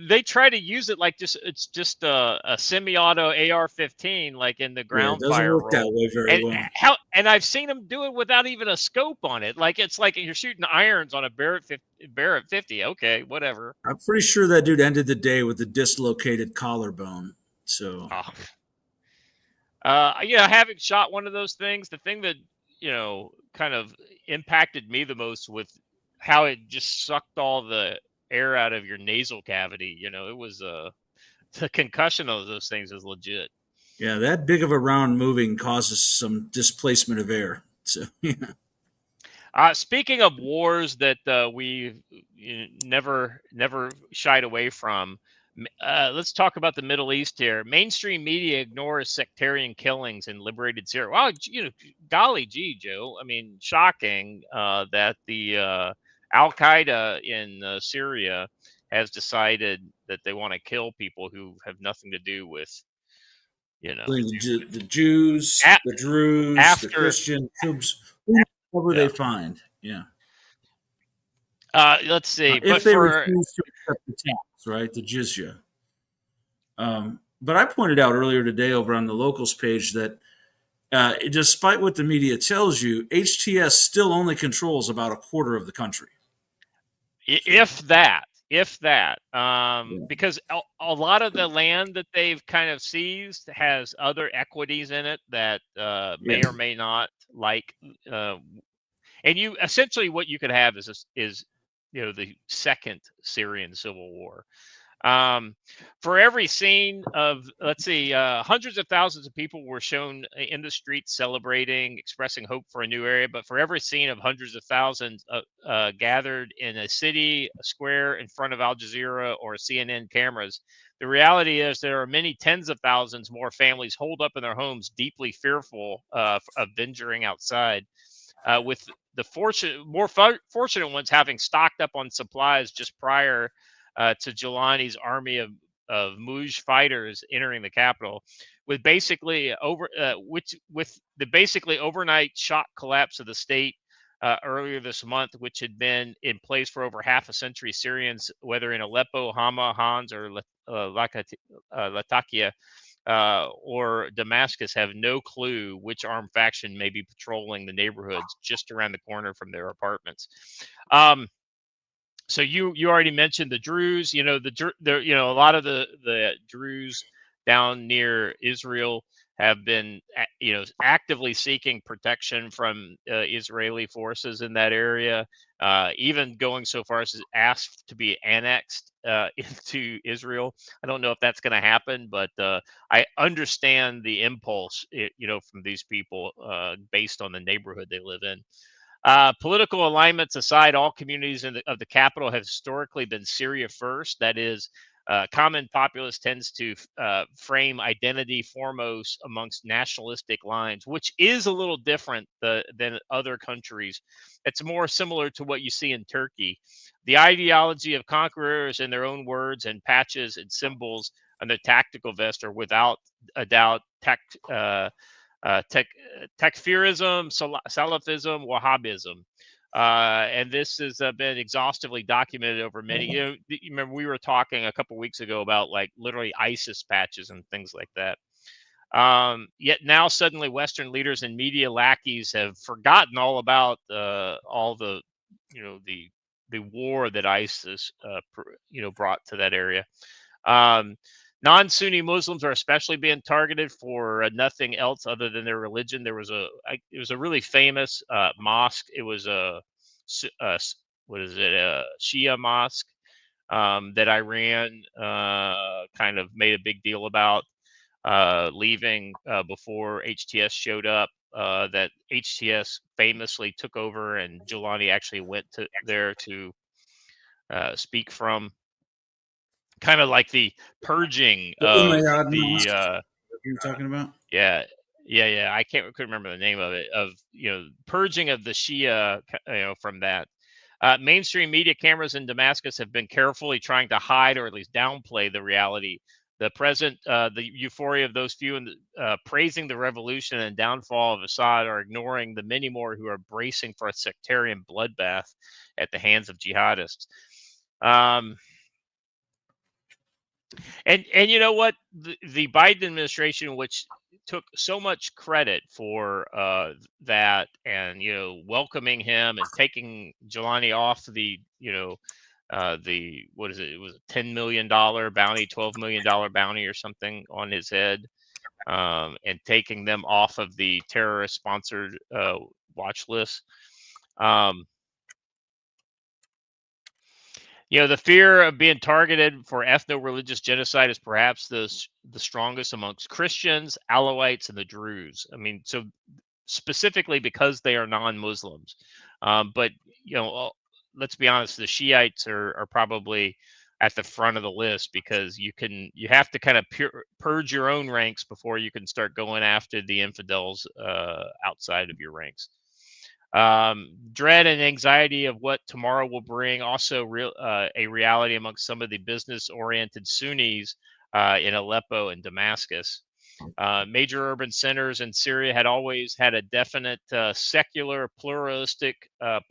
they try to use it like it's just a semi-auto AR-15, like in the ground it doesn't fire work that role. way very well. And I've seen them do it without even a scope on it. Like it's like you're shooting irons on a Barrett 50. Okay, whatever. I'm pretty sure that dude ended the day with a dislocated collarbone. So. Having shot one of those things, the thing that kind of impacted me the most with how it just sucked all the air out of your nasal cavity. It was the concussion of those things is legit. Yeah, that big of a round moving causes some displacement of air. So yeah. Speaking of wars that we've never shied away from, let's talk about the Middle East here. Mainstream media ignores sectarian killings in liberated Syria. Wow, golly gee, Joe. I mean, shocking that the Al-Qaeda in Syria has decided that they want to kill people who have nothing to do with, the Jews, the Druze, the Christian troops, whoever they find. Yeah. Let's see. If they refuse to accept the tax, right, the jizya. But I pointed out earlier today over on the locals page that despite what the media tells you, HTS still only controls about a quarter of the country. If that, because a lot of the land that they've kind of seized has other equities in it that may or may not like. And you essentially what you could have is the second Syrian civil war. For every scene of, let's see, hundreds of thousands of people were shown in the streets celebrating, expressing hope for a new area. But for every scene of hundreds of thousands gathered in a city, a square in front of Al Jazeera or CNN cameras, the reality is there are many tens of thousands more families holed up in their homes, deeply fearful of venturing outside, with the more fortunate ones having stocked up on supplies just prior to Jelani's army of Mujahideen fighters entering the capital, with basically with the basically overnight shock collapse of the state earlier this month, which had been in place for over half a century. Syrians, whether in Aleppo, Hama, Hans, or Latakia, or Damascus, have no clue which armed faction may be patrolling the neighborhoods just around the corner from their apartments. So you already mentioned the Druze. A lot of the Druze down near Israel have been actively seeking protection from Israeli forces in that area, even going so far as to ask to be annexed into Israel. I don't know if that's going to happen, but I understand the impulse from these people based on the neighborhood they live in. Political alignments aside, all communities of the capital have historically been Syria first. That is, common populace tends to frame identity foremost amongst nationalistic lines, which is a little different than other countries. It's more similar to what you see in Turkey. The ideology of conquerors, in their own words, and patches and symbols on their tactical vest are without a doubt Takfirism, Salafism, Wahhabism. And this has been exhaustively documented over many. You remember we were talking a couple of weeks ago about like literally ISIS patches and things like that. Yet now suddenly Western leaders and media lackeys have forgotten all about all the war that ISIS brought to that area. Non-Sunni Muslims are especially being targeted for nothing else other than their religion. There was it was a really famous mosque. It was a Shia mosque that Iran kind of made a big deal about leaving before HTS showed up. That HTS famously took over, and Giuliani actually went there to speak from. Kind of like the purging of the you're talking about. Yeah. I couldn't remember the name of it. Of purging of the Shia, from that. Mainstream media cameras in Damascus have been carefully trying to hide or at least downplay the reality. The euphoria of those few praising the revolution and downfall of Assad are ignoring the many more who are bracing for a sectarian bloodbath at the hands of jihadists. And you know what? The Biden administration, which took so much credit for that, and welcoming him and taking Giuliani off the what is it? It was a $10 million bounty, $12 million bounty, or something on his head, and taking them off of the terrorist-sponsored watch list. The fear of being targeted for ethno-religious genocide is perhaps the strongest amongst Christians, Alawites, and the Druze. I mean, so specifically because they are non-Muslims. But let's be honest, the Shiites are probably at the front of the list, because you have to kind of purge your own ranks before you can start going after the infidels outside of your ranks. Dread and anxiety of what tomorrow will bring, also a reality amongst some of the business-oriented Sunnis in Aleppo and Damascus. Major urban centers in Syria had always had a definite secular, pluralistic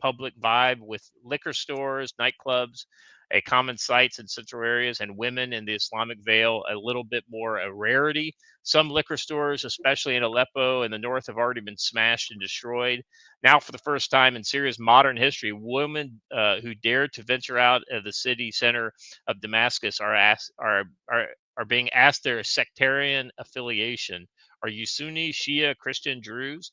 public vibe, with liquor stores, nightclubs, a common sights in central areas, and women in the Islamic veil a little bit more a rarity. Some liquor stores, especially in Aleppo and the north, have already been smashed and destroyed. Now, for the first time in Syria's modern history, women who dared to venture out of the city center of Damascus are being asked their sectarian affiliation. Are you Sunni, Shia, Christian, Druze,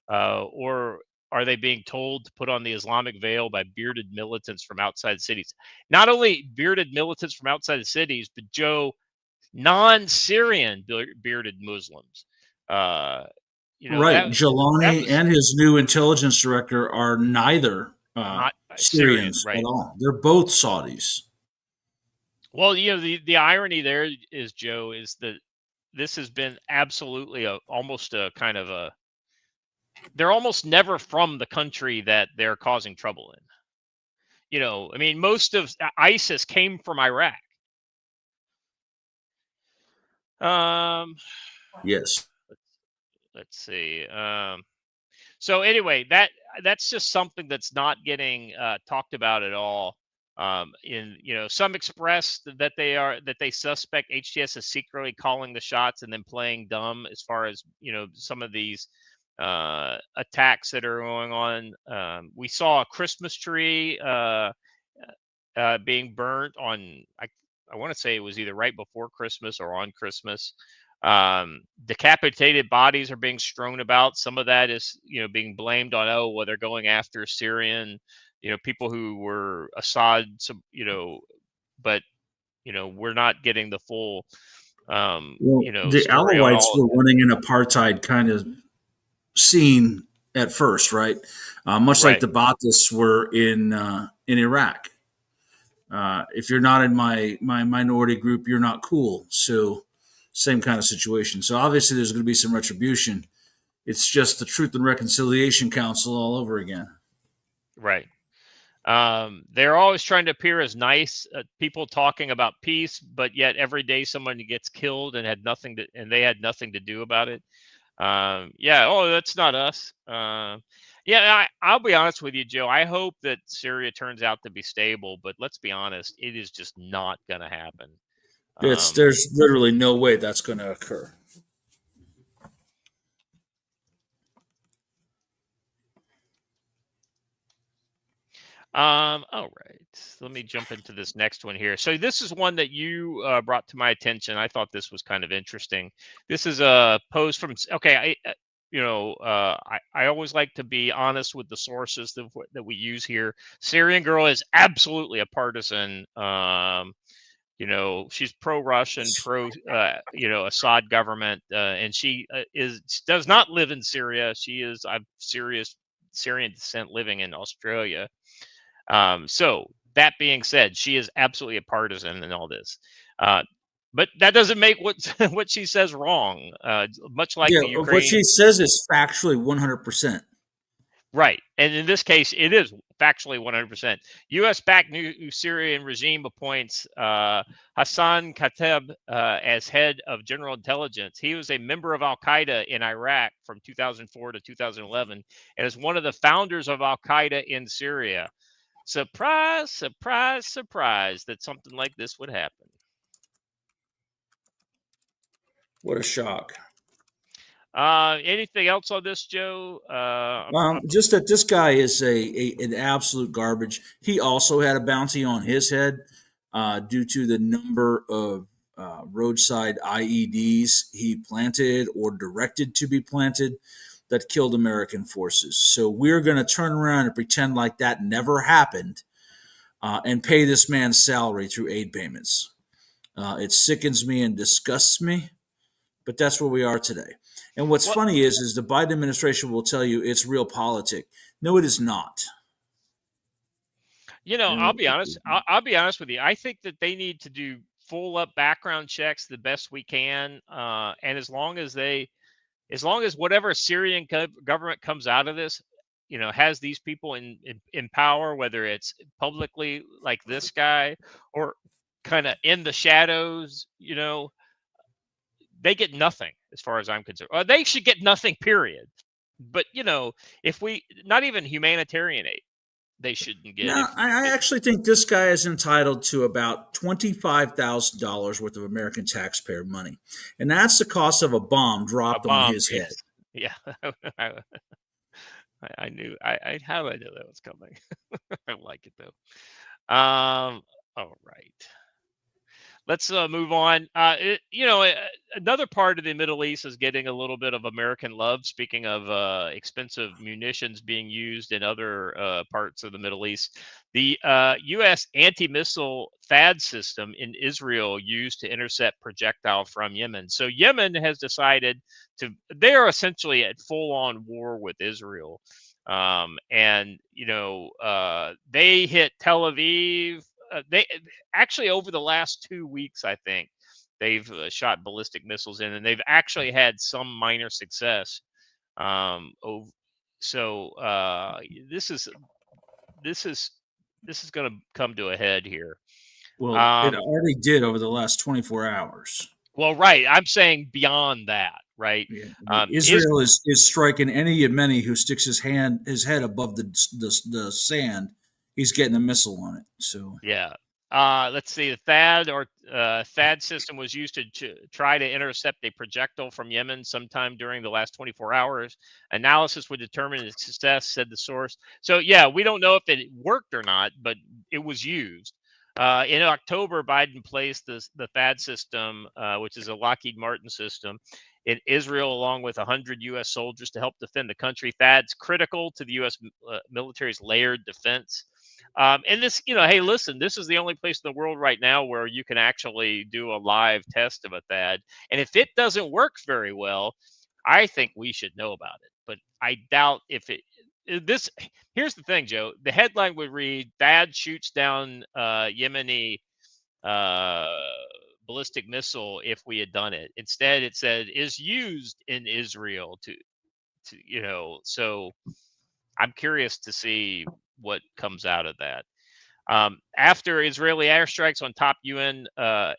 or are they being told to put on the Islamic veil by bearded militants from outside cities? Not only bearded militants from outside the cities, but non-Syrian bearded Muslims. Right. Giuliani and his new intelligence director are neither Syrians right. at all. They're both Saudis. Well, the irony there is, Joe, is that this has been absolutely almost a kind of a. They're almost never from the country that they're causing trouble in. I mean, most of ISIS came from Iraq. Yes. Let's see. So anyway, that's just something that's not getting talked about at all. Some express that they suspect HTS is secretly calling the shots and then playing dumb as far as some of these attacks that are going on. We saw a Christmas tree being burnt on. I want to say it was either right before Christmas or on Christmas. Decapitated bodies are being strewn about. Some of that is being blamed on they're going after Syrian people who were Assad, but we're not getting the full the Alawites were running an apartheid kind of scene at first, right? Much like the Ba'athists were in Iraq. If you're not in my minority group, you're not cool. So same kind of situation. So obviously there's going to be some retribution. It's just the Truth and Reconciliation Council all over again. Right. They're always trying to appear as nice people talking about peace, but yet every day someone gets killed and they had nothing to do about it. That's not us. I'll be honest with you, Joe. I hope that Syria turns out to be stable, but let's be honest, it is just not going to happen. There's literally no way that's going to occur. All right. Let me jump into this next one here. So this is one that you brought to my attention. I thought this was kind of interesting. This is a post from. Okay, I always like to be honest with the sources that we use here. Syrian girl is absolutely a partisan. She's pro-Russian, Assad government, and she does not live in Syria. She is of Syrian descent, living in Australia. So that being said, she is absolutely a partisan in all this. But that doesn't make what she says wrong. Much like the Ukraine, what she says is factually 100%. Right. And in this case, it is factually 100%. U.S.-backed new Syrian regime appoints Hassan Khatib as head of general intelligence. He was a member of Al-Qaeda in Iraq from 2004 to 2011 and is one of the founders of Al-Qaeda in Syria. Surprise, surprise, surprise that something like this would happen. What a shock. Anything else on this, Joe? Just that this guy is an absolute garbage. He also had a bounty on his head due to the number of roadside IEDs he planted or directed to be planted that killed American forces. So we're going to turn around and pretend like that never happened and pay this man's salary through aid payments. It sickens me and disgusts me, but that's where we are today. And what's funny is the Biden administration will tell you it's realpolitik. No, it is not. I'll be honest. I'll be honest with you. I think that they need to do full up background checks the best we can. And as long as whatever Syrian government comes out of this, has these people in power, whether it's publicly like this guy or kind of in the shadows, they get nothing as far as I'm concerned. Or they should get nothing, period. But, if not even humanitarian aid, they shouldn't get. Yeah, I actually think this guy is entitled to about $25,000 worth of American taxpayer money. And that's the cost of a bomb dropped on his head. Yeah. I knew. How did I know that was coming? I like it, though. All right. Let's move on. Another part of the Middle East is getting a little bit of American love. Speaking of expensive munitions being used in other parts of the Middle East, the U.S. anti-missile THAAD system in Israel used to intercept projectile from Yemen. So Yemen has decided they are essentially at full-on war with Israel. They hit Tel Aviv. They actually, over the last 2 weeks, I think they've shot ballistic missiles in, and they've actually had some minor success. This is going to come to a head here. Well, it already did over the last 24 hours. Well, right. I'm saying beyond that, right? Yeah. Israel is striking any Yemeni who sticks his head above the sand. He's getting a missile on it. So yeah. Let's see. The THAAD system was used to try to intercept a projectile from Yemen sometime during the last 24 hours. Analysis would determine its success, said the source. So yeah, we don't know if it worked or not, but it was used. In October, Biden placed the THAAD system, which is a Lockheed Martin system, in Israel, along with 100 U.S. soldiers to help defend the country. THAAD's critical to the U.S. Military's layered defense. And this, hey, listen, this is the only place in the world right now where you can actually do a live test of a THAAD. And if it doesn't work very well, I think we should know about it. But I doubt if here's the thing, Joe. The headline would read, THAAD shoots down Yemeni ballistic missile if we had done it. Instead, it said, is used in Israel to so I'm curious to see what comes out of that. After Israeli airstrikes on top UN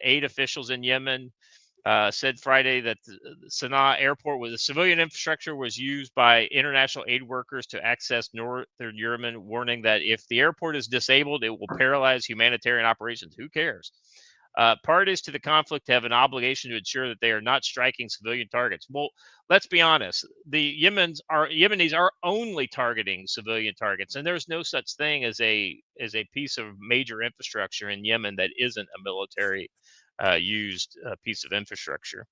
aid officials in Yemen, said Friday that the Sana'a airport with the civilian infrastructure was used by international aid workers to access northern Yemen, warning that if the airport is disabled, it will paralyze humanitarian operations. Who cares? Parties to the conflict have an obligation to ensure that they are not striking civilian targets. Well, let's be honest. The Yemenis are only targeting civilian targets, and there's no such thing as a piece of major infrastructure in Yemen that isn't a military used piece of infrastructure.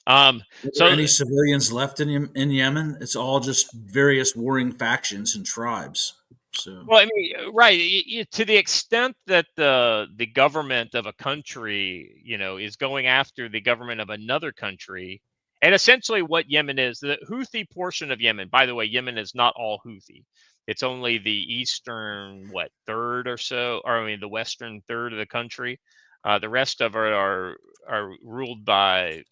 Are there any civilians left in Yemen? It's all just various warring factions and tribes. So, well, I mean, right. To the extent that the government of a country, is going after the government of another country, and essentially what Yemen is, the Houthi portion of Yemen. By the way, Yemen is not all Houthi. It's only the eastern third or so, or I mean the western third of the country. The rest of it are ruled by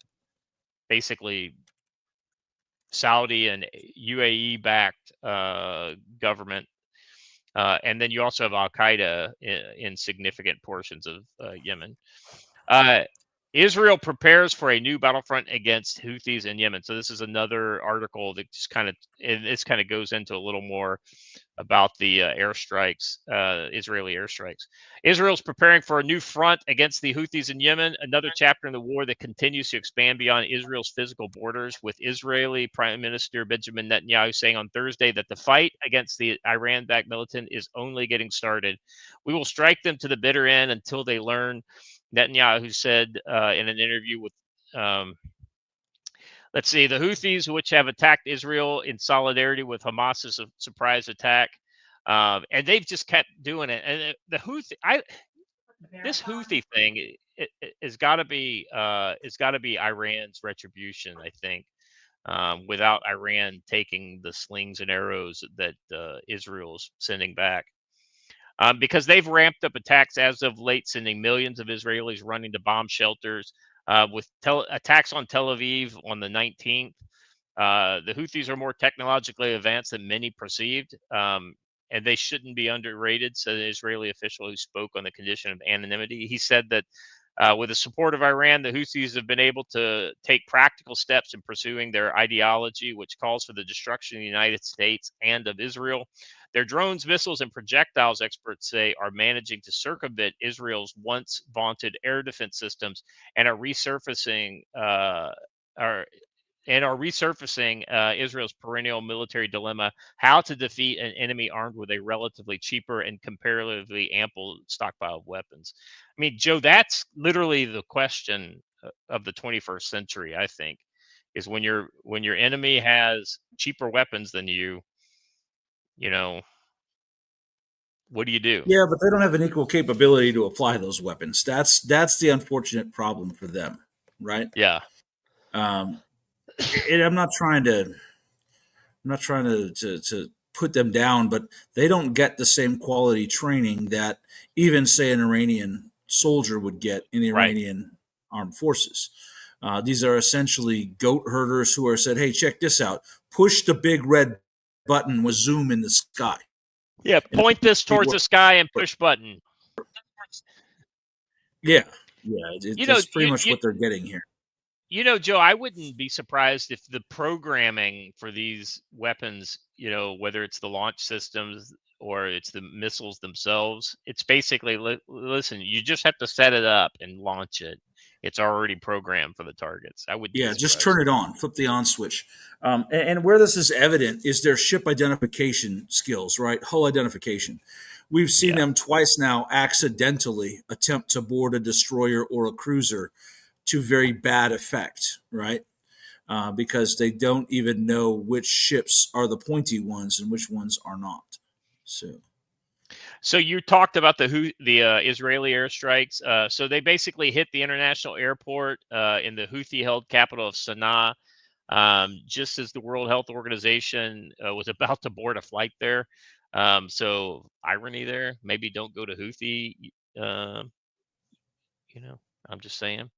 basically Saudi and UAE backed government. And then you also have Al-Qaeda in significant portions of Yemen. Israel prepares for a new battlefront against Houthis in Yemen. So this is another article that just kind of goes into a little more about the airstrikes, Israeli airstrikes. Israel's preparing for a new front against the Houthis in Yemen, another chapter in the war that continues to expand beyond Israel's physical borders, with Israeli Prime Minister Benjamin Netanyahu saying on Thursday that the fight against the Iran-backed militant is only getting started. We will strike them to the bitter end until they learn, Netanyahu said in an interview with let's see, the Houthis, which have attacked Israel in solidarity with Hamas's surprise attack, and they've just kept doing it. And the this Houthi thing is got to be Iran's retribution, I think, without Iran taking the slings and arrows that Israel's sending back. Because they've ramped up attacks as of late, sending millions of Israelis running to bomb shelters. With attacks on Tel Aviv on the 19th, the Houthis are more technologically advanced than many perceived, and they shouldn't be underrated, said an Israeli official who spoke on the condition of anonymity. He said that with the support of Iran, the Houthis have been able to take practical steps in pursuing their ideology, which calls for the destruction of the United States and of Israel. Their drones, missiles, and projectiles, experts say, are managing to circumvent Israel's once vaunted air defense systems and are resurfacing Israel's perennial military dilemma: how to defeat an enemy armed with a relatively cheaper and comparatively ample stockpile of weapons. I mean, Joe, that's literally the question of the 21st century, I think, is when your enemy has cheaper weapons than you, what do you do? Yeah, but they don't have an equal capability to apply those weapons. That's the unfortunate problem for them, right? Yeah. And I'm not trying to put them down, but they don't get the same quality training that even, say, an Iranian soldier would get in the Iranian armed forces. These are essentially goat herders who are said, "Hey, check this out. Push the big red button with zoom in the sky." Yeah, point this towards the sky and push button. Yeah, it's pretty much what they're getting here. Joe, I wouldn't be surprised if the programming for these weapons, whether it's the launch systems or it's the missiles themselves, it's basically, listen, you just have to set it up and launch it. It's already programmed for the targets. I would. Yeah, just turn it on, flip the on switch. And where this is evident is their ship identification skills, right? Hull identification. We've seen them twice now accidentally attempt to board a destroyer or a cruiser to very bad effect, right? Because they don't even know which ships are the pointy ones and which ones are not. So you talked about the Israeli airstrikes. So they basically hit the international airport in the Houthi-held capital of Sana'a, just as the World Health Organization was about to board a flight there. So irony there. Maybe don't go to Houthi. I'm just saying.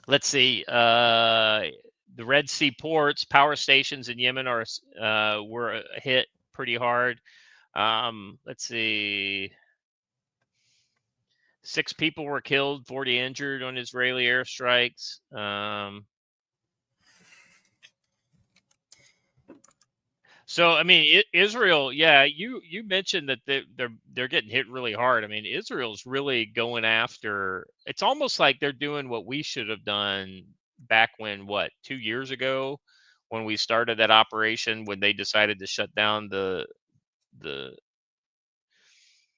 Let's see. The Red Sea ports, power stations in Yemen were hit pretty hard. Let's see. 6 people were killed, 40 injured on Israeli airstrikes. So I mean, Israel, yeah, you mentioned that they're getting hit really hard. I mean, Israel's really going after. It's almost like they're doing what we should have done back when 2 years ago, when we started that operation, when they decided to shut down the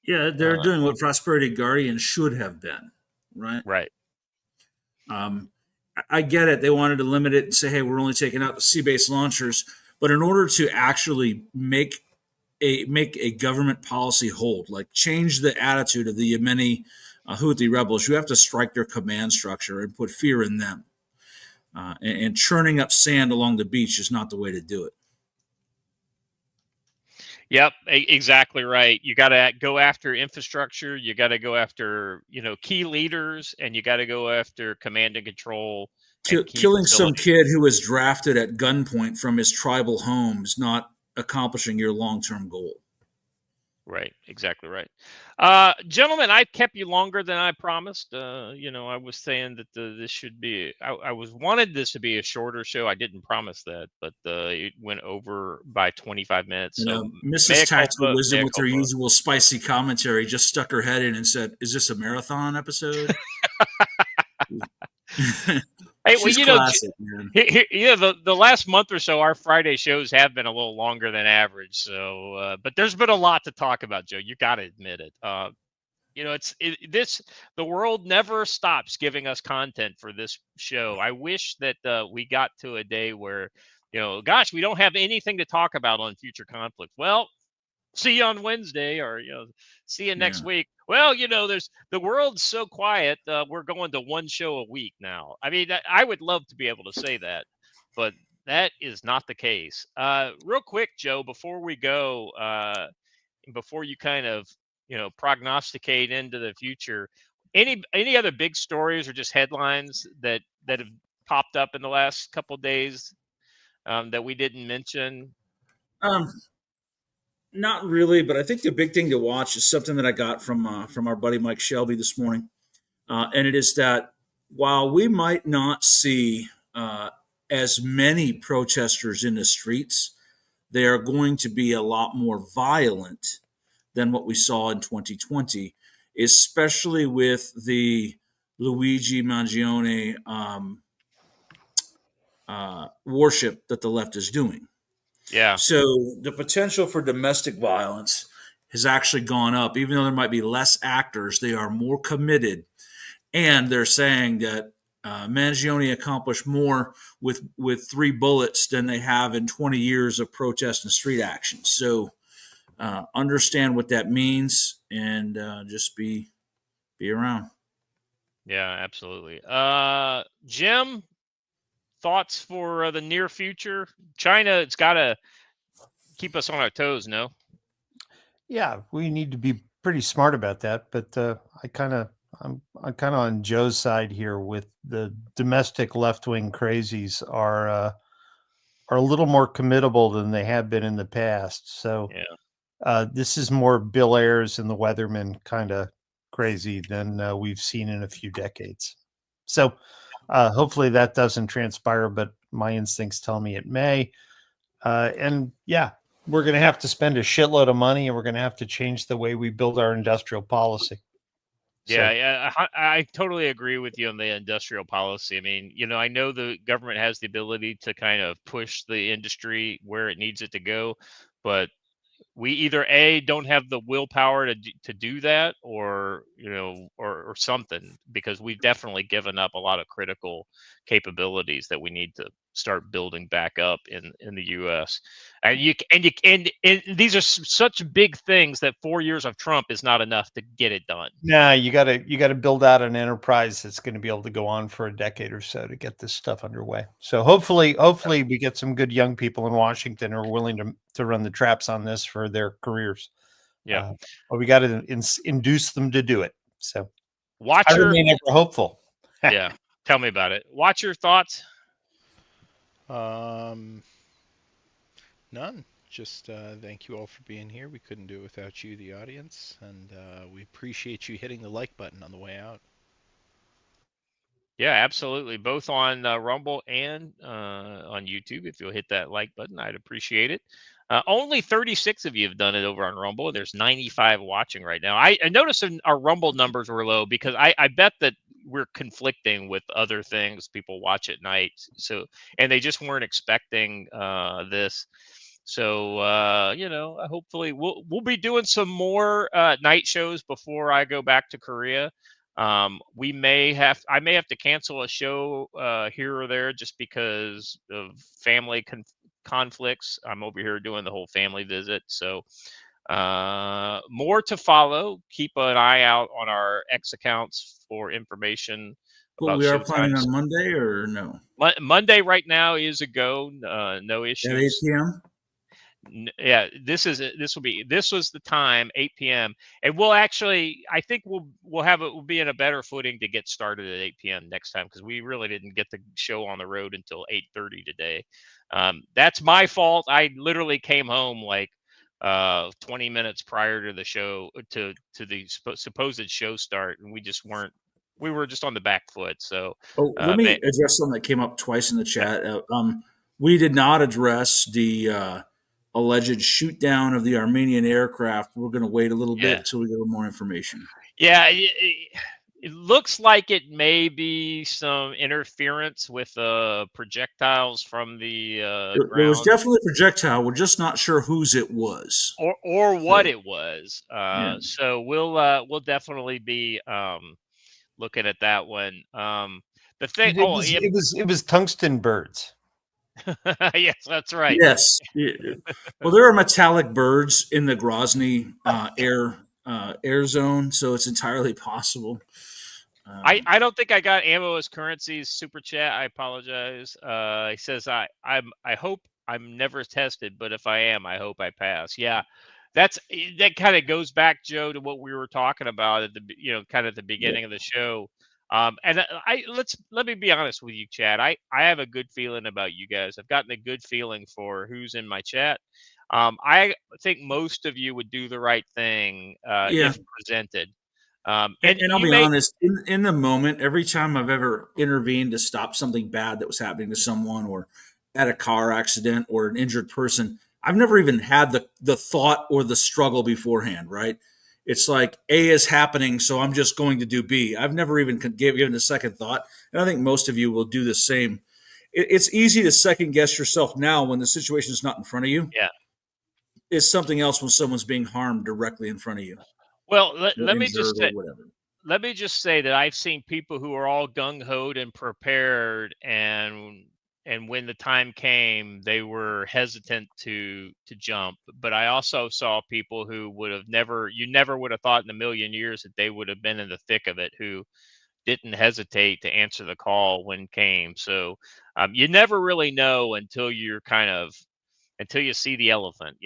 Yeah, they're doing what Prosperity Guardian should have been, right? right. I get it. They wanted to limit it and say, hey, we're only taking out the sea-based launchers. But in order to actually make a government policy hold, like change the attitude of the Yemeni Houthi rebels, you have to strike their command structure and put fear in them. And churning up sand along the beach is not the way to do it. Yep, exactly right. You got to go after infrastructure. You got to go after, key leaders, and you got to go after command and control. And killing some kid who was drafted at gunpoint from his tribal home is not accomplishing your long-term goal. Right, exactly right. Gentlemen, I kept you longer than I promised. I was saying that this should be. I wanted this to be a shorter show. I didn't promise that, but it went over by 25 minutes. So Mrs. Tactical Wisdom, with her usual spicy commentary, just stuck her head in and said, "Is this a marathon episode?" Hey, she's well, classic, man. The last month or so, our Friday shows have been a little longer than average. So, but there's been a lot to talk about, Joe. You got to admit it. The world never stops giving us content for this show. I wish that we got to a day where, gosh, we don't have anything to talk about on Future Conflict. Well, see you on Wednesday, or see you next week. Well, there's the world's so quiet. We're going to one show a week now. I mean, I would love to be able to say that, but that is not the case. Real quick, Joe, before we go, before you kind of prognosticate into the future, any other big stories or just headlines that have popped up in the last couple of days that we didn't mention? Not really, but I think the big thing to watch is something that I got from our buddy Mike Shelby this morning, and it is that while we might not see as many protesters in the streets, they are going to be a lot more violent than what we saw in 2020, especially with the Luigi Mangione worship that the left is doing. Yeah. So the potential for domestic violence has actually gone up. Even though there might be less actors, they are more committed. And they're saying that Mangione accomplished more with 3 bullets than they have in 20 years of protest and street action. So understand what that means, and just be around. Yeah, absolutely. Jim, thoughts for the near future? China, it's got to keep us on our toes, no? Yeah, we need to be pretty smart about that. But I'm kind of on Joe's side here with the domestic left-wing crazies are a little more committable than they have been in the past. So this is more Bill Ayers and the Weathermen kind of crazy than we've seen in a few decades. So hopefully that doesn't transpire, but my instincts tell me it may. And we're going to have to spend a shitload of money, and we're going to have to change the way we build our industrial policy. I totally agree with you on the industrial policy. I mean, I know the government has the ability to kind of push the industry where it needs it to go, but we either don't have the willpower to do that, or or something, because we've definitely given up a lot of critical capabilities that we need to start building back up in the U.S. And these are such big things that 4 years of Trump is not enough to get it done. Nah, you got to build out an enterprise that's going to be able to go on for a decade or so to get this stuff underway. So hopefully we get some good young people in Washington who are willing to run the traps on this for their careers. Yeah, but we got to induce them to do it. So I remain ever hopeful. Yeah, tell me about it. Watch your thoughts. None. Just thank you all for being here. We couldn't do it without you, the audience, and we appreciate you hitting the like button on the way out. Yeah, absolutely. Both on Rumble and on YouTube. If you'll hit that like button, I'd appreciate it. Only 36 of you have done it over on Rumble. There's 95 watching right now. I noticed our Rumble numbers were low because I bet that we're conflicting with other things people watch at night. So, and they just weren't expecting this. So, hopefully we'll be doing some more night shows before I go back to Korea. I may have to cancel a show here or there just because of family conflicts. I'm over here doing the whole family visit. So more to follow. Keep an eye out on our X accounts for information But about we are show planning times. on Monday or no? Monday right now is a go. No issues. At 8 p.m.? Yeah, this was the time, 8 p.m. And we'll actually, I think we'll be in a better footing to get started at 8 p.m. next time, because we really didn't get the show on the road until 8:30 today. That's my fault. I literally came home like 20 minutes prior to the show, to the supposed show start, and we were just on the back foot. So let me address something that came up twice in the chat. We did not address the alleged shoot down of the Armenian aircraft. We're going to wait a little bit until we get a little more information. Yeah, it looks like it may be some interference with projectiles from the ground. There was definitely a projectile. We're just not sure whose it was or what it was. So we'll definitely be looking at that one. The thing, it was tungsten birds. Yes, that's right. Yes. Well, there are metallic birds in the Grozny air zone, so it's entirely possible. I don't think I got Ammo as Currency's super chat. I apologize. He says I hope I'm never tested, but if I am, I hope I pass. Yeah, that kind of goes back, Joe, to what we were talking about at the beginning of the show. And let me be honest with you, Chad. I have a good feeling about you guys. I've gotten a good feeling for who's in my chat. I think most of you would do the right thing if presented. And I'll be honest, in the moment, every time I've ever intervened to stop something bad that was happening to someone, or at a car accident or an injured person, I've never even had the thought or the struggle beforehand, right? It's like A is happening, so I'm just going to do B. I've never even given a second thought, and I think most of you will do the same. It's easy to second guess yourself now when the situation is not in front of you. Yeah, it's something else when someone's being harmed directly in front of you. Well, let me just say that I've seen people who are all gung-hoed and prepared, and when the time came, they were hesitant to jump. But I also saw people who you never would have thought in a million years that they would have been in the thick of it, who didn't hesitate to answer the call when came. So you never really know until you see the elephant,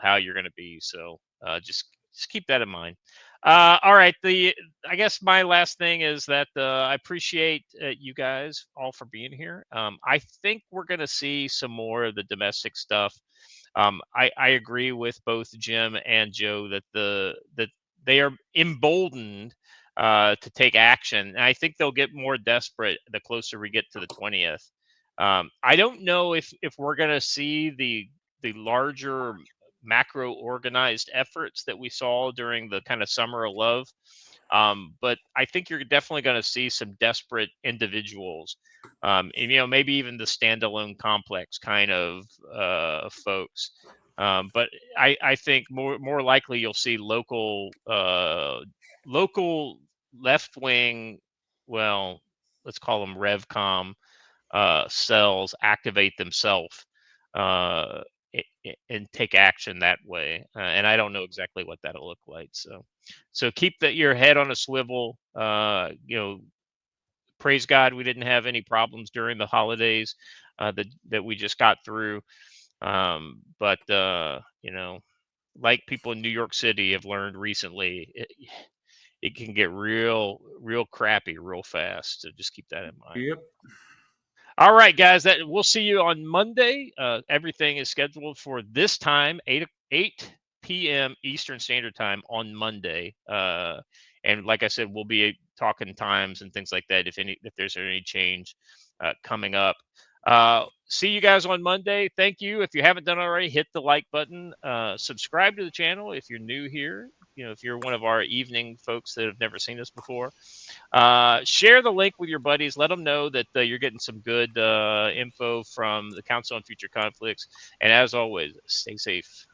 how you're going to be. So just keep that in mind. All right. I guess my last thing is that I appreciate you guys all for being here. I think we're going to see some more of the domestic stuff. I agree with both Jim and Joe that they are emboldened to take action. And I think they'll get more desperate the closer we get to the 20th. I don't know if we're going to see the larger macro organized efforts that we saw during the kind of summer of love. But I think you're definitely going to see some desperate individuals, and, maybe even the standalone complex kind of folks. But I think more likely you'll see local left wing, well, let's call them RevCom cells activate themselves and take action that way. And I don't know exactly what that'll look like. So keep your head on a swivel. Praise God, we didn't have any problems during the holidays that we just got through. But like people in New York City have learned recently, it can get real crappy real fast. So just keep that in mind. Yep. All right, guys, we'll see you on Monday. Everything is scheduled for this time, 8 p.m. Eastern Standard Time on Monday. And like I said, we'll be talking times and things like that if there's any change coming up. see you guys on Monday. Thank you. If you haven't done already, hit the like button. Subscribe to the channel if you're new here. If you're one of our evening folks that have never seen us before. Share the link with your buddies. Let them know that you're getting some good info from the Council on Future Conflicts. And as always, stay safe.